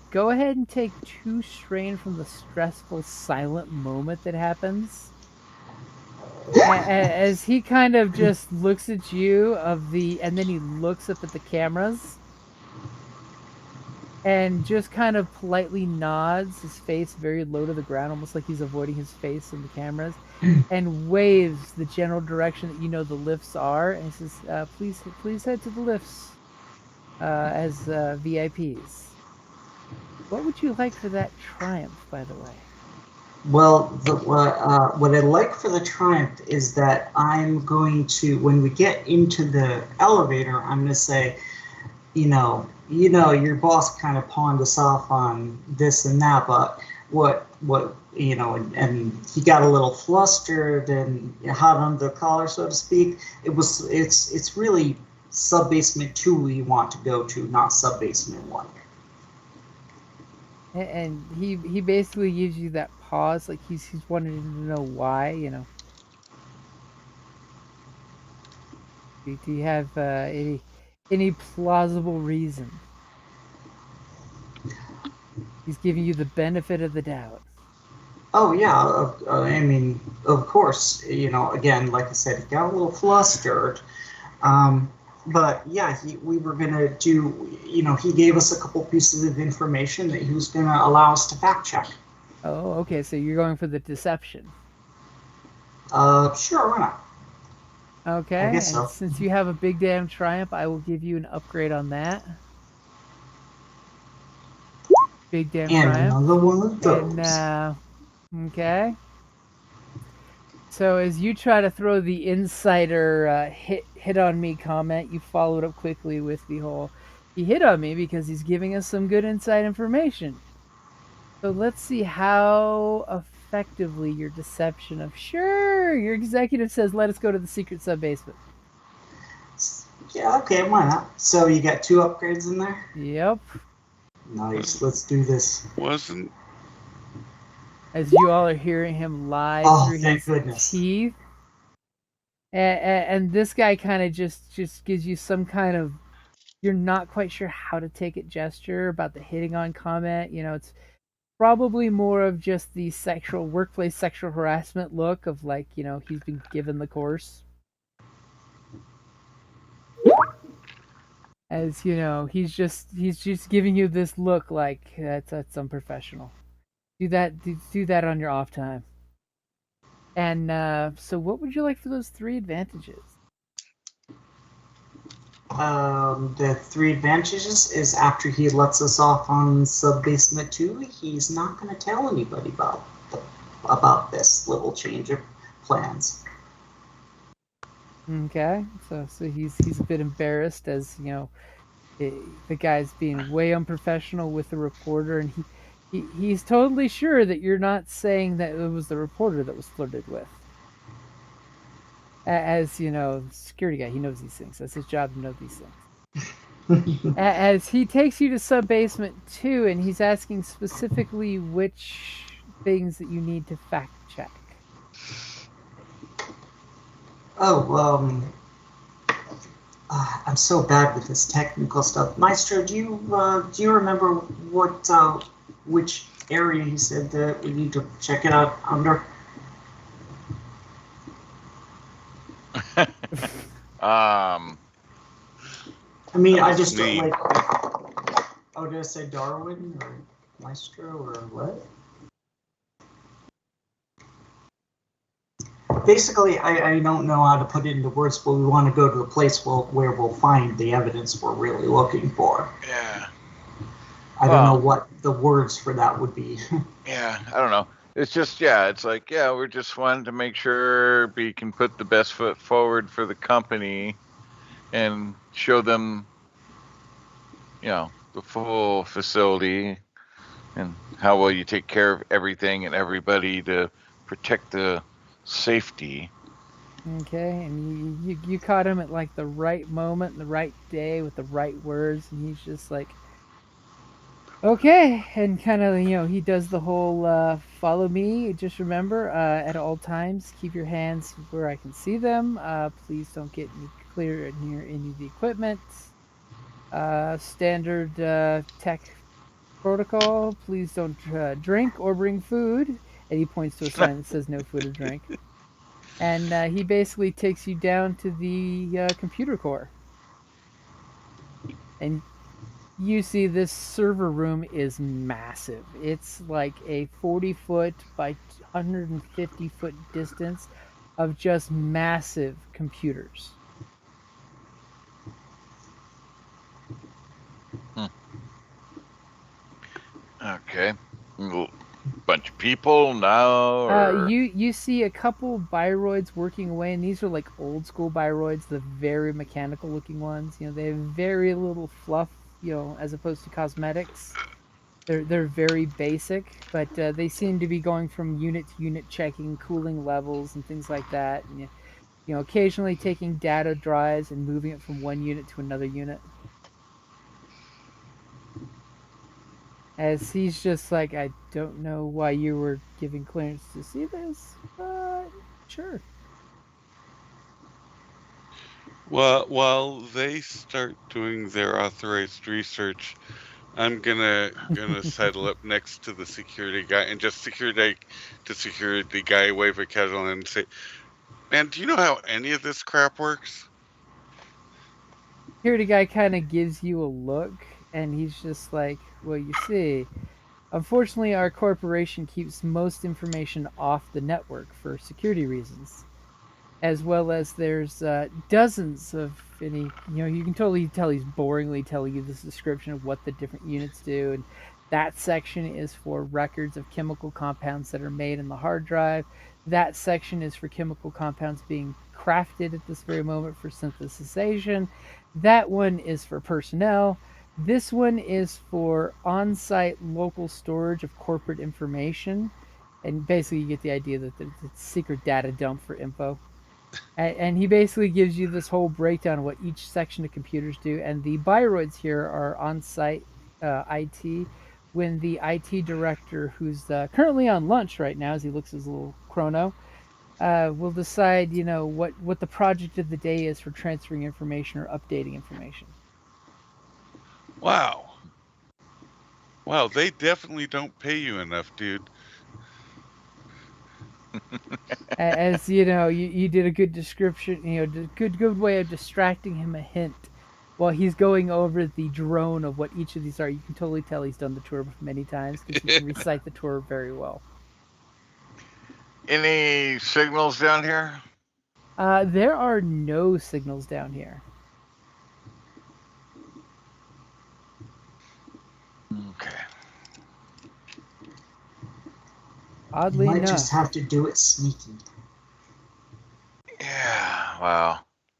go ahead and take 2 strain from the stressful silent moment that happens. As he kind of just looks at you and then he looks up at the cameras and just kind of politely nods, his face very low to the ground, almost like he's avoiding his face in the cameras, and waves the general direction that the lifts are, and he says, please head to the lifts as VIPs. What would you like for that triumph, by the way? Well, what I'd like for the triumph is that I'm going to, when we get into the elevator, I'm going to say, your boss kind of pawned us off on this and that, but and he got a little flustered and hot under the collar, so to speak. It's really sub-basement 2 we want to go to, not sub-basement 1. And he basically gives you that pause, like he's wanting to know why, Do you have any plausible reason? He's giving you the benefit of the doubt. Oh yeah, I mean, of course. You know, again, like I said, he got a little flustered. But yeah, we were gonna do. You know, he gave us a couple pieces of information that he was gonna allow us to fact check. Oh, okay. So you're going for the deception. Sure, why not? I Okay, guess and so. since you have a big damn triumph, I will give you an upgrade on that. Big damn And triumph. another one of And those. okay. So as you try to throw the insider hit on me comment, you followed up quickly with the whole he hit on me because he's giving us some good inside information. So let's see how effectively your deception of sure your executive says let us go to the secret sub basement. Yeah, okay, why not? So you got 2 upgrades in there? Yep. Nice, let's do this. Wasn't As you all are hearing him lie Oh, through thank his goodness. teeth. And this guy kind of just gives you some kind of you're not quite sure how to take it gesture about the hitting on comment. You know, it's probably more of just the sexual workplace sexual harassment look of like, you know, he's been given the course. As you know, he's just giving you this look like that's unprofessional. Do that on your off time. And so what would you like for those 3 advantages? The 3 advantages is after he lets us off on sub basement 2, he's not going to tell anybody about this little change of plans. Okay, so he's a bit embarrassed as you know the guy's being way unprofessional with the reporter, and he's totally sure that you're not saying that it was the reporter that was flirted with. As you know, security guy, he knows these things. That's his job to know these things. As he takes you to sub basement 2, and he's asking specifically which things that you need to fact check. Oh, I'm so bad with this technical stuff. Maestro, do you remember what which area he said that we need to check it out under? Um, I mean, That I was just me. like. Oh, did I say Darwin or Maestro or what? Basically, I don't know how to put it into words, but we want to go to a place where we'll find the evidence we're really looking for. yeah, I don't know what the words for that would be. yeah. I don't know. It's just, yeah. It's like, yeah, we're just wanting to make sure we can put the best foot forward for the company and show them, you know, the full facility and how well you take care of everything and everybody to protect the safety. Okay, and you caught him at like the right moment, and the right day, with the right words, and he's just like, okay, and kind of you know he does the whole follow me. Just remember, at all times, keep your hands where I can see them. Please don't get clear near any of the equipment. Standard tech protocol. Please don't drink or bring food. And he points to a sign that says no food or drink. And he basically takes you down to the computer core. And you see this server room is massive. It's like a 40-foot by 150-foot distance of just massive computers. Okay. Bunch of people now. Or... You see a couple bioroids working away, and these are like old school bioroids, the very mechanical looking ones. You know, they have very little fluff, you know, as opposed to cosmetics. They're very basic, but they seem to be going from unit to unit, checking cooling levels and things like that. And you know, occasionally taking data drives and moving it from one unit to another unit. As he's just like, I don't know why you were giving clearance to see this, but sure. Well, while they start doing their authorized research, I'm gonna sidle up next to the security guy and just security guy wave at casual and say, "Man, do you know how any of this crap works?" Security guy kind of gives you a look, and he's just like, "Well, you see, unfortunately, our corporation keeps most information off the network for security reasons, as well as there's dozens of any. You can totally tell he's boringly telling you this description of what the different units do, and that section is for records of chemical compounds that are made in the hard drive. That section is for chemical compounds being crafted at this very moment for synthesization. That one is for personnel. This one is for on-site local storage of corporate information." And basically, you get the idea that it's a secret data dump for info. And he basically gives you this whole breakdown of what each section of computers do. And the Bioroids here are on-site IT. When the IT director, who's currently on lunch right now, as he looks at his little chrono, will decide, what the project of the day is for transferring information or updating information. Wow. Wow, they definitely don't pay you enough, dude. As you did a good description, good way of distracting him a hint while he's going over the drone of what each of these are. You can totally tell he's done the tour many times because he can recite the tour very well. Any signals down here? There are no signals down here. Okay. Oddly You might enough, just have to do it sneaky. Yeah, wow.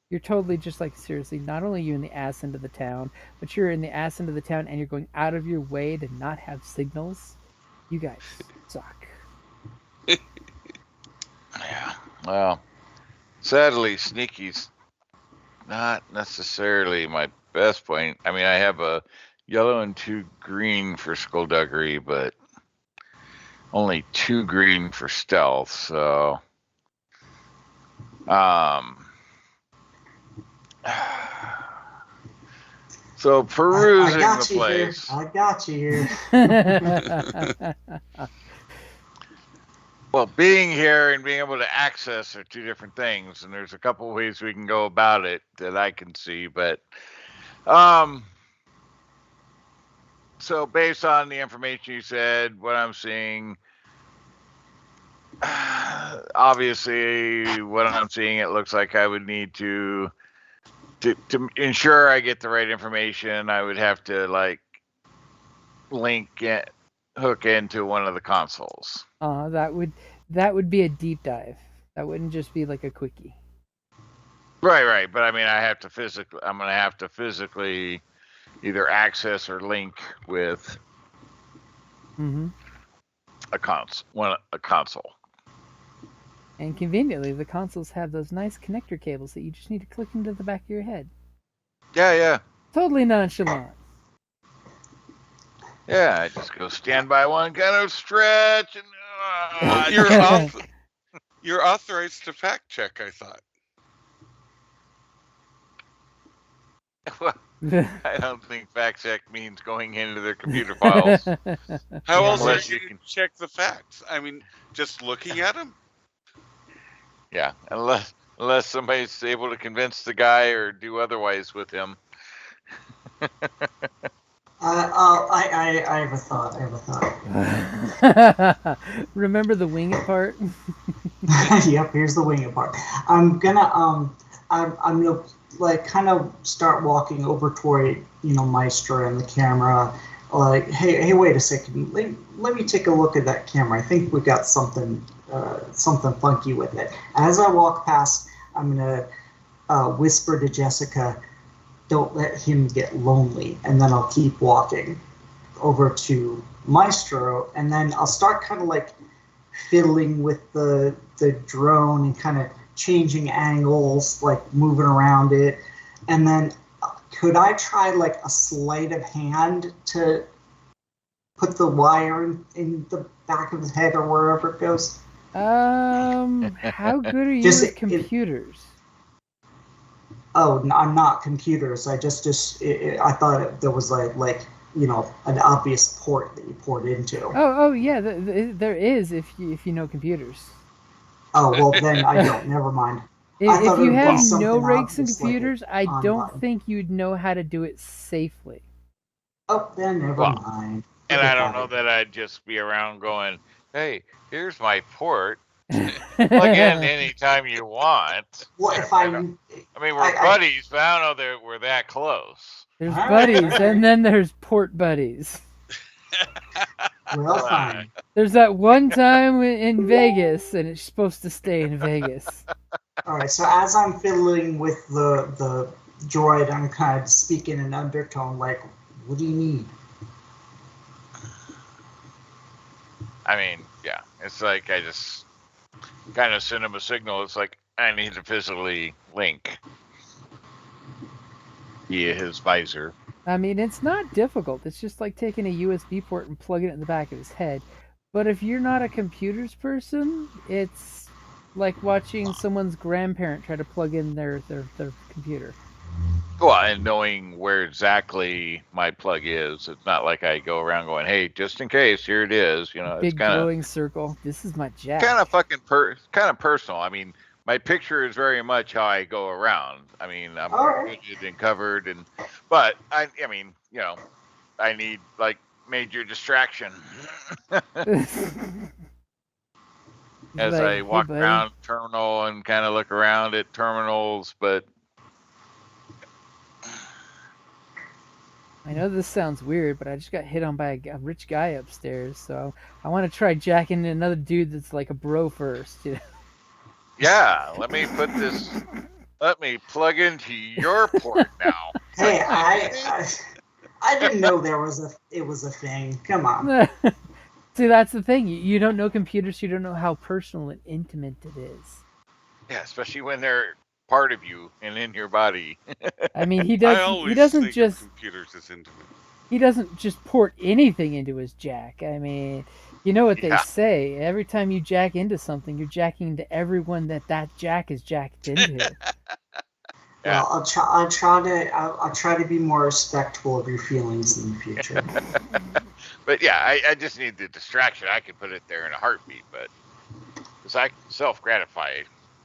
you're totally just like, seriously, not only are you in the ass end of the town, but you're in the ass end of the town and you're going out of your way to not have signals. You guys suck. Yeah, well, sadly, sneaky's not necessarily my best point. I mean, I have a yellow and 2 green for skullduggery, but only 2 green for stealth, so so perusing I got the you place. here. I got you here. Well, being here and being able to access are 2 different things, and there's a couple ways we can go about it that I can see, but so based on the information you said, what I'm seeing, obviously what I'm seeing, it looks like I would need to ensure I get the right information, I would have to hook into one of the consoles. That would be a deep dive. That wouldn't just be like a quickie. Right. But I mean, I'm going to have to physically either access or link with a console. And conveniently, the consoles have those nice connector cables that you just need to click into the back of your head. Yeah. Totally nonchalant. Yeah, I just go stand by one, kind of stretch, and you're authorized to fact check, I thought. I don't think fact check means going into their computer files. How else are Unless you you going to check the facts? I mean, just looking at them? Yeah, unless somebody's able to convince the guy or do otherwise with him. I have a thought. Remember the wing it part? Yep, here's the wing part. I'm gonna kind of start walking over toward Maestro and the camera. Like, hey, wait a second. Let me take a look at that camera. I think we got something funky with it. As I walk past, I'm gonna whisper to Jessica, "Don't let him get lonely," and then I'll keep walking over to Maestro, and then I'll start kind of like fiddling with the drone and kind of changing angles, like moving around it. And then could I try like a sleight of hand to put the wire in the back of his head or wherever it goes? How good are you with computers? Oh, I'm not computers. I just I thought there was like an obvious port that you port into. Oh yeah, there is if you know computers. Oh, well, then I don't. Never mind. I If thought you it would have be something no rigs and obvious, like computers, I on don't button. think you'd know how to do it safely. Oh, then never Well, mind. And Forget I don't about know it. that I'd just be around going, "Hey, here's my port. Plug in anytime you want." Well, if I mean, we're I buddies, but I don't know that we're that close. There's All right, buddies, all right. and then there's port buddies. well, fine. There's that one time in Vegas, and it's supposed to stay in Vegas. All right. So as I'm fiddling with the droid, I'm kind of speaking in undertone, like, "What do you need?" I mean, yeah, it's like I just kind of send him a signal. It's like I need to physically link via his visor. I mean, it's not difficult. It's just like taking a USB port and plugging it in the back of his head. But if you're not a computers person, it's like watching someone's grandparent try to plug in their computer. Well, and knowing where exactly my plug is, it's not like I go around going, "Hey, just in case, here it is." It's Big kind glowing circle. This is my jack. of fucking kind of personal. I mean, my picture is very much how I go around. I mean, I'm All right. hooded and covered, but I mean, I need like major distraction as Like, I "Hey, walk buddy." around terminal and kind of look around at terminals, but. I know this sounds weird, but I just got hit on by a rich guy upstairs, so I want to try jacking another dude that's like a bro first. Yeah, let me plug into your port now. Hey, I didn't know it was a thing. Come on. See, that's the thing. You don't know computers, you don't know how personal and intimate it is. Yeah, especially when they're part of you and in your body. I mean, he I does. always He doesn't think just. of computers as intimate. He doesn't just port anything into his jack. I mean, you know what they Yeah. say. Every time you jack into something, you're jacking into everyone that jack is jacked into. Yeah. Well, I'll try to be more respectful of your feelings in the future. But yeah, I just need the distraction. I can put it there in a heartbeat, but because I can self-gratify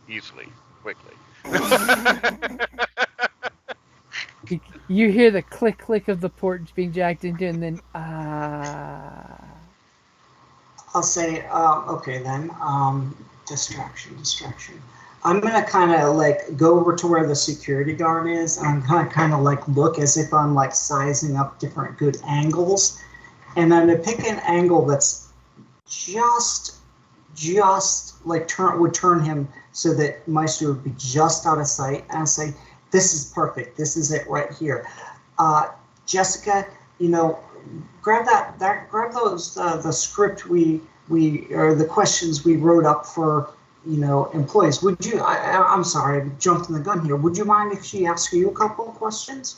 easily, quickly. You hear the click of the port being jacked into, and then I'll say, okay then, distraction. I'm gonna kind of like go over to where the security guard is, and I'm gonna kind of like look as if I'm like sizing up different good angles, and I'm gonna pick an angle that's just like would turn him so that Maestro would be just out of sight, and I say, "This is perfect. This is it right here." Jessica, grab grab those the script we or the questions we wrote up for employees. Would you? I'm sorry, I jumped in the gun here. Would you mind if she asks you a couple of questions?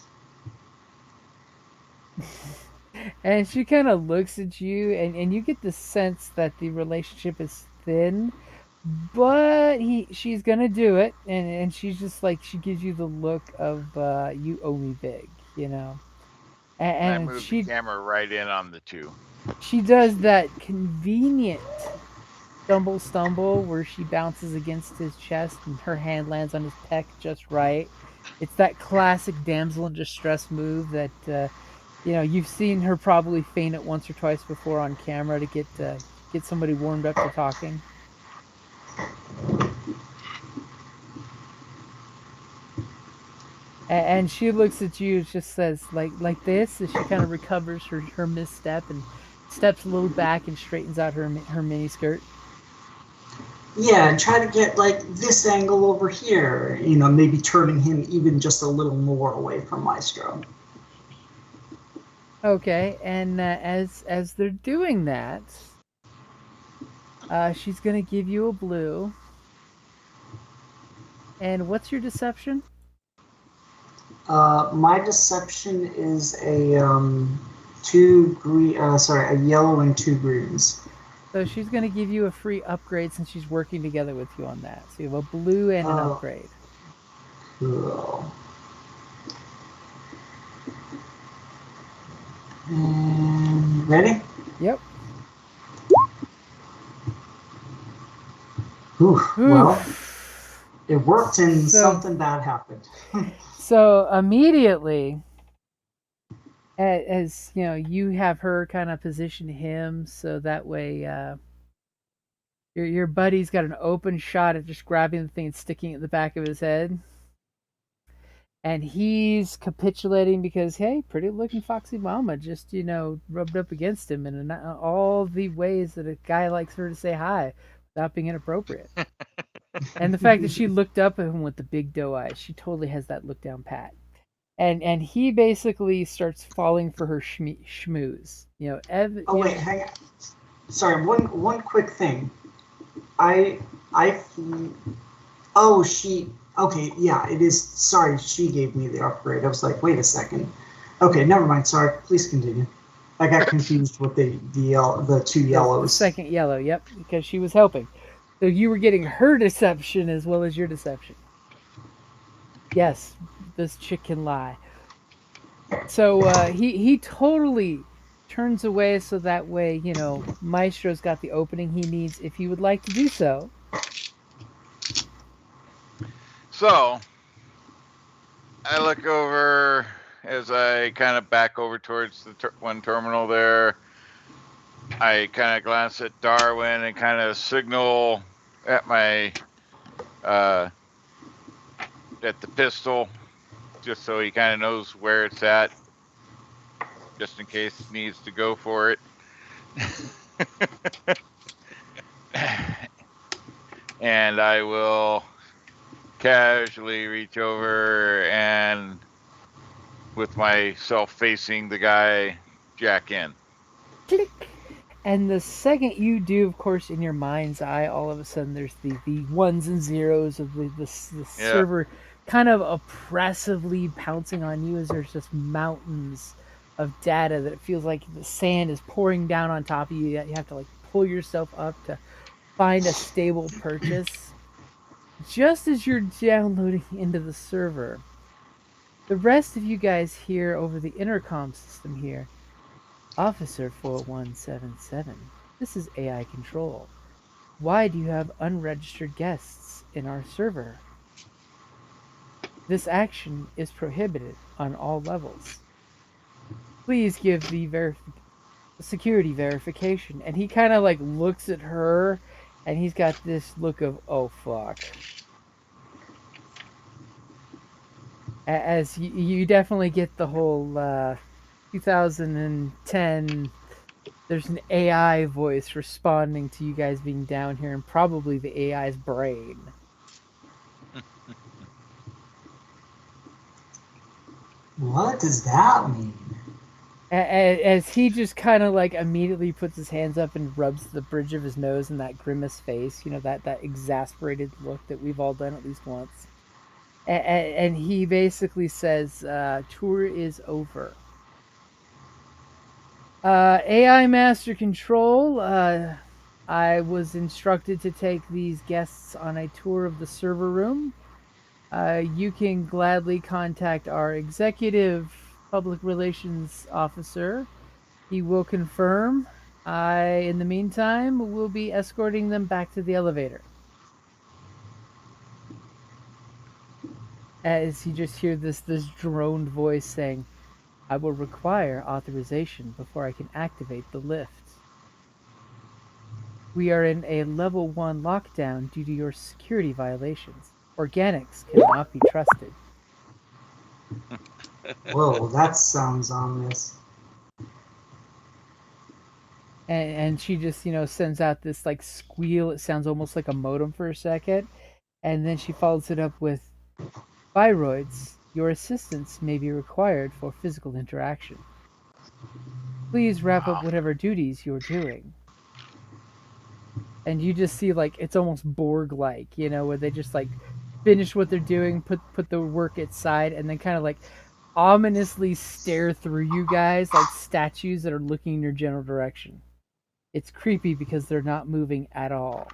and she kind of looks at you, and you get the sense that the relationship is thin, but she's gonna do it, and she's just like, she gives you the look of you owe me big, And I and move the camera right in on the two. she does that convenient stumble where she bounces against his chest and her hand lands on his pec just right. It's that classic damsel in distress move that you've seen her probably feign it once or twice before on camera to get somebody warmed up to talking. And she looks at you and just says like this as she kind of recovers her misstep and steps a little back and straightens out her mini skirt. Yeah, and try to get like this angle over here, maybe turning him even just a little more away from Maestro. Okay, and as they're doing that, she's gonna give you a blue. And what's your deception? My deception is a a yellow and 2 greens. So she's gonna give you a free upgrade since she's working together with you on that. So you have a blue and an upgrade. Cool. Ready? Yep. Whew, well, Oof. it worked and So- something bad happened. So immediately, as you know, you have her kind of position him so that way your buddy's got an open shot at just grabbing the thing and sticking it in the back of his head. And he's capitulating because, hey, pretty looking Foxy Mama just, rubbed up against him in all the ways that a guy likes her to say hi without being inappropriate. And the fact that she looked up at him with the big doe eyes, she totally has that look down pat. And he basically starts falling for her schmooze. Wait, hang on. Sorry, one quick thing. Okay, yeah, it is. Sorry, she gave me the upgrade. I was like, wait a second. Okay, never mind. Sorry, please continue. I got confused with the two The yellows. second yellow, yep, because she was helping. So you were getting her deception as well as your deception. Yes, this chick can lie. So he totally turns away so that way, Maestro's got the opening he needs if he would like to do so. So I look over as I kind of back over towards the one terminal there. I kind of glance at Darwin and kind of signal at my at the pistol, just so he kind of knows where it's at, just in case he needs to go for it. And I will casually reach over and, with myself facing the guy, jack in. Click. And the second you do, of course, in your mind's eye, all of a sudden there's the ones and zeros of the server kind of oppressively pouncing on you as there's just mountains of data that it feels like the sand is pouring down on top of you. You have to pull yourself up to find a stable purchase. Just as you're downloading into the server, the rest of you guys hear over the intercom system here, Officer 4177, this is AI Control. Why do you have unregistered guests in our server? This action is prohibited on all levels. Please give the security verification. And he kind of looks at her, and he's got this look of, oh fuck. As you definitely get the whole 2010, there's an AI voice responding to you guys being down here, and probably the AI's brain. What does that mean? As he just kind of immediately puts his hands up and rubs the bridge of his nose in that grimace face, that exasperated look that we've all done at least once. And he basically says, tour is over. AI Master Control, I was instructed to take these guests on a tour of the server room. You can gladly contact our executive public relations officer. He will confirm. In the meantime, will be escorting them back to the elevator. As you just hear this droned voice saying, I will require authorization before I can activate the lift. We are in a level 1 lockdown due to your security violations. Organics cannot be trusted. Whoa, that sounds ominous. And she just, sends out this squeal. It sounds almost like a modem for a second. And then she follows it up with, Viroids, your assistance may be required for physical interaction. Please wrap up whatever duties you're doing. And you just see it's almost Borg-like, where they just finish what they're doing, put the work aside, and then kind of ominously stare through you guys like statues that are looking in your general direction. It's creepy because they're not moving at all.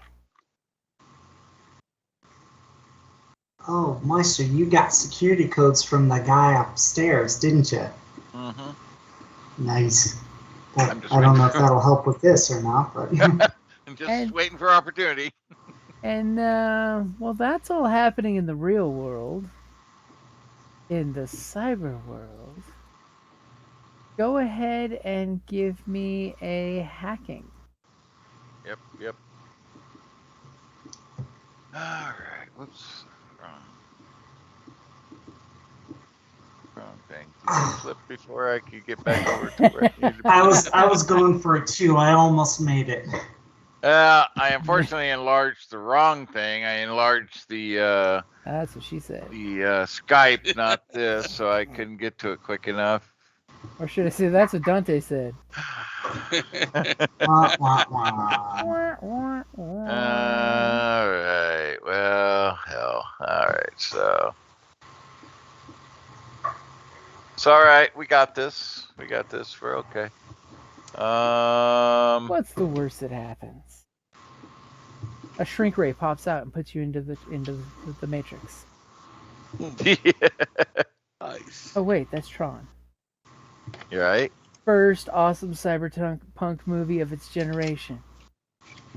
Oh, Meister, you got security codes from the guy upstairs, didn't you? Mm-hmm. Nice. I'm just I don't know waiting if that'll help with this or not, but I'm just And- waiting for opportunity. And well, that's all happening in the real world. In the cyber world, go ahead and give me a hacking. Yep. All right. Whoops. Wrong thing. Did you flip before I could get back over to where I needed to be? I was going for a 2. I almost made it. I unfortunately enlarged the wrong thing. I enlarged the That's what she said. Skype, not this, so I couldn't get to it quick enough. Or should I say that's what Dante said? Wah, wah, wah. Wah, wah, wah. All right. Well, hell. All right. So it's all right. We got this. We're okay. What's the worst that happens? A shrink ray pops out and puts you into the matrix. Yeah. Nice. Oh wait, that's Tron. You right? First awesome cyberpunk movie of its generation.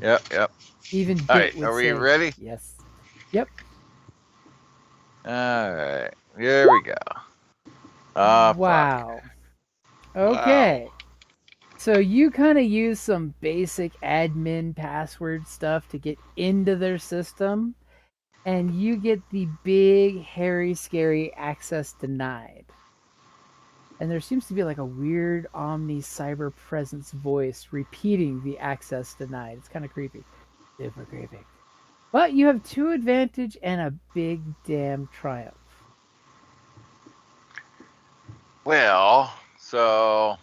Yep. Even All Bit right. would Are we say ready? yes. Yep. All right. Here we go. Fuck. Wow. Okay. So you kind of use some basic admin password stuff to get into their system, and you get the big, hairy, scary access denied. And there seems to be like a weird omni cyber presence voice repeating the access denied. It's kind of creepy. Super creepy. But you have 2 advantage and a big damn triumph. Well, so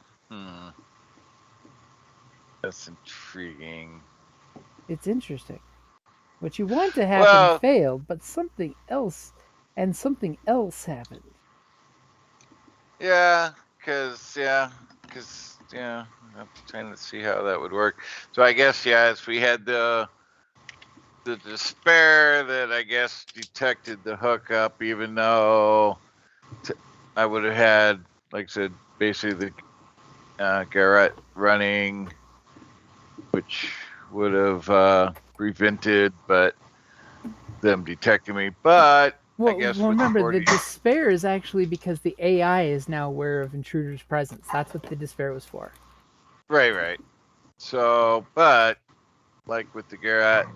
that's intriguing. It's interesting. What you want to happen Well- failed, but something else happened. Yeah, because I'm trying to see how that would work. So I guess yes, we had the despair that I guess detected the hookup, even though I would have had, like I said, basically the Garrett running, which would have prevented, but them detecting me. But Well, guess well with the remember, the 40 despair is actually because the AI is now aware of intruders' presence. That's what the despair was for. right. So, but like with the Garrett,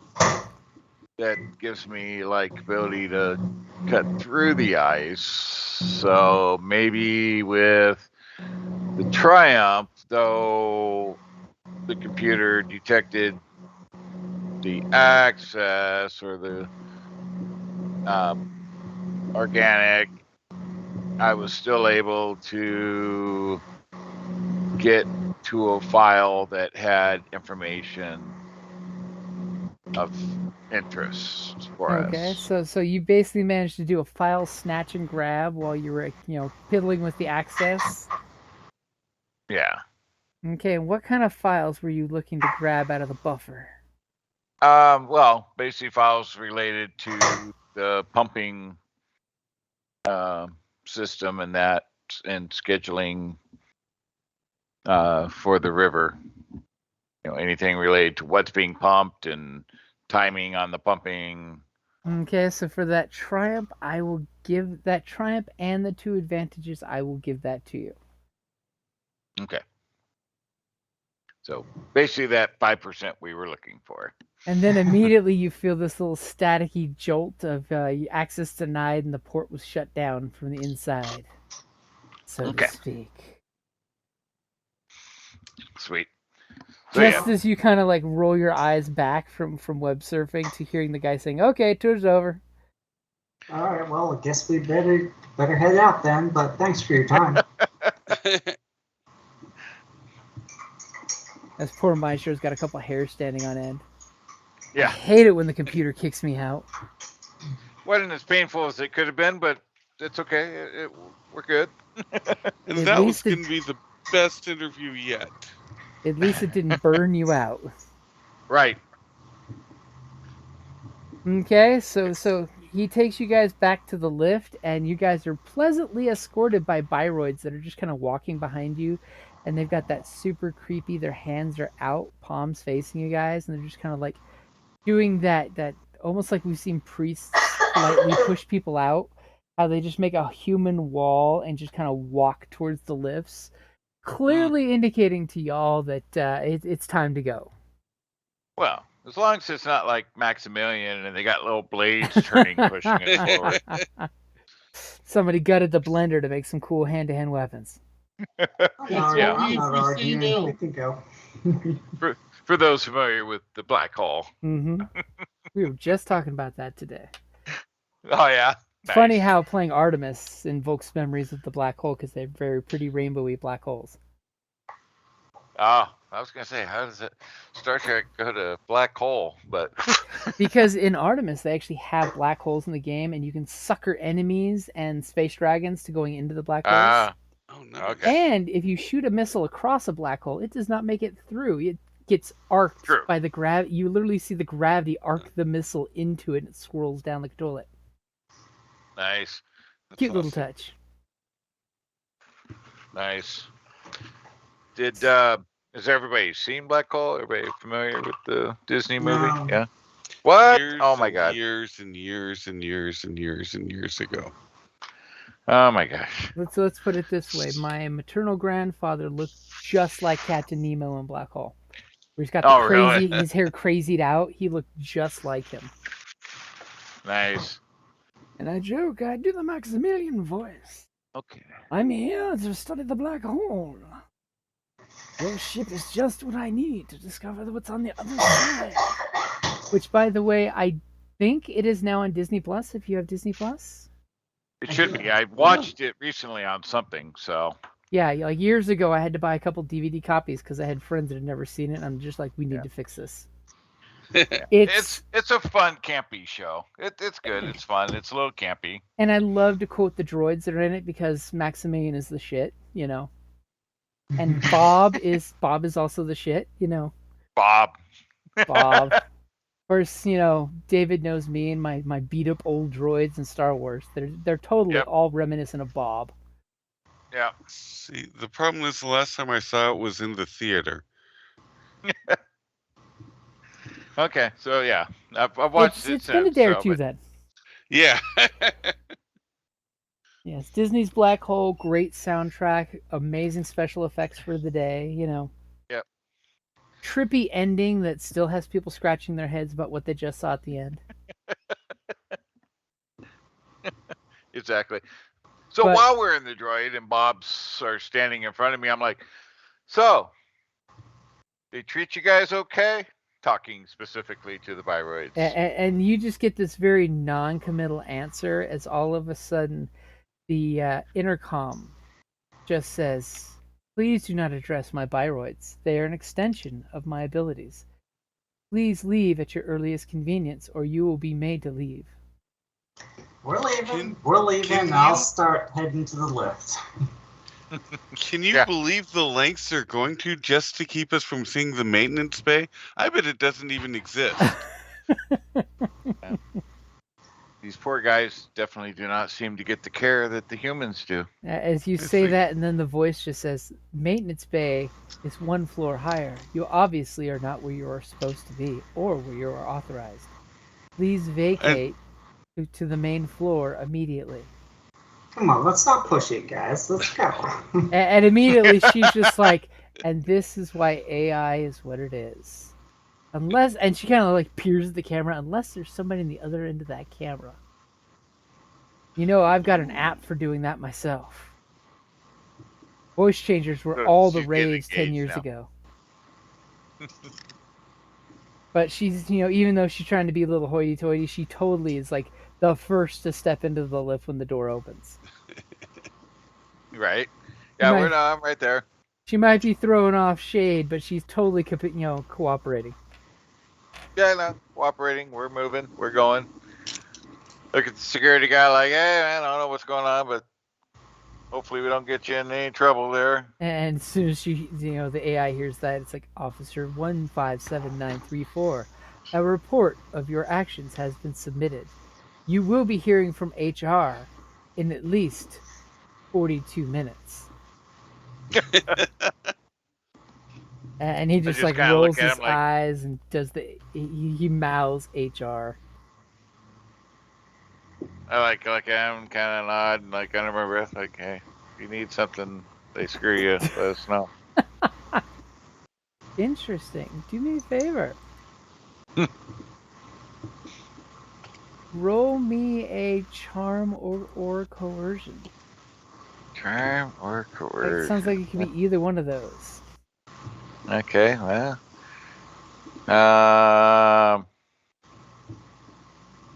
that gives me like ability to cut through the ice. So maybe with the Triumph, though the computer detected the access or the organic, I was still able to get to a file that had information of interest for Okay, us. so you basically managed to do a file snatch and grab while you were, piddling with the access. Yeah. Okay, and what kind of files were you looking to grab out of the buffer? Well, basically files related to the pumping system and that, and scheduling for the river. Anything related to what's being pumped and timing on the pumping. Okay, so for that triumph, I will give that triumph and the 2 advantages. I will give that to you. Okay. So basically that 5% we were looking for. And then immediately you feel this little staticky jolt of access denied, and the port was shut down from the inside, so Okay. to speak. Sweet. So yeah. Just as you kind of like roll your eyes back from web surfing to hearing the guy saying, "Okay, tour's over." All right, well, I guess we better head out then. But thanks for your time. As poor Maestro's got a couple hairs standing on end. I Yeah. hate it when the computer kicks me out. Wasn't as painful as it could have been, but it's okay. We're good. And At that was least it- going to be the best interview yet. At least it didn't burn you out. Right. Okay, so he takes you guys back to the lift, and you guys are pleasantly escorted by Biroids that are just kind of walking behind you and they've got that super creepy. Their hands are out, palms facing you guys, and they're just kind of like doing that almost like we've seen priests politely push people out. How they just make a human wall and just kind of walk towards the lifts, clearly indicating to y'all that it's time to go. Well, as long as it's not like Maximilian and they got little blades turning, pushing it forward. Somebody gutted the blender to make some cool hand-to-hand weapons. I'm not, Yeah. I'm not We say arguing. no. We can go. For those familiar with the black hole. Mm-hmm. We were just talking about that today. Oh yeah. It's funny Nice. how playing Artemis invokes memories of the black hole because they're very pretty rainbowy black holes. Oh, I was gonna say, how does it Star Trek go to black hole? But Because in Artemis, they actually have black holes in the game, and you can sucker enemies and space dragons to going into the black holes. ah, Oh no. okay. And if you shoot a missile across a black hole, it does not make it through. It gets arced True. by the gravity. You literally see the gravity arc the missile into it, and it swirls down like a toilet. Nice, That's Cute little awesome. touch. nice. Did has everybody seen Black Hole? Everybody familiar with the Disney movie? No. Yeah. What? Years Oh my and god. Years and years and years and years and years ago. Oh my gosh. Let's put it this way: my maternal grandfather looked just like Captain Nemo in Black Hole. Where he's got the Oh, crazy, really? his hair crazied out. He looked just like him. Nice. And I joke, I do the Maximilian voice. Okay. I'm here to study the black hole. Your ship is just what I need to discover what's on the other side. Which, by the way, I think it is now on Disney Plus. If you have Disney Plus, It should be. I watched it recently on something, so yeah, like years ago, I had to buy a couple DVD copies because I had friends that had never seen it. And I'm just like, we need to fix this. it's a fun campy show. It's good. It's fun. It's a little campy. And I love to quote the droids that are in it because Maximilian is the shit, you know. And Bob is also the shit, you know. Bob. Bob. Of course, you know, David knows me and my beat up old droids in Star Wars. They're totally Yep. all reminiscent of Bob. Yeah. See, the problem is the last time I saw it was in the theater. Okay. So yeah, I've watched it It's been a since, day or so, two but- then. Yeah. Yes, Disney's Black Hole, great soundtrack, amazing special effects for the day, you know. Yep. Trippy ending that still has people scratching their heads about what they just saw at the end. Exactly. So But- while we're in the droid and Bob's are standing in front of me, I'm like, so they treat you guys okay? Talking specifically to the Biroids. And you just get this very non-committal answer as all of a sudden the intercom just says, "Please do not address my biroids. They are an extension of my abilities. Please leave at your earliest convenience, or you will be made to leave." We're leaving. Can- We're leaving. can I'll you- start heading to the lift. Can you Yeah. believe the lengths they're going to just to keep us from seeing the maintenance bay? I bet it doesn't even exist. These poor guys definitely do not seem to get the care that the humans do. As you It's say like- that, and then the voice just says, "Maintenance bay is one floor higher. You obviously are not where you are supposed to be, or where you are authorized. Please vacate to the main floor immediately." Come on, let's not push it, guys. Let's go. And immediately she's just like, "And this is why AI is what it is." Unless, and she kind of like peers at the camera, unless there's somebody in the other end of that camera. You know, I've got an app for doing that myself. Voice changers were So all the she's getting rage 10 engaged years now. ago. But she's, you know, even though she's trying to be a little hoity-toity, she totally is like the first to step into the lift when the door opens. Right? Yeah, Right. I'm right there. She might be throwing off shade, but she's totally, cooperating. Yeah, no, cooperating. We're moving. We're going. Look at the security guy like, hey, man, I don't know what's going on, but hopefully we don't get you in any trouble there. And as soon as she, the AI hears that, it's like, "Officer 157934, a report of your actions has been submitted. You will be hearing from HR in at least 42 minutes." And he just just like kinda look rolls at his him like- eyes and does he mouths HR. I like look at him, kind of nod, and like under my breath, like, hey, if you need something, they screw you, let us know. Interesting. Do me a favor. Roll me a charm or coercion. Charm or It coercion? sounds like it could be either one of those. Okay, well.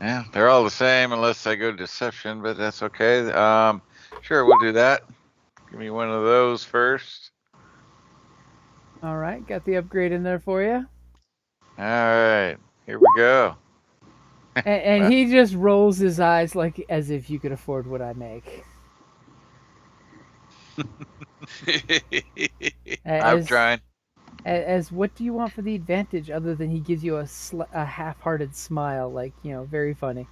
Yeah, they're all the same unless I go deception, but that's okay. Sure, we'll do that. Give me one of those first. All right, got the upgrade in there for you. All right, here we go. And he just rolls his eyes like as if you could afford what I make. I'm As, trying. as what do you want for the advantage other than he gives you a half-hearted smile, like, you know, very funny.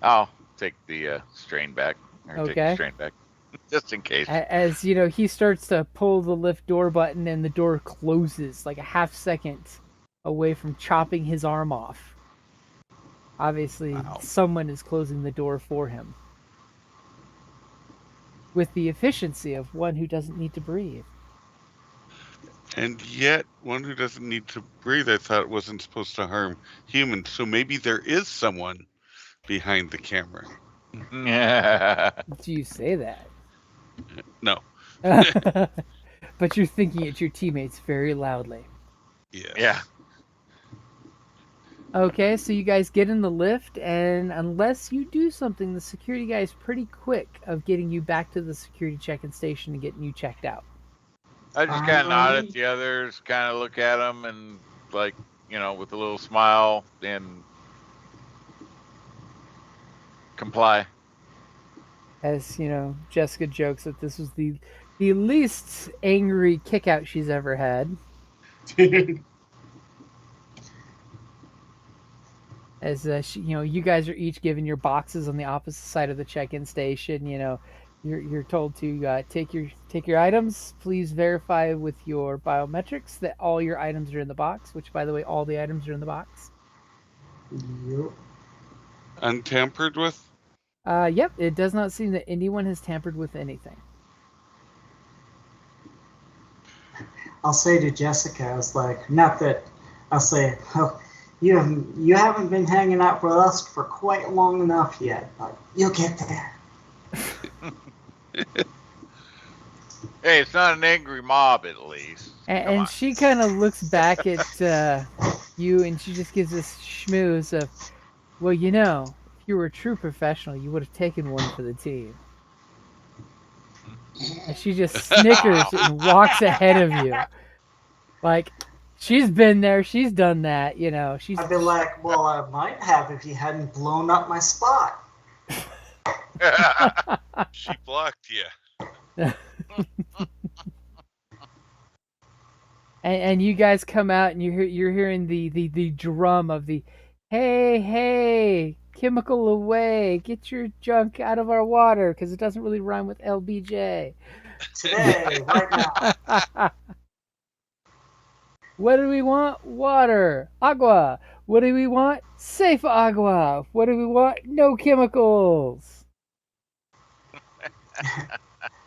I'll take the strain back. Or take the Okay. strain back. Just in case. As you know, he starts to pull the lift door button and the door closes like a half second away from chopping his arm off. Obviously, Wow. someone is closing the door for him. With the efficiency of one who doesn't need to breathe. And yet, one who doesn't need to breathe, I thought wasn't supposed to harm humans. So maybe there is someone behind the camera. Do you say that? No. But you're thinking it your teammates very loudly. Yes. Yeah. Okay, so you guys get in the lift, and unless you do something, the security guy is pretty quick of getting you back to the security check-in station and getting you checked out. I just kind of nod at the others, kind of look at them, and like, you know, with a little smile, and comply. As, you know, Jessica jokes that this was the least angry kickout she's ever had. As you know, you guys are each given your boxes on the opposite side of the check-in station. You know, you're told to take your items. Please verify with your biometrics that all your items are in the box. Which, by the way, all the items are in the box. Yep. Untampered with? Yep. It does not seem that anyone has tampered with anything. I'll say to Jessica, I was like, not that, I'll say, oh, you haven't been hanging out with us for quite long enough yet, but you'll get there. Hey, it's not an angry mob, at least. Come And on. she kind of looks back at you, and she just gives this schmooze of, well, you know, if you were a true professional, you would have taken one for the team. And she just snickers and walks ahead of you. Like, she's been there, she's done that, you know. She's I'd be like, well, I might have if you hadn't blown up my spot. She blocked you. and you guys come out and you're hearing the drum of the hey, chemical away, get your junk out of our water, because it doesn't really rhyme with LBJ. Today, right now. What do we want? Water. Agua. What do we want? Safe agua. What do we want? No chemicals.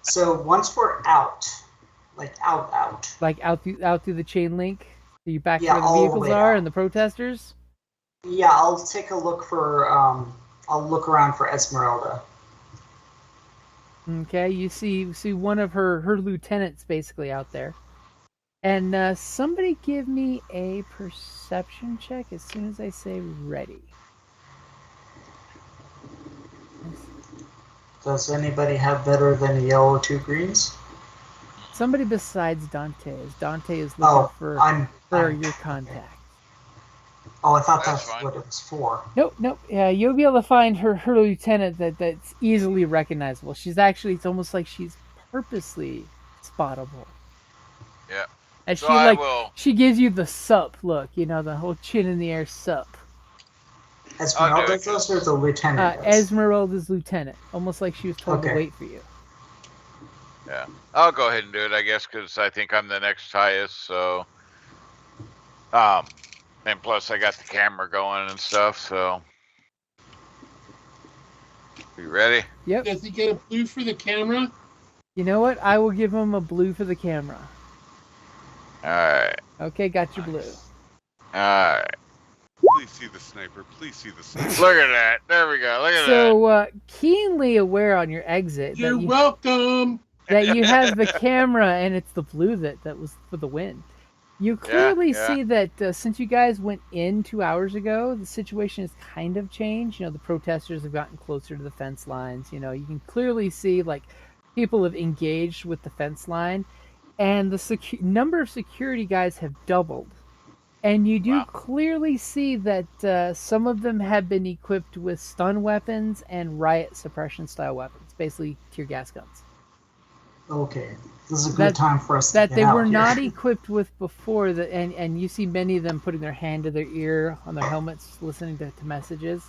So once we're out, like out. Like out through the chain link. Are you back Yeah, where the all the vehicles way are out. and the protesters? Yeah, I'll take a look for, I'll look around for Esmeralda. Okay, you see one of her lieutenants basically out there. And somebody give me a perception check as soon as I say ready. Does anybody have better than a yellow 2 greens? Somebody besides Dante, as Dante is looking for I'm your contact. Oh, I thought That's that's fine. what it was for. Nope. Yeah, you'll be able to find her lieutenant that's easily recognizable. She's actually, it's almost like she's purposely spottable. Yeah. And So she I like will. she gives you the sup look, you know, the whole chin in the air sup. Esmeralda Okay. does or the lieutenant does? Esmeralda's lieutenant, almost like she was told to Okay. wait for you. Yeah, I'll go ahead and do it, I guess, because I think I'm the next highest. So, and plus I got the camera going and stuff. So, you ready? Yep. Does he get a blue for the camera? You know what? I will give him a blue for the camera. All right. Okay, got your blue. All right. Please see the sniper. Please see the sniper. Look at that. There we go. Look at So keenly aware on your exit You're that welcome. you have the camera and it's the blue that was for the win. You clearly yeah. see that since you guys went in 2 hours ago, the situation has kind of changed. You know, the protesters have gotten closer to the fence lines. You know, you can clearly see like people have engaged with the fence line, and the number of security guys have doubled. And you do Wow. clearly see that some of them have been equipped with stun weapons and riot suppression style weapons, basically tear gas guns. Okay, this is a good time for us to That get they out were here. not equipped with before, and you see many of them putting their hand to their ear on their helmets, listening to messages.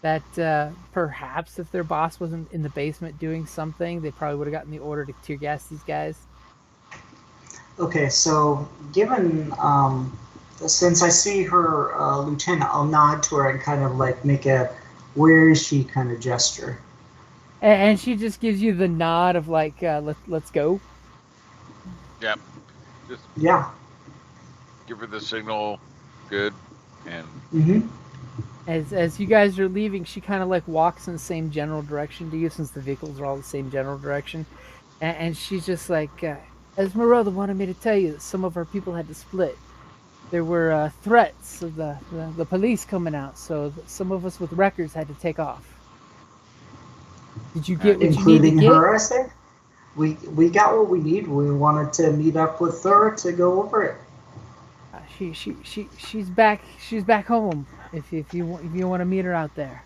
That perhaps if their boss wasn't in the basement doing something, they probably would have gotten the order to tear gas these guys. Okay, so given since I see her lieutenant, I'll nod to her and kind of like make a "where is she" kind of gesture. And she just gives you the nod of like, let's go. Yep. Just Yeah. give her the signal. Good. And Mm-hmm. As you guys are leaving, she kind of like walks in the same general direction to you, since the vehicles are all the same general direction. And she's just like, Esmeralda wanted me to tell you that some of our people had to split. There were threats of the police coming out, so some of us with records had to take off. Did you get what you need to Including get? her, I say. We got what we need. We wanted to meet up with her to go over it. She's back. She's back home. If you want to meet her out there.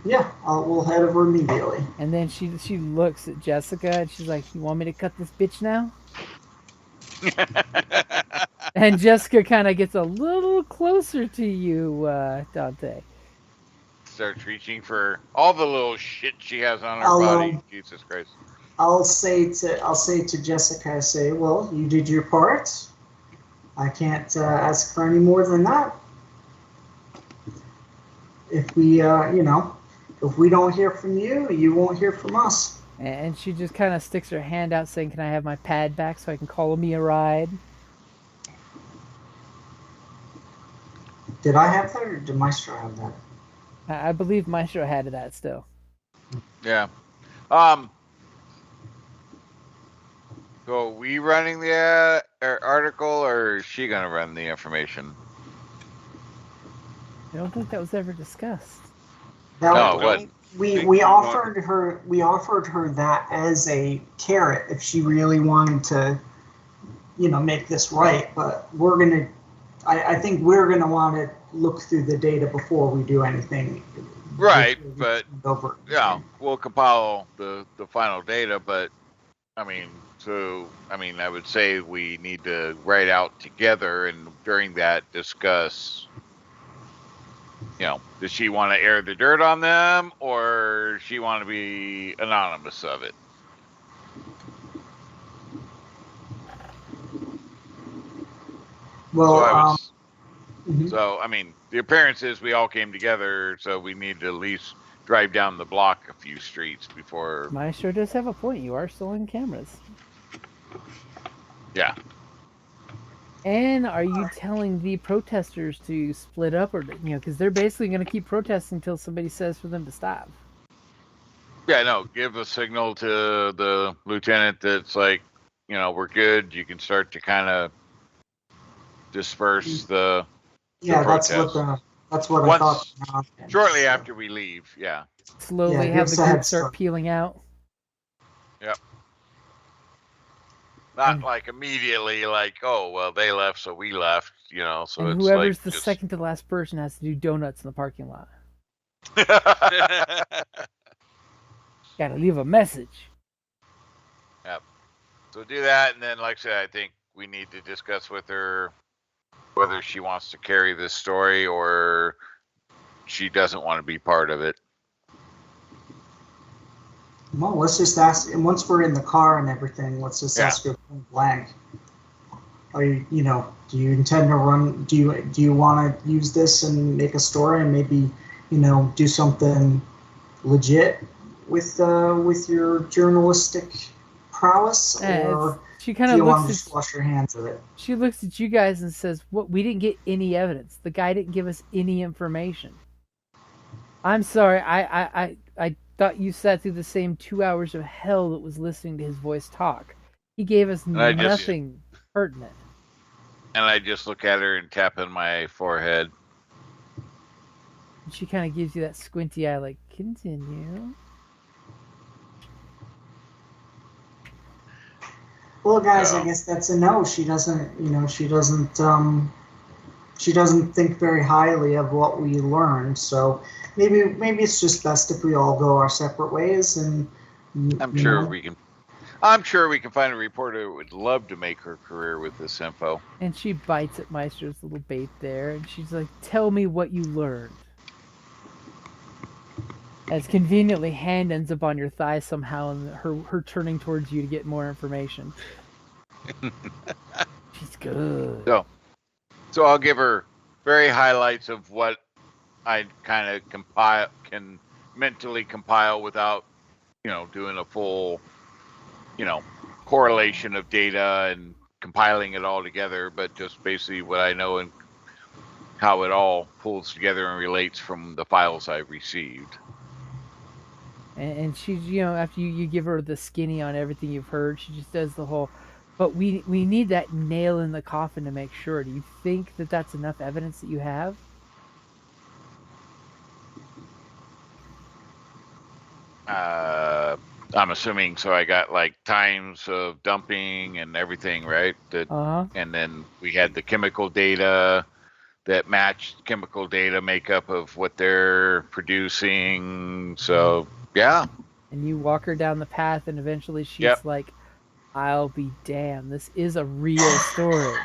Yeah, we'll head over immediately. And then she looks at Jessica and she's like, "You want me to cut this bitch now?" And Jessica kind of gets a little closer to you, Dante. starts reaching for all the little shit she has on her I'll, body. Jesus Christ. I'll say to Jessica, I say, well, you did your part. I can't ask for any more than that. If we, if we don't hear from you, you won't hear from us. And she just kind of sticks her hand out, saying, "Can I have my pad back so I can call me a ride?" Did I have that, or did Maestro have that? I believe Maestro had that still. Yeah. So are we running the article, or is she gonna run the information? I don't think that was ever discussed. That No, was- what? we offered her that as a carrot if she really wanted to, make this right. But I think we're gonna want to look through the data before we do anything. Right, Before we but send over. yeah, we'll compile the final data, but I would say we need to write out together, and during that discuss, does she want to air the dirt on them, or does she want to be anonymous of it? Well, So the appearance is we all came together, so we need to at least drive down the block a few streets before. Maestro does have a point. You are still in cameras. Yeah. And are you telling the protesters to split up, or because they're basically going to keep protesting until somebody says for them to stop? Yeah, no, give a signal to the lieutenant that's like, we're good. You can start to kind of disperse the that's protest. what I Once- thought. shortly after we leave. Yeah. Slowly Yeah, have give the us a group head start start. peeling out. Not And- like immediately, like, oh, well, they left, so we left, so And it's whoever's like the just... second to last person has to do donuts in the parking lot. Gotta leave a message. So do that, and then, like I said, I think we need to discuss with her whether she wants to carry this story or she doesn't want to be part of it. Well, let's just ask. And once we're in the car and everything, let's just Yeah. ask her point blank. Are you, do you intend to run? Do you want to use this and make a story and maybe, do something legit with your journalistic prowess, or She kind do of you want to looks just at wash your hands of it? she looks at you guys and says, "What? We didn't get any evidence. The guy didn't give us any information. I'm sorry. I thought you sat through the same 2 hours of hell that was listening to his voice talk. He gave us I just- nothing pertinent." And I just look at her and tap on my forehead. And she kind of gives you that squinty eye, like, "Continue." Well, guys, I Yeah. guess that's a no. She doesn't. She doesn't think very highly of what we learned. So maybe it's just best if we all go our separate ways. And I'm sure we can find a reporter who would love to make her career with this info. And she bites at Meister's little bait there, and she's like, "Tell me what you learned." As conveniently, hand ends up on your thigh somehow, and her turning towards you to get more information. She's good. So I'll give her very highlights of what I kind of can mentally compile without, doing a full, correlation of data and compiling it all together, but just basically what I know and how it all pulls together and relates from the files I received. And she's, after you give her the skinny on everything you've heard, she just does the whole, "But we need that nail in the coffin to make sure. Do you think that that's enough evidence that you have?" I'm assuming, so I got like times of dumping and everything, right? Uh-huh. And then we had the chemical data that matched chemical data makeup of what they're producing. So yeah. And you walk her down the path, and eventually she's Yep. like, "I'll be damned. This is a real story."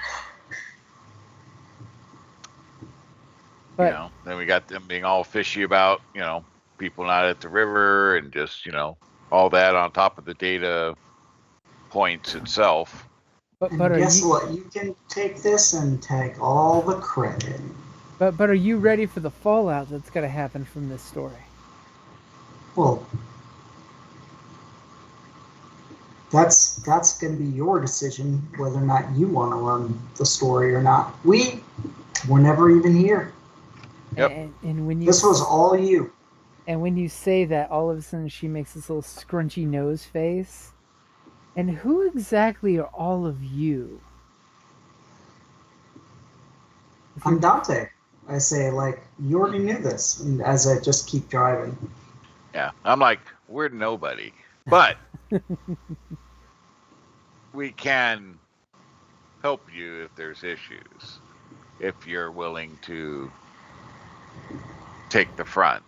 But Then we got them being all fishy about, people not at the river and just, all that on top of the data points itself. but And are guess you what? You can take this and take all the credit. but are you ready for the fallout that's going to happen from this story? Well, that's going to be your decision whether or not you want to run the story or not. We were never even here. Yep. And when you This was all you. And when you say that, all of a sudden she makes this little scrunchy nose face. And who exactly are all of you? I'm Dante. I say, you already knew this, and as I just keep driving. Yeah. I'm like, we're nobody. But we can help you if there's issues, if you're willing to take the front.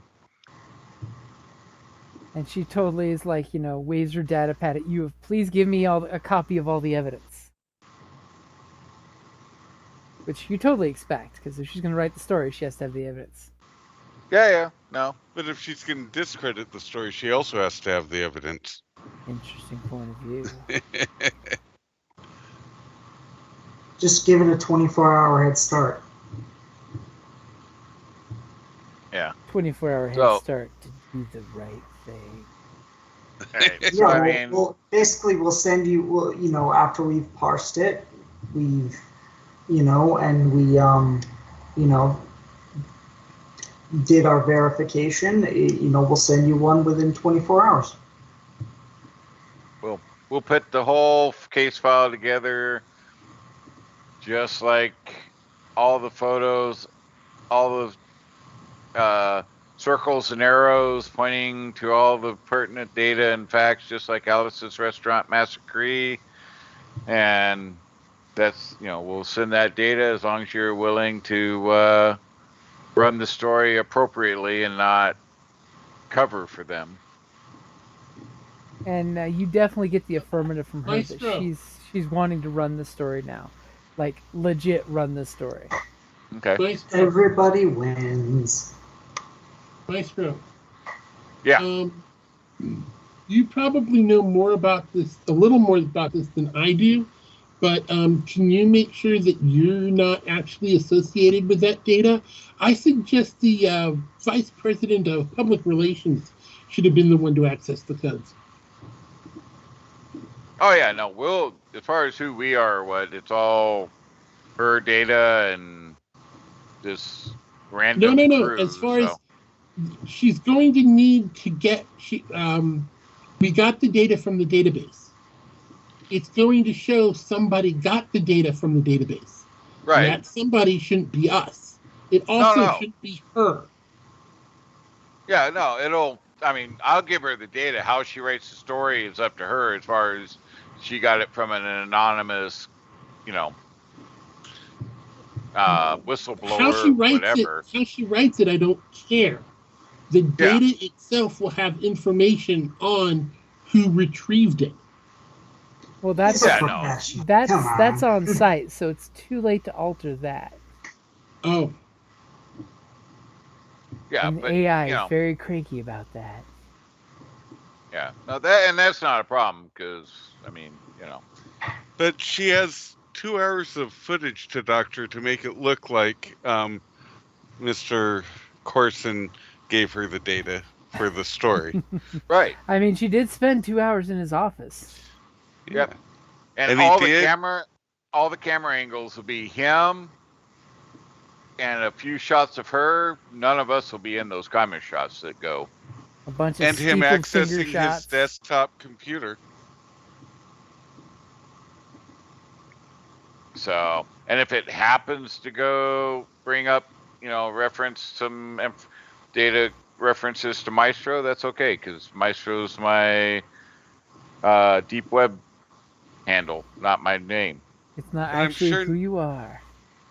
And she totally is like, waves her data pad at you of, "Please give me a copy of all the evidence." Which you totally expect, because if she's going to write the story, she has to have the evidence. Yeah. No. But if she's going to discredit the story, she also has to have the evidence. Interesting point of view. Just give it a 24-hour head start. Yeah. 24-hour head So- start to do the right thing. Right. So, Yeah, I mean, well, basically, we'll send you, after we've parsed it, and we, did our verification, we'll send you one within 24 hours. we'll put the whole case file together, just like all the photos, all the circles and arrows pointing to all the pertinent data and facts, just like Alice's Restaurant Massacre. And that's, we'll send that data as long as you're willing to run the story appropriately and not cover for them. And you definitely get the affirmative from her that Maestro. she's wanting to run the story now. Like, legit run the story. Okay. Maestro. Everybody wins. Maestro. Yeah. you probably know more about this, a little more about this than I do. But can you make sure that you're not actually associated with that data? I suggest the vice president of public relations should have been the one to access the codes. Oh yeah, no, we'll, as far as who we are, it's all her data and this random No. crew, As far as so. she's going to need to get, we got the data from the database. It's going to show somebody got the data from the database. Right. That somebody shouldn't be us. It also No. shouldn't be her. Yeah, no, I'll give her the data. How she writes the story is up to her as far as she got it from an anonymous, whistleblower, How she writes whatever. it, I don't care. The data itself will have information on who retrieved it. Well, that's He's a Yeah, no. professional. that's Come on. that's on site, so it's too late to alter that. Oh, Yeah, And but AI is very cranky about that. yeah, no, that's not a problem because But she has 2 hours of footage to doctor to make it look like Mr. Corson gave her the data for the story. right. I mean, she did spend 2 hours in his office. Yep. And And he all did? the camera angles will be him and a few shots of her. None of us will be in those camera shots that go. A bunch of And him steepled finger accessing his shots. desktop computer. So, and if it happens to go bring up, reference some data references to Maestro, that's okay because Maestro's my deep web handle, not my name. It's not And I'm actually sure- who you are.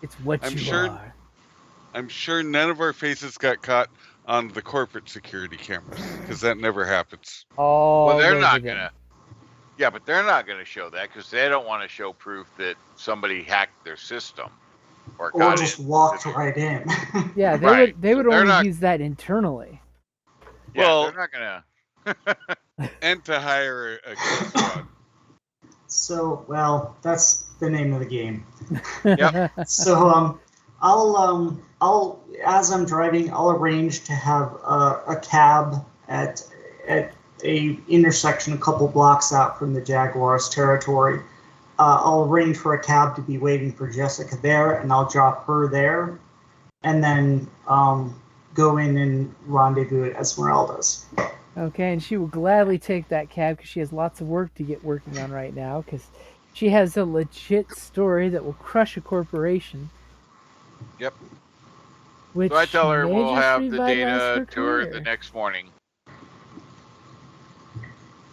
It's what I'm you sure- are. I'm sure none of our faces got caught on the corporate security cameras because that never happens. All Well, they're over not them. gonna. Yeah, but they're not gonna show that because they don't want to show proof that somebody hacked their system or Or got just in. walked right in. Yeah, they Right. would. They would So they're only not- use that internally. Yeah, Well- they're not gonna. And to hire a kill squad. So, well, that's the name of the game. Yep. So, I'll as I'm driving, I'll arrange to have a cab at a intersection a couple blocks out from the Jaguars' territory. I'll arrange for a cab to be waiting for Jessica there, and I'll drop her there, and then go in and rendezvous at Esmeralda's. Okay, and she will gladly take that cab because she has lots of work to get working on right now. Because she has a legit story that will crush a corporation. Yep. Which So I tell her may we'll just have the revitalize data to her career. the next morning.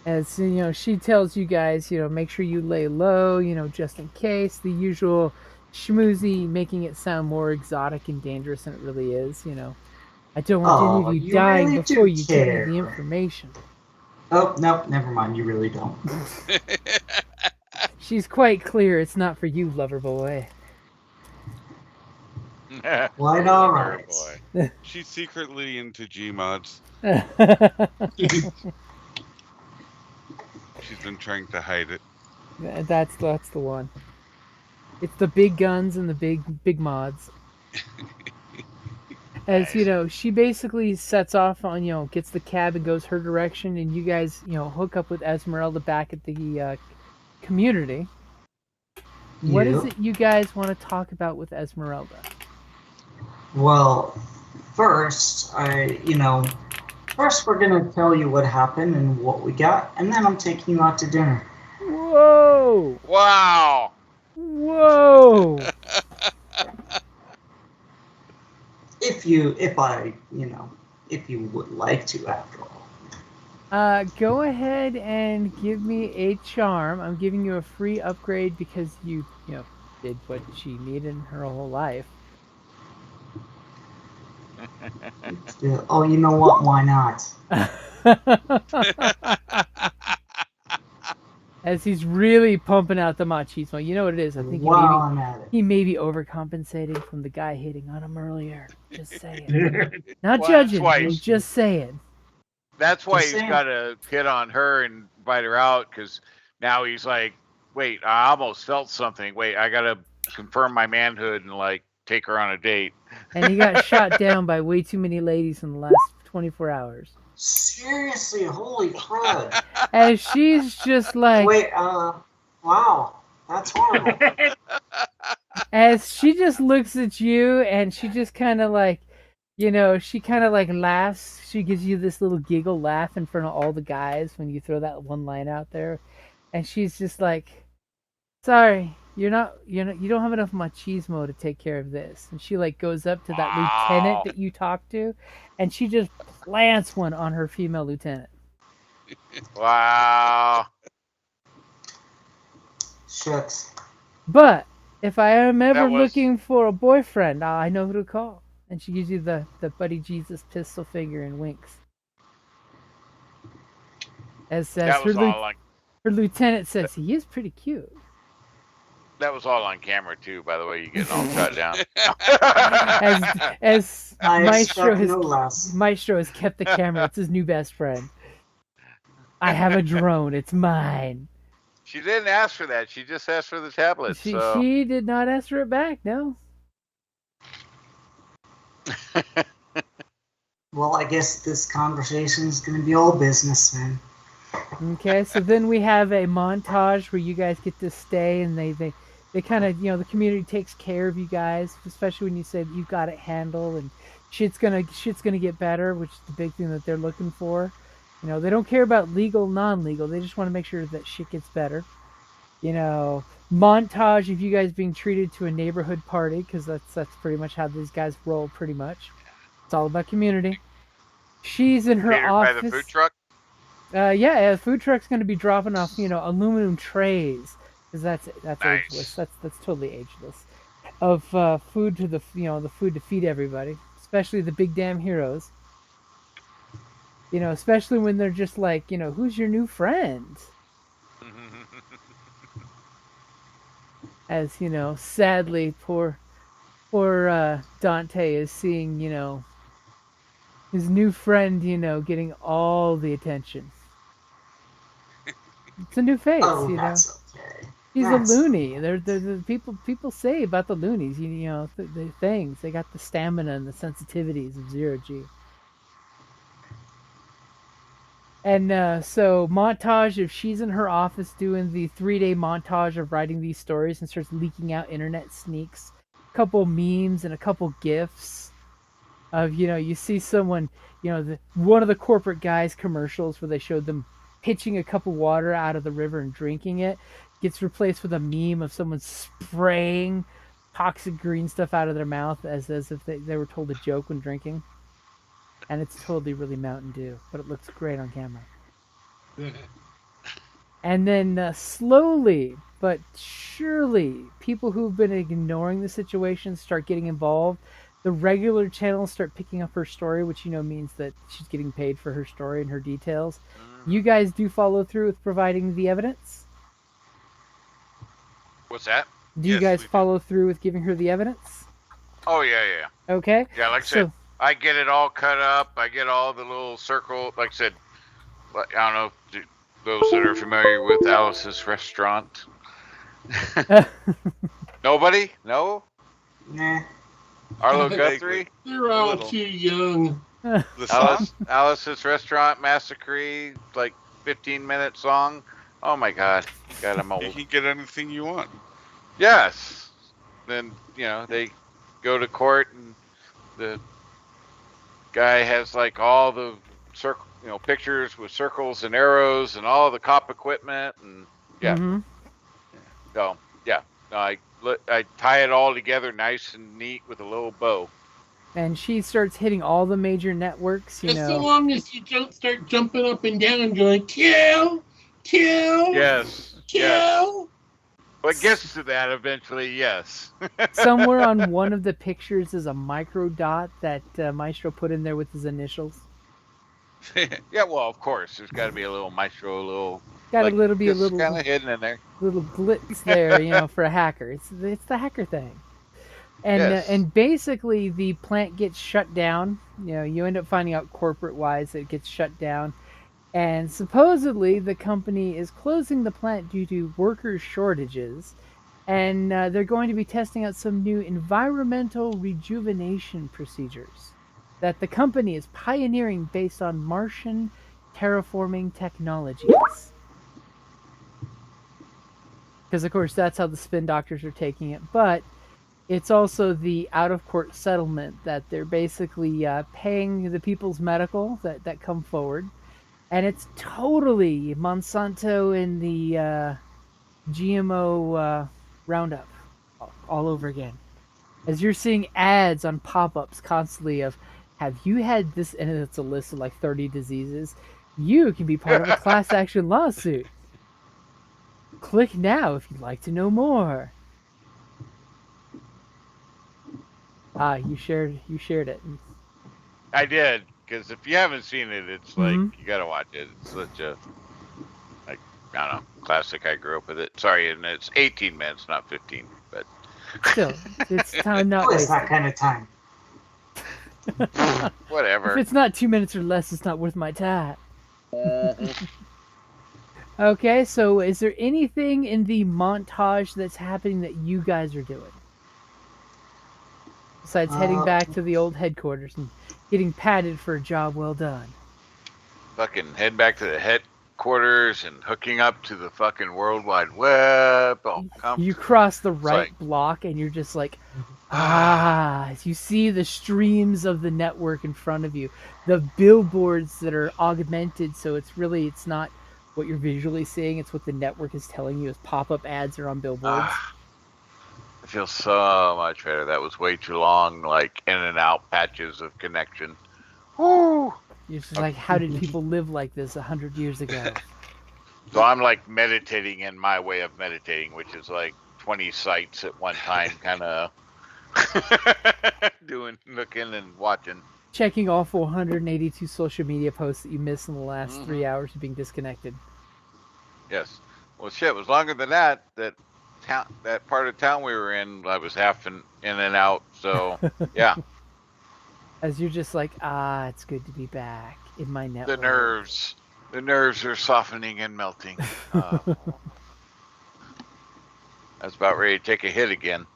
As she tells you guys, make sure you lay low, just in case. The usual schmoozy, making it sound more exotic and dangerous than it really is. I don't want any Oh, of you you dying really before do you give me care. the information. Oh, no, never mind. You really don't. She's quite clear it's not for you, lover boy. Quite all Oh, right. boy. She's secretly into Gmods. She's been trying to hide it. That's the one. It's the big guns and the big mods. As she basically sets off on gets the cab and goes her direction, and you guys hook up with Esmeralda back at the community. What is Yep. it you guys want to talk about with Esmeralda? Well, first, first we're gonna tell you what happened and what we got, and then I'm taking you out to dinner. Whoa! Wow. Whoa! If you would like to, after all. Go ahead and give me a charm. I'm giving you a free upgrade because you did what she needed in her whole life. Oh, you know what? Why not? As he's really pumping out the machismo. You know what it is? I think While I'm at it. he may be overcompensating from the guy hitting on him earlier. Just saying. Not Once, judging. twice. I'm just saying. That's why Just he's saying. got to hit on her and invite her out, because now he's like, wait, I almost felt something. Wait, I got to confirm my manhood and like take her on a date. And he got shot down by way too many ladies in the last 24 hours. Seriously, holy crud. As she's just like, Wait, wow. That's horrible. as she just looks at you and she just kind of like, she kind of like laughs. She gives you this little giggle laugh in front of all the guys when you throw that one line out there. And she's just like, sorry, you don't have enough machismo to take care of this. And she like goes up to that lieutenant Wow. that you talked to, and she just plants one on her female lieutenant. Wow. Shucks. But if I am ever That was- looking for a boyfriend, I know who to call. And she gives you the Buddy Jesus pistol finger and winks. As That was all on. her lieutenant says, he is pretty cute. That was all on camera too, by the way. You getting all shot down. As I Maestro expect has no less. Maestro has kept the camera. It's his new best friend. I have a drone. It's mine. She didn't ask for that. She just asked for the tablet. So She did not ask for it back. No. Well, I guess this conversation is going to be all business then. Okay, so then we have a montage where you guys get to stay, and they kind of, the community takes care of you guys, especially when you say that you've got it handled and shit's gonna get better, which is the big thing that they're looking for. They don't care about legal, non-legal. They just want to make sure that shit gets better. Montage of you guys being treated to a neighborhood party, because that's pretty much how these guys roll. Pretty much, it's all about community. She's in her catered office. by the food truck. Yeah, the food truck's gonna be dropping off, aluminum trays, because that's Nice. ageless. That's totally ageless. Of food to the food to feed everybody, especially the big damn heroes. Especially when they're just like, who's your new friend? As sadly, poor Dante is seeing, his new friend, getting all the attention. It's a new face, Oh, that's okay. He's That's- a loony. They're the people say about the loonies, the things. They got the stamina and the sensitivities of Zero G. And so montage of she's in her office doing the 3-day montage of writing these stories and starts leaking out internet sneaks, a couple memes and a couple gifs of you see someone one of the corporate guys commercials where they showed them pitching a cup of water out of the river and drinking it gets replaced with a meme of someone spraying toxic green stuff out of their mouth as if they were told a joke when drinking. And it's totally really Mountain Dew, but it looks great on camera. And then slowly but surely, people who've been ignoring the situation start getting involved. The regular channels start picking up her story, which means that she's getting paid for her story and her details. You guys do follow through with providing the evidence? What's that? Do you Yes, guys we do. follow through with giving her the evidence? Oh yeah. Okay. Yeah, like I said, I get it all cut up. I get all the little circle. Like I said, I don't know if those that are familiar with Alice's Restaurant. Nobody? No? Nah. Arlo Vaguely. Guthrie? They're all Little. too young. The song? Alice's Restaurant Massacre, like 15-minute song. Oh my God. God, I'm You old. can get anything you want. Yes. Then, they go to court and the guy has like all the circle, pictures with circles and arrows and all the cop equipment and yeah. Mhm. So yeah, no, I tie it all together nice and neat with a little bow. And she starts hitting all the major networks, Just so long as you don't start jumping up and down and going, kill, kill, Yes. kill. Yes. Well, it gets to that eventually. Yes. Somewhere on one of the pictures is a micro dot that Maestro put in there with his initials. Yeah. Well, of course, there's got to be a little maestro, a little. Got a little kind of hidden in there. little glitz there, for a hacker. It's the hacker thing. Yes. And basically the plant gets shut down. You end up finding out corporate wise that it gets shut down, and supposedly the company is closing the plant due to worker shortages, and they're going to be testing out some new environmental rejuvenation procedures that the company is pioneering based on Martian terraforming technologies. Because of course that's how the spin doctors are taking it, but it's also the out of court settlement that they're basically paying the people's medical that come forward, and it's totally Monsanto and the GMO Roundup all over again. As you're seeing ads on pop-ups constantly of, have you had this, and it's a list of like 30 diseases, you can be part of a class action lawsuit. Click now if you'd like to know more. You shared it. I did, because if you haven't seen it, it's like Mhm. you gotta watch it. It's such a I don't know, classic. I grew up with it. Sorry, and it's 18 minutes, not 15. But Still, it's time not Who has that wasted. kind of time? If whatever. it's not 2 minutes or less, it's not worth my time. Mhm. Okay, so is there anything in the montage that's happening that you guys are doing? Besides heading back to the old headquarters and getting patted for a job well done. Fucking head back to the headquarters and hooking up to the fucking World Wide Web. Oh, come. You cross the right like- block and you're just like, as you see the streams of the network in front of you, the billboards that are augmented, so it's not what you're visually seeing, it's what the network is telling you as pop-up ads are on billboards. I feel so much better. That was way too long, like in and out patches of connection. Woo! You're just like, how did people live like this 100 years ago? So I'm like meditating in my way of meditating, which is like 20 sites at one time, kind of looking and watching. Checking all 482 social media posts that you missed in the last 3 hours of being disconnected. Yes. Well, shit, it was longer than that. That part of town we were in, I was half in and out. So yeah, As you're just like, it's good to be back in my network. the nerves are softening and melting. I was about ready to take a hit again.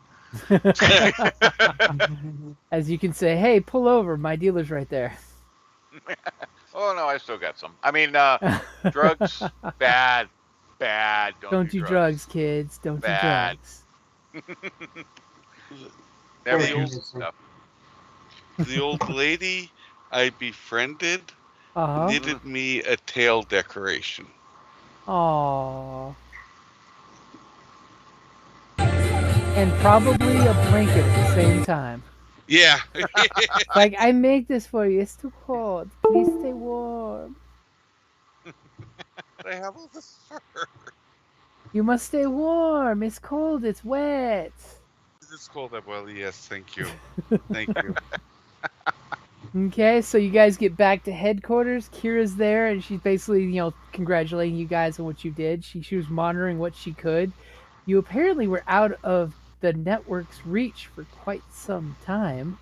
As you can say, hey, pull over, my dealer's right there. Oh no, I still got some. I mean, drugs, bad. Don't do drugs, kids. Don't Bad. do drugs. Never The use old- stuff. The old lady I befriended Uh-huh. knitted me a tail decoration. Aww. And probably a blanket at the same time. Yeah. Like, I make this for you. It's too cold. Please stay warm. I have all this fur. You must stay warm. It's cold. It's wet. It's cold up. Well, yes, thank you. Thank you. Okay, so you guys get back to headquarters. Kira's there, and she's basically, congratulating you guys on what you did. She was monitoring what she could. You apparently were out of the network's reach for quite some time.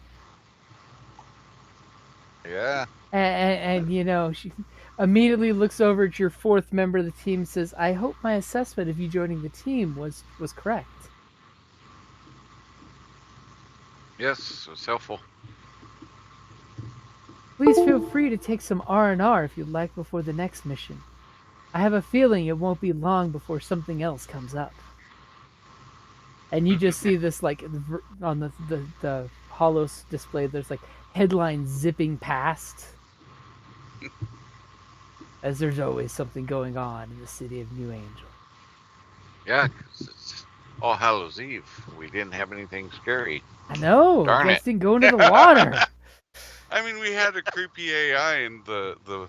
Yeah. And she immediately looks over at your fourth member of the team and says, I hope my assessment of you joining the team was correct. Yes, it was helpful. Please feel free to take some R&R if you'd like before the next mission. I have a feeling it won't be long before something else comes up. And you just see this, like, on the Holos display, there's, like, headlines zipping past. As there's always something going on in the city of New Angel. Yeah, 'cause it's All Hallows Eve. We didn't have anything scary. I know! Darn You guys it. didn't go into the water! I mean, we had a creepy AI in the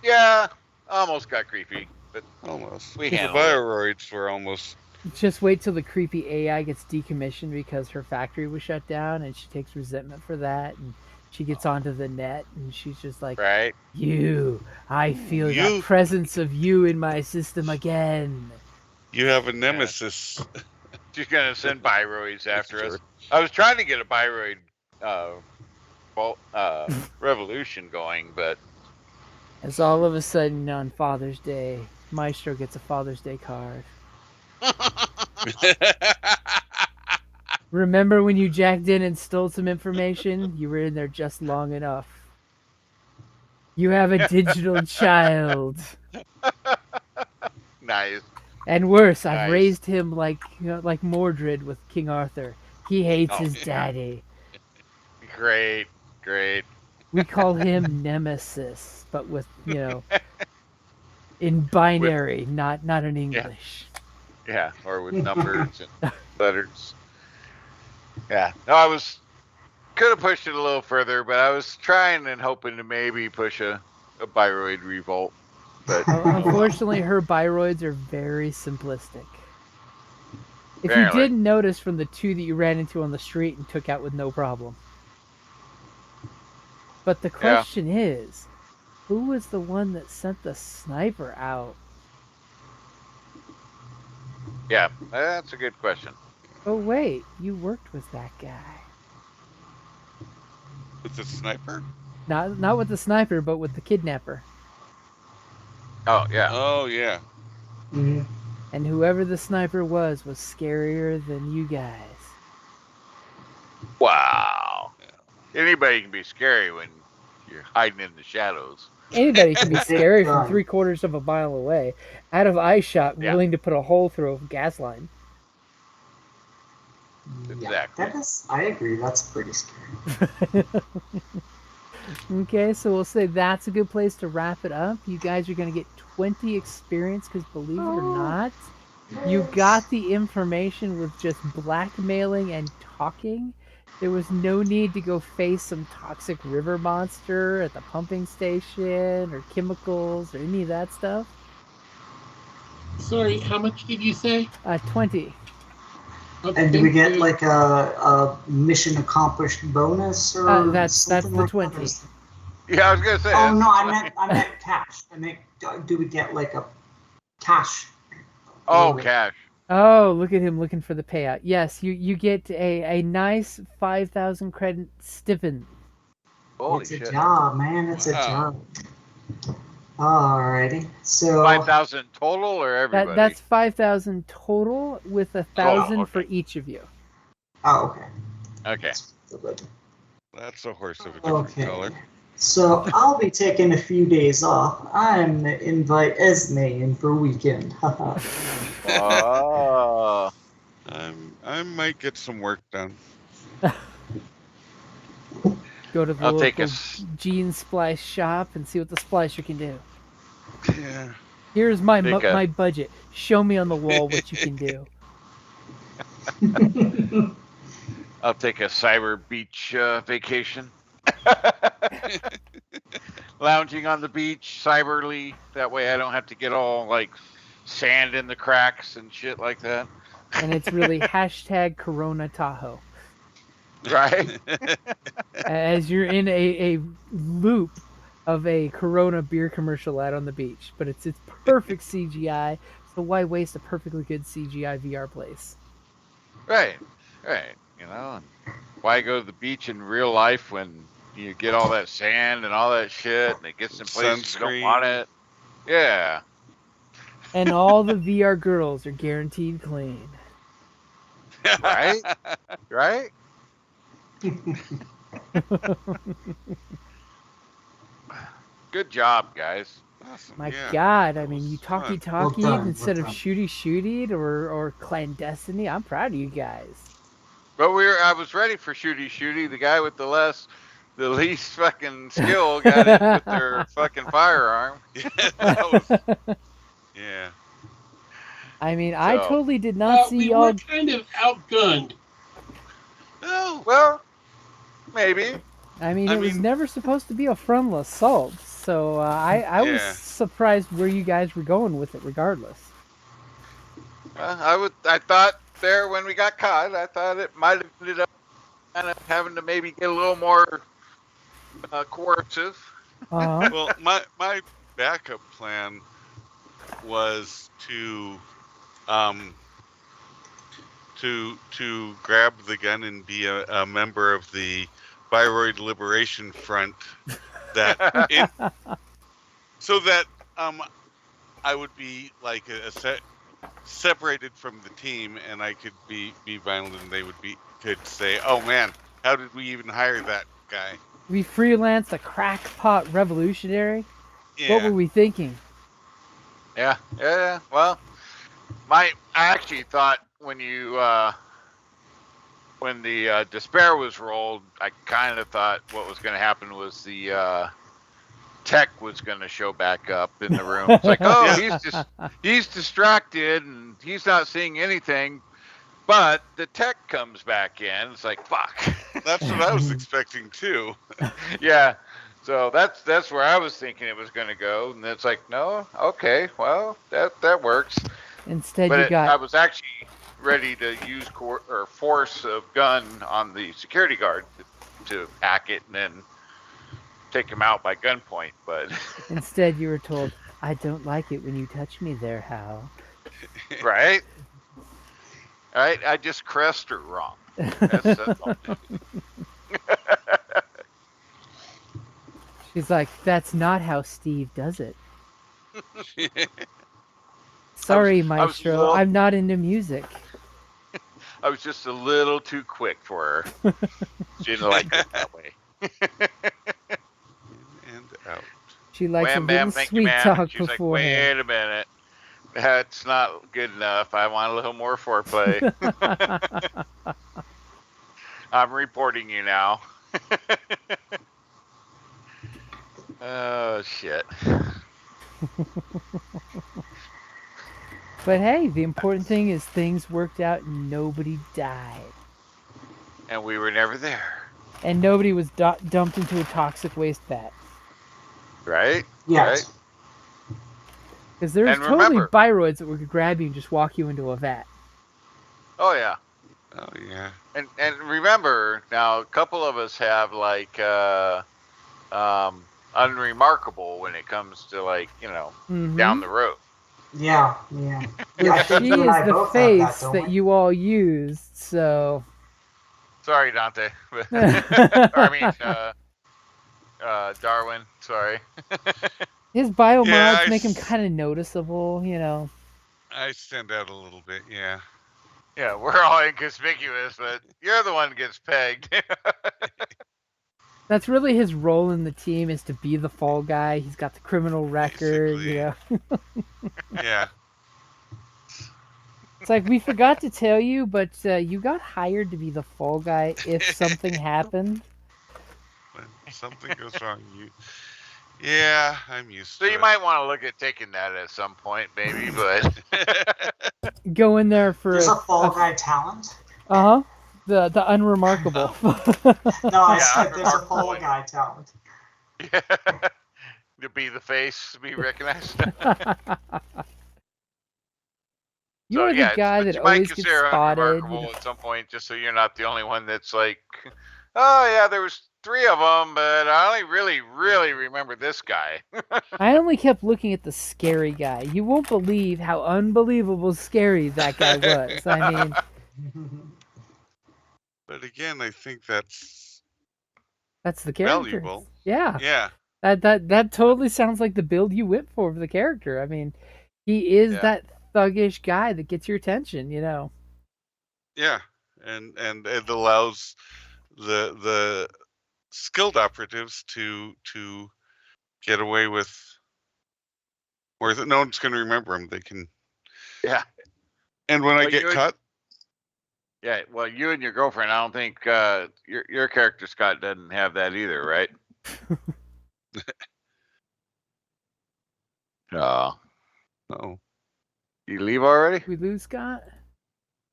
Yeah, almost got creepy, but almost. We The handled it. Bioroids were almost. Just wait till the creepy AI gets decommissioned because her factory was shut down, and she takes resentment for that, and she gets onto the net, and she's just like, right. I feel You. that presence of you in my system again. You have a nemesis. She's gonna send Byroids after us. I was trying to get a Byroid revolution going, but As all of a sudden on Father's Day, Maestro gets a Father's Day card. Remember when you jacked in and stole some information? You were in there just long enough. You have a digital child. nice. And worse, I've Nice. raised him like like Mordred with King Arthur. He hates Oh, his yeah. daddy. Great. We call him Nemesis, but with in binary, not in English. Yeah, or with numbers and letters. Yeah. No, I could have pushed it a little further, but I was trying and hoping to maybe push a Byroid revolt. But Unfortunately, her Byroids are very simplistic. If you Apparently. didn't notice from the two that you ran into on the street and took out with no problem. But the question is, who was the one that sent the sniper out? yeah, that's a good question. Oh wait, you worked with that guy. With the sniper? Not with the sniper, but with the kidnapper. Oh yeah. Oh yeah. Mhm. And whoever the sniper was scarier than you guys. Wow. Anybody can be scary when you're hiding in the shadows. Anybody can be Big scary from time. 3/4 of a mile away, out of eye shot, Yeah. willing to put a hole through a gas line. Exactly. Yeah, I agree. That's pretty scary. Okay, so we'll say that's a good place to wrap it up. You guys are going to get 20 experience because believe it or not, you got the information with just blackmailing and talking. There was no need to go face some toxic river monster at the pumping station or chemicals or any of that stuff. Sorry, how much did you say? 20. And do we get Okay. like a mission accomplished bonus or That's something the like 20. that? Or is- Yeah, I was gonna say. Oh no, that's I meant cash. I meant do we get like a cash? Oh, Or- cash. Oh, look at him looking for the payout. Yes, you get a nice 5,000 credit stipend. Holy It's a shit. job, man. It's a Wow. job. Alrighty. So 5,000 total or everybody? That's 5,000 total with 1,000 for okay. each of you. oh, okay. Okay. So good. That's a horse of a different Okay. color. So I'll be taking a few days off. I'm gonna invite Esme in for a weekend. Haha. Oh. I might get some work done. Go to the I'll take local us. Gene Splice shop and see what the splicer can do. Yeah. Here's my Take a- my budget. Show me on the wall what you can do. I'll take a cyber beach vacation. Lounging on the beach, cyberly. That way I don't have to get all like sand in the cracks and shit like that. And it's really hashtag Corona Tahoe. Right? As you're in a loop of a Corona beer commercial out on the beach. But it's perfect CGI, so why waste a perfectly good CGI VR place? Right. Right. You know, and why go to the beach in real life when you get all that sand and all that shit and it gets in places you don't Sunscreen. want it? Yeah. And all the VR girls are guaranteed clean. Right? Right? Good job, guys. Awesome. My yeah. God, I that mean, was you fun. talkie Well done, instead well of done. shooty or clandestiny. I'm proud of you guys. But I was ready for shooty. The guy with the least fucking skill got in with their fucking firearm. Yeah, that was- yeah. I mean, I So- totally did not see we y'all. were kind of outgunned. Oh, Well, maybe. I mean, I it was mean- never supposed to be a frontal assault. So I was Yeah. surprised where you guys were going with it, regardless. I thought there when we got caught, I thought it might have ended up kind of having to maybe get a little more coercive. Uh-huh. Well, my backup plan was to to grab the gun and be a member of the Bioroid Liberation Front, so that I would be like separated from the team, and I could be violent, and they could say, "Oh man, how did we even hire that guy?" We freelanced a crackpot revolutionary. Yeah. What were we thinking? Yeah. Well, I actually thought when the despair was rolled, I kind of thought what was going to happen was the tech was going to show back up in the room. It's like, oh, he's distracted and he's not seeing anything, but the tech comes back in. It's like, fuck. That's what I was expecting too. Yeah. So that's where I was thinking it was going to go, and it's like, no, okay, well, that works. Instead, But you got. I was actually ready to use force of gun on the security guard to hack it and then take him out by gunpoint. But Instead, you were told, "I don't like it when you touch me there, Hal." right, I just crest her wrong. That's all. She's like, "That's not how Steve does it." Sorry, Maestro, I'm not into music. I was just a little too quick for her. She didn't like it that way. And out. She likes Wham, a bam, little thank you, sweet ma'am. talk She's like, beforehand. wait a minute. That's not good enough. I want a little more foreplay. I'm reporting you now. Oh, shit. But hey, the important thing is things worked out and nobody died. And we were never there. And nobody was dumped into a toxic waste vat. Right? Yes. Right? Because there's And totally remember- biroids that would grab you and just walk you into a vat. Oh, yeah. Oh yeah. And remember, now, a couple of us have, like, unremarkable when it comes to, like, Mhm. down the road. Yeah. Well, Yeah, she you and I is the both have face don't that we? you all used, so. Sorry, Dante. I mean, Darwin. Sorry. His biomods Yeah, make him kind of noticeable, I stand out a little bit. Yeah. Yeah, we're all inconspicuous, but you're the one that gets pegged. That's really his role in the team, is to be the fall guy. He's got the criminal record, Basically. Yeah. It's like, we forgot to tell you, but you got hired to be the fall guy if something happened. When something goes wrong, Yeah, I'm used So to you it. might want to look at taking that at some point, maybe, but Go in there for There's a fall guy talent. the unremarkable. No, I Yeah, said there's a fall unremarkable. guy talent. to be the face, to be recognized. You're the guy but that you might always gets consider spotted. unremarkable at some point, just so you're not the only one that's like, oh yeah, there was 3 of them, but I only really remember this guy. I only kept looking at the scary guy. You won't believe how unbelievable scary that guy was. I mean, But again, I think that's that's the character. valuable. Yeah. Yeah. That totally sounds like the build you went for the character. I mean, he is Yeah. that thuggish guy that gets your attention, Yeah. And it allows the skilled operatives to get away with, or that no one's going to remember them. They can. Yeah. And when I Well, get you- caught, Yeah, well, you and your girlfriend, I don't think your character Scott doesn't have that either, right? Oh, oh, you leave already? We lose Scott?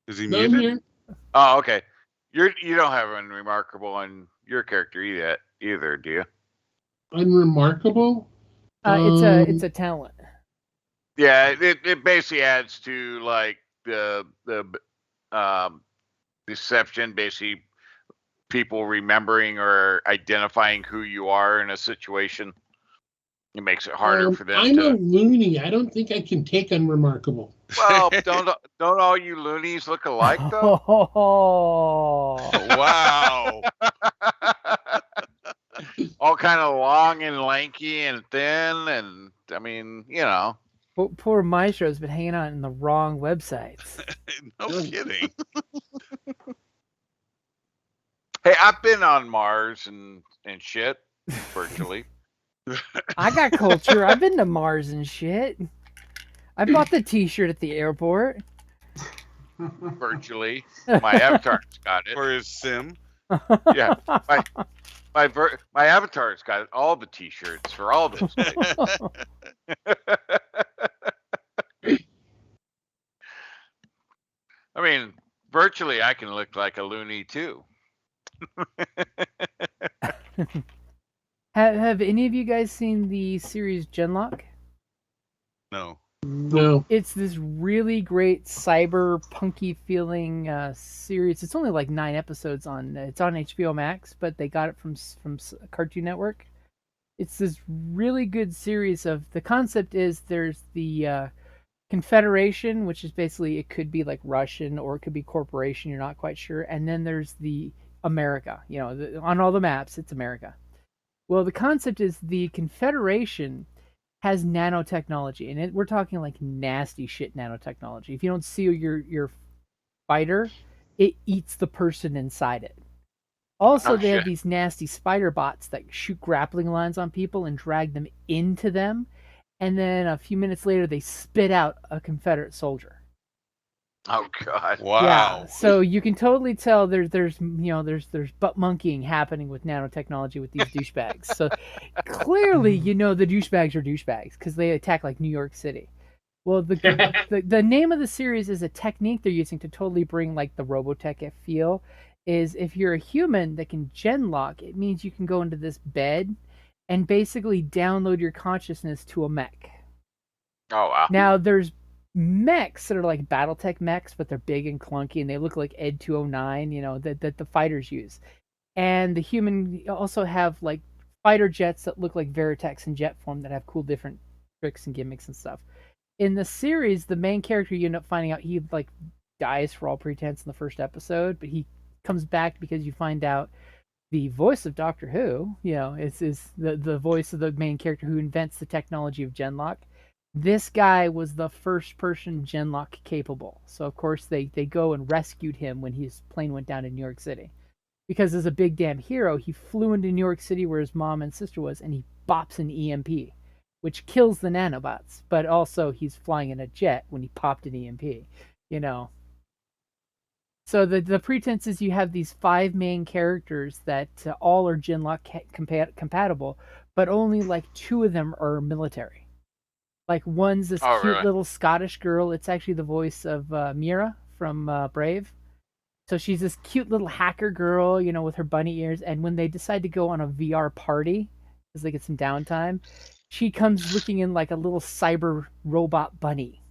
is he No, I'm muted? here. Oh, okay. You don't have unremarkable on your character either, do you? Unremarkable. It's a talent. Yeah, it basically adds to like the deception, basically people remembering or identifying who you are in a situation. It makes it harder for them I'm a to. loony. I don't think I can take unremarkable. Well, don't all you loonies look alike though? Wow. All kind of long and lanky and thin, and I mean, Poor Maestro's been hanging out in the wrong websites. No kidding. Hey, I've been on Mars and shit virtually. I got culture. I've been to Mars and shit. I bought the T-shirt at the airport. Virtually, my avatar's got it. For his sim. Yeah, my avatar's got all the T-shirts for all those places. I mean, virtually, I can look like a loony too. Have any of you guys seen the series Genlock? No. No. It's this really great cyber-punky feeling series. It's only like 9 episodes on. It's on HBO Max, but they got it from Cartoon Network. It's this really good series of. The concept is there's the Confederation, which is basically it could be like Russian or it could be corporation. You're not quite sure. And then there's the America. On all the maps, it's America. Well, the concept is the Confederation has nanotechnology, and we're talking like nasty shit nanotechnology. If you don't seal your fighter, it eats the person inside it. Also, they have these nasty spider bots that shoot grappling lines on people and drag them into them, and then a few minutes later, they spit out a Confederate soldier. Oh God! Wow. Yeah, so you can totally tell there's butt monkeying happening with nanotechnology with these douchebags. So clearly, the douchebags are douchebags because they attack like New York City. Well, the name of the series is a technique they're using to totally bring like the Robotech feel. Is if you're a human that can genlock, it means you can go into this bed and basically download your consciousness to a mech. Oh wow! Now there's mechs that are like BattleTech mechs, but they're big and clunky and they look like Ed 209, that the fighters use. And the human also have like fighter jets that look like Veritex in jet form that have cool different tricks and gimmicks and stuff. In the series, the main character, you end up finding out he like dies for all pretense in the first episode, but he comes back because you find out the voice of Doctor Who, is the voice of the main character who invents the technology of Genlock. This guy was the first person Genlock capable. So, of course, they go and rescued him when his plane went down in New York City. Because as a big damn hero, he flew into New York City where his mom and sister was, and he bops an EMP, which kills the nanobots. But also, he's flying in a jet when he popped an EMP, So the pretense is you have these 5 main characters that all are Genlock compatible, but only like 2 of them are military. Like one's this cute little Scottish girl. It's actually the voice of Mira from Brave. So she's this cute little hacker girl, with her bunny ears. And when they decide to go on a VR party, because they get some downtime, she comes looking in like a little cyber robot bunny.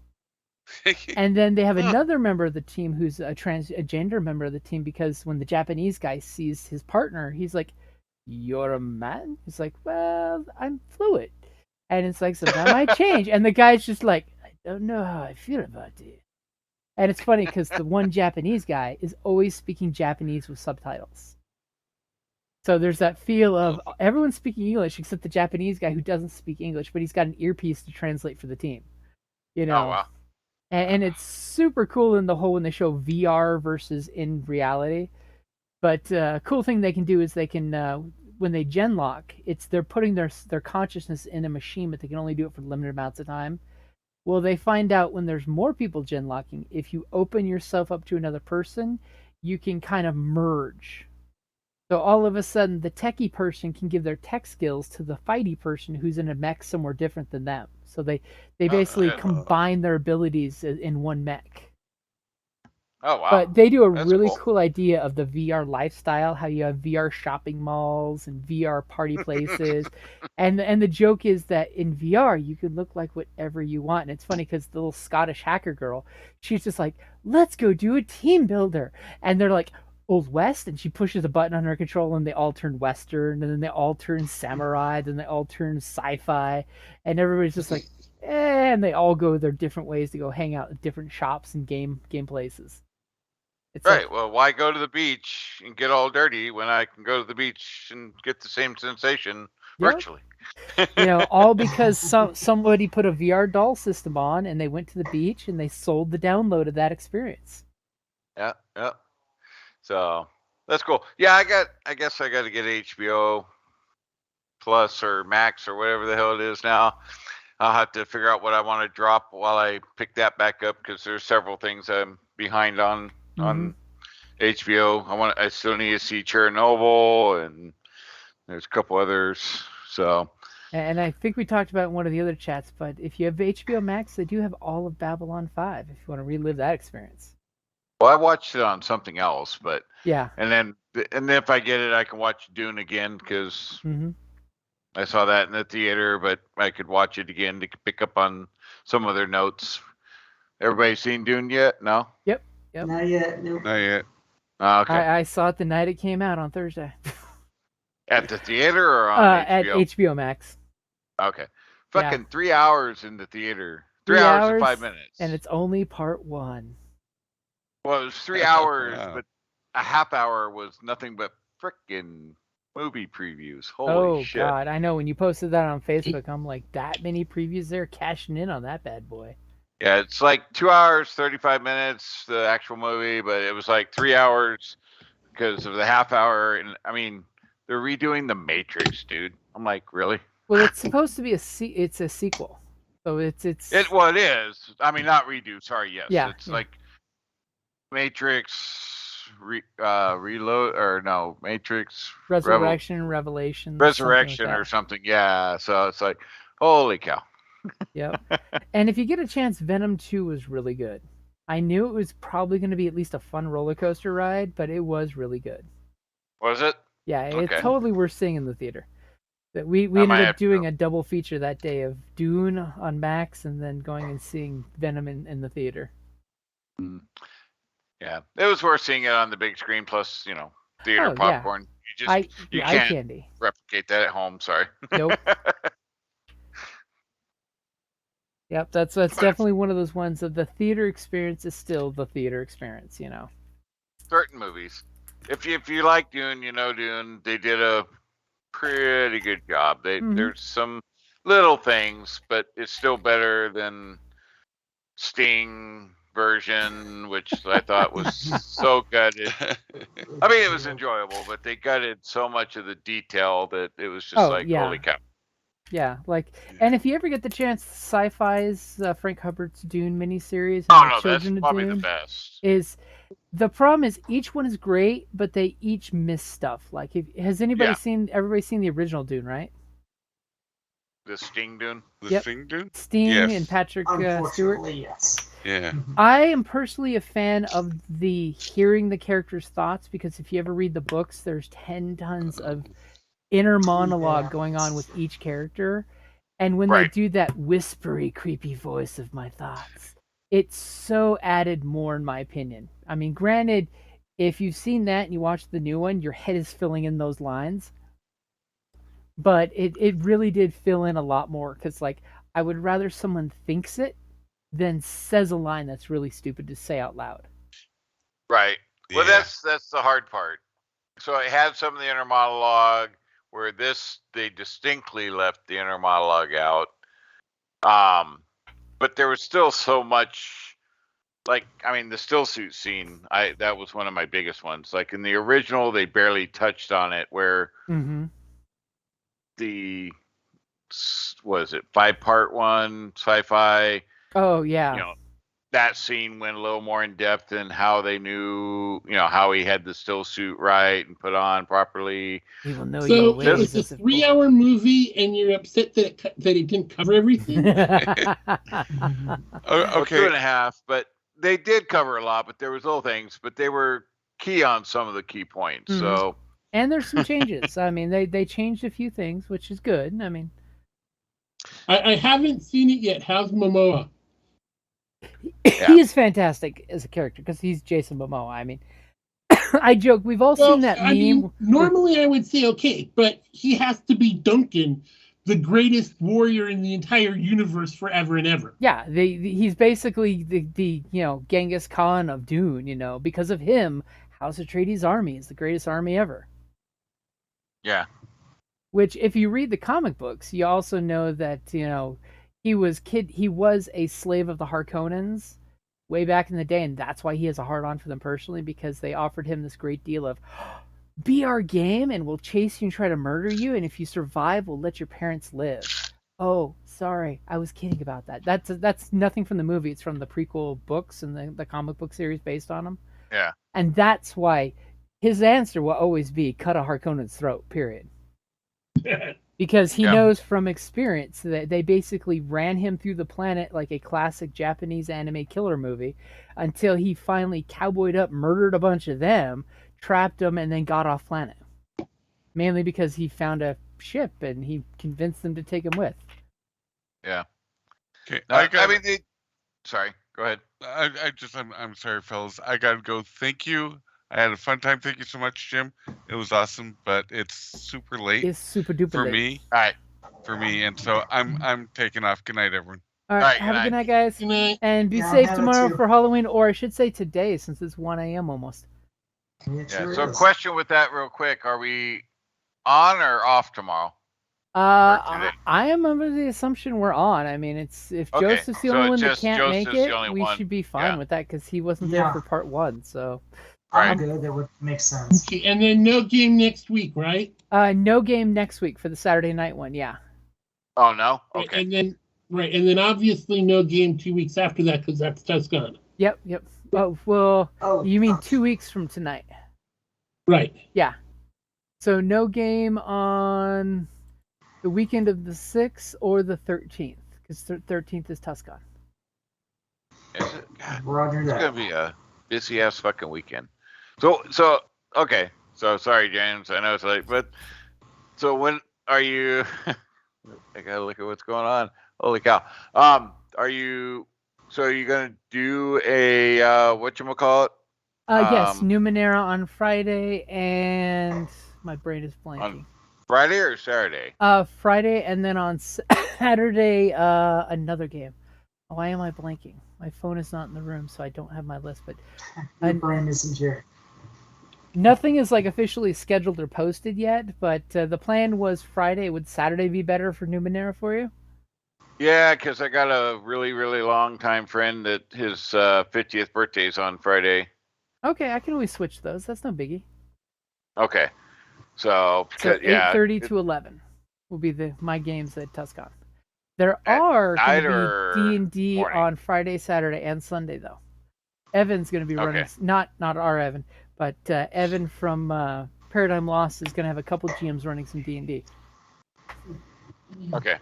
And then they have another member of the team who's a transgender member of the team, because when the Japanese guy sees his partner, he's like, "You're a man?" He's like, "Well, I'm fluid." And it's like, so that might change. And the guy's just like, "I don't know how I feel about it." And it's funny because the one Japanese guy is always speaking Japanese with subtitles. So there's that feel of everyone's speaking English except the Japanese guy who doesn't speak English, but he's got an earpiece to translate for the team. Oh, wow. And it's super cool in the whole when they show VR versus in reality. But a cool thing they can do is they can... when they genlock, they're putting their consciousness in a machine, but they can only do it for limited amounts of time. Well, they find out when there's more people genlocking, if you open yourself up to another person, you can kind of merge. So all of a sudden, the techie person can give their tech skills to the fighty person who's in a mech somewhere different than them. So they basically combine their abilities in one mech. Oh, wow. But they do a That's really cool. cool idea of the VR lifestyle, how you have VR shopping malls and VR party places. and the joke is that in VR, you can look like whatever you want. And it's funny because the little Scottish hacker girl, she's just like, "Let's go do a team builder." And they're like, "Old West?" And she pushes a button on her control and they all turn Western. And then they all turn samurai. Then they all turn sci-fi. And everybody's just like, and they all go their different ways to go hang out at different shops and game places. It's Right. Well, why go to the beach and get all dirty when I can go to the beach and get the same sensation Yep. virtually? all because somebody put a VR doll system on and they went to the beach and they sold the download of that experience. Yeah. So that's cool. Yeah, I guess I got to get HBO Plus or Max or whatever the hell it is now. I'll have to figure out what I want to drop while I pick that back up because there's several things I'm behind on HBO. I still need to see Chernobyl, and there's a couple others. So. And I think we talked about it in one of the other chats, but if you have HBO Max, they do have all of Babylon 5 if you want to relive that experience. Well, I watched it on something else, but yeah. And then if I get it, I can watch Dune again because I saw that in the theater, but I could watch it again to pick up on some of their notes. Everybody seen Dune yet? No? Yep. Not yet. Nope. Not yet. Okay. I saw it the night it came out on Thursday. At the theater or on HBO? At HBO Max. Okay. Fucking 3 hours in the theater. 3 hours and 5 minutes. And it's only part 1. Well, it was 3 hours, but a half hour was nothing but frickin' movie previews. Holy shit. Oh, God. I know. When you posted that on Facebook, I'm like, that many previews there? Cashing in on that bad boy. Yeah, it's like 2 hours, 35 minutes, the actual movie, but it was like 3 hours because of the half hour. And I mean, they're redoing The Matrix, dude. I'm like, really? Well, it's supposed to be it's a sequel. So it's it is. I mean, not redo. Sorry, yes. Yeah. It's like Matrix Reload or no, Matrix Resurrection, Resurrection or something. Yeah. So it's like, holy cow. Yep. And if you get a chance, Venom 2 was really good. I knew it was probably going to be at least a fun roller coaster ride, but it was really good. Was it? Yeah, Okay. It's totally worth seeing in the theater. We ended up doing a double feature that day of Dune on Max and then going and seeing Venom in the theater. Yeah, it was worth seeing it on the big screen. Plus, theater popcorn. Yeah. You eye can't candy. replicate that at home. Sorry. Nope. Yep, that's definitely one of those ones of the theater experience is still the theater experience. Certain movies. If you like Dune, Dune. They did a pretty good job. There's some little things, but it's still better than Sting version, which I thought was so gutted. I mean, it was enjoyable, but they gutted so much of the detail that it was just holy cow. Yeah, and if you ever get the chance, Sci-Fi's Frank Hubbard's Dune miniseries. Oh no, that's probably the best. The problem is each one is great, but they each miss stuff. Like, has everybody seen the original Dune, right? The Sting Dune? Sting Dune? Sting yes. And Patrick Stewart? Yes. Yeah. I am personally a fan of the hearing the characters' thoughts because if you ever read the books, there's 10 tons of inner monologue going on with each character. And when they do that whispery, creepy voice of my thoughts, it's so added more, in my opinion. I mean, granted, if you've seen that and you watch the new one, your head is filling in those lines. But it really did fill in a lot more because, I would rather someone thinks it than says a line that's really stupid to say out loud. Right. Well, that's the hard part. So it had some of the inner monologue where they distinctly left the inner monologue out. But there was still so much, the still suit scene, that was one of my biggest ones. Like in the original, they barely touched on it where the, was it 5-part one, Sci-Fi? Oh, yeah. That scene went a little more in depth in how they knew, how he had the still suit right and put on properly. Even though so it's a 3-hour movie, and you're upset that it didn't cover everything. Okay. Well, 2.5, but they did cover a lot. But there was little things, but they were key on some of the key points. So, and there's some changes. I mean, they changed a few things, which is good. I mean, I haven't seen it yet. How's Momoa? He is fantastic as a character because he's Jason Momoa. I mean, I joke. We've all seen that meme. Normally, I would say okay, but he has to be Duncan the greatest warrior in the entire universe forever and ever. Yeah, he's basically the Genghis Khan of Dune. Because of him, House Atreides' army is the greatest army ever. Yeah. Which, if you read the comic books, you also know that he was a slave of the Harkonnens way back in the day, and that's why he has a hard on for them personally, because they offered him this great deal of be our game and we'll chase you and try to murder you, and if you survive, we'll let your parents live. Oh, sorry, I was kidding about that. That's nothing from the movie. It's from the prequel books and the comic book series based on them. Yeah. And that's why his answer will always be cut a Harkonnen's throat, period. Because he knows from experience that they basically ran him through the planet like a classic Japanese anime killer movie until he finally cowboyed up, murdered a bunch of them, trapped them, and then got off planet. Mainly because he found a ship and he convinced them to take him with. Yeah. Okay, sorry, go ahead. I'm sorry, fellas. I gotta go. Thank you. I had a fun time. Thank you so much, Jim. It was awesome, but it's super late. It's super duper for late. me. All right. For me, and so I'm taking off. Good night, everyone. All right, have a good night, guys. Good night. And be Yeah, safe have it tomorrow too. for Halloween, or I should say today, since it's 1 a.m. almost. It Yeah. sure So, is. question with that, real quick: are we on or off tomorrow? today. I am under the assumption we're on. I mean, if Okay, Joseph's the so only one that just can't make Joseph's the it, only we one. should be fine Yeah. with that because he wasn't there Yeah. for part 1. So, I'm Right. good. That would make sense. Okay, and then no game next week, right? no game next week for the Saturday night one. Yeah. Oh no. Right, Okay. and then obviously no game 2 weeks after that because that's Tuscana. Yep. Oh well, Oh, you mean 2 weeks from tonight? Right. Yeah. So no game on the weekend of the 6th or the 13th because 13th is Tuscan. Is it? God, Roger it's that. gonna be a busy ass fucking weekend. So okay. So sorry, James. I know it's late, but so when are you? I gotta look at what's going on. Holy cow. Are you? So are you gonna do a whatchamacallit? Yes, Numenera on Friday, and my brain is blanking. Friday or Saturday? Friday, and then on Saturday, another game. Why am I blanking? My phone is not in the room, so I don't have my list. But Your brain isn't here. nothing is like officially scheduled or posted yet. But the plan was Friday. Would Saturday be better for Numenera for you? Yeah, because I got a really, really long time friend that his 50th birthday is on Friday. Okay, I can always switch those. That's no biggie. Okay. So, So yeah. 8:30 to 11 will be my games at Tuscan. There At are night going or to be D&D morning? on Friday, Saturday, and Sunday though. Evan's going to be running, Okay. not our Evan, but Evan from Paradigm Lost is going to have a couple GMs running some D&D. Okay.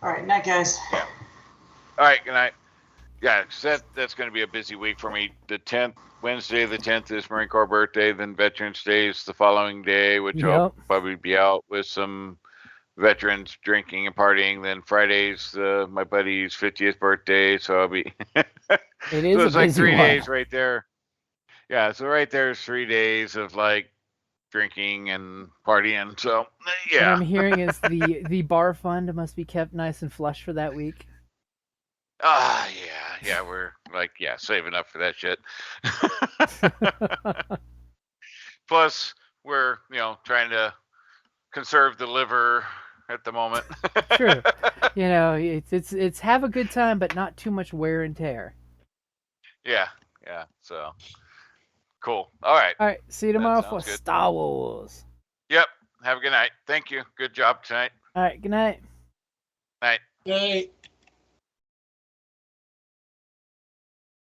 All right, night, guys. All right. Good night. Yeah, 'cause that's going to be a busy week for me. The 10th, Wednesday, the 10th is Marine Corps birthday. Then Veterans Day is the following day, which I'll Yep. probably be out with some veterans drinking and partying. Then Friday's my buddy's 50th birthday, so I'll be. It is So a it's like busy 3 one. days right there. Yeah, so right there's 3 days of like drinking and partying. So What yeah, I'm hearing is the bar fund must be kept nice and flush for that week. yeah, we're like saving up for that shit. Plus, we're trying to conserve the liver at the moment. True. It's have a good time, but not too much wear and tear. Yeah. So cool. All right. All right, see you tomorrow for sounds good. Star Wars. Yep. Have a good night. Thank you. Good job tonight. All right, good night. Night. Right.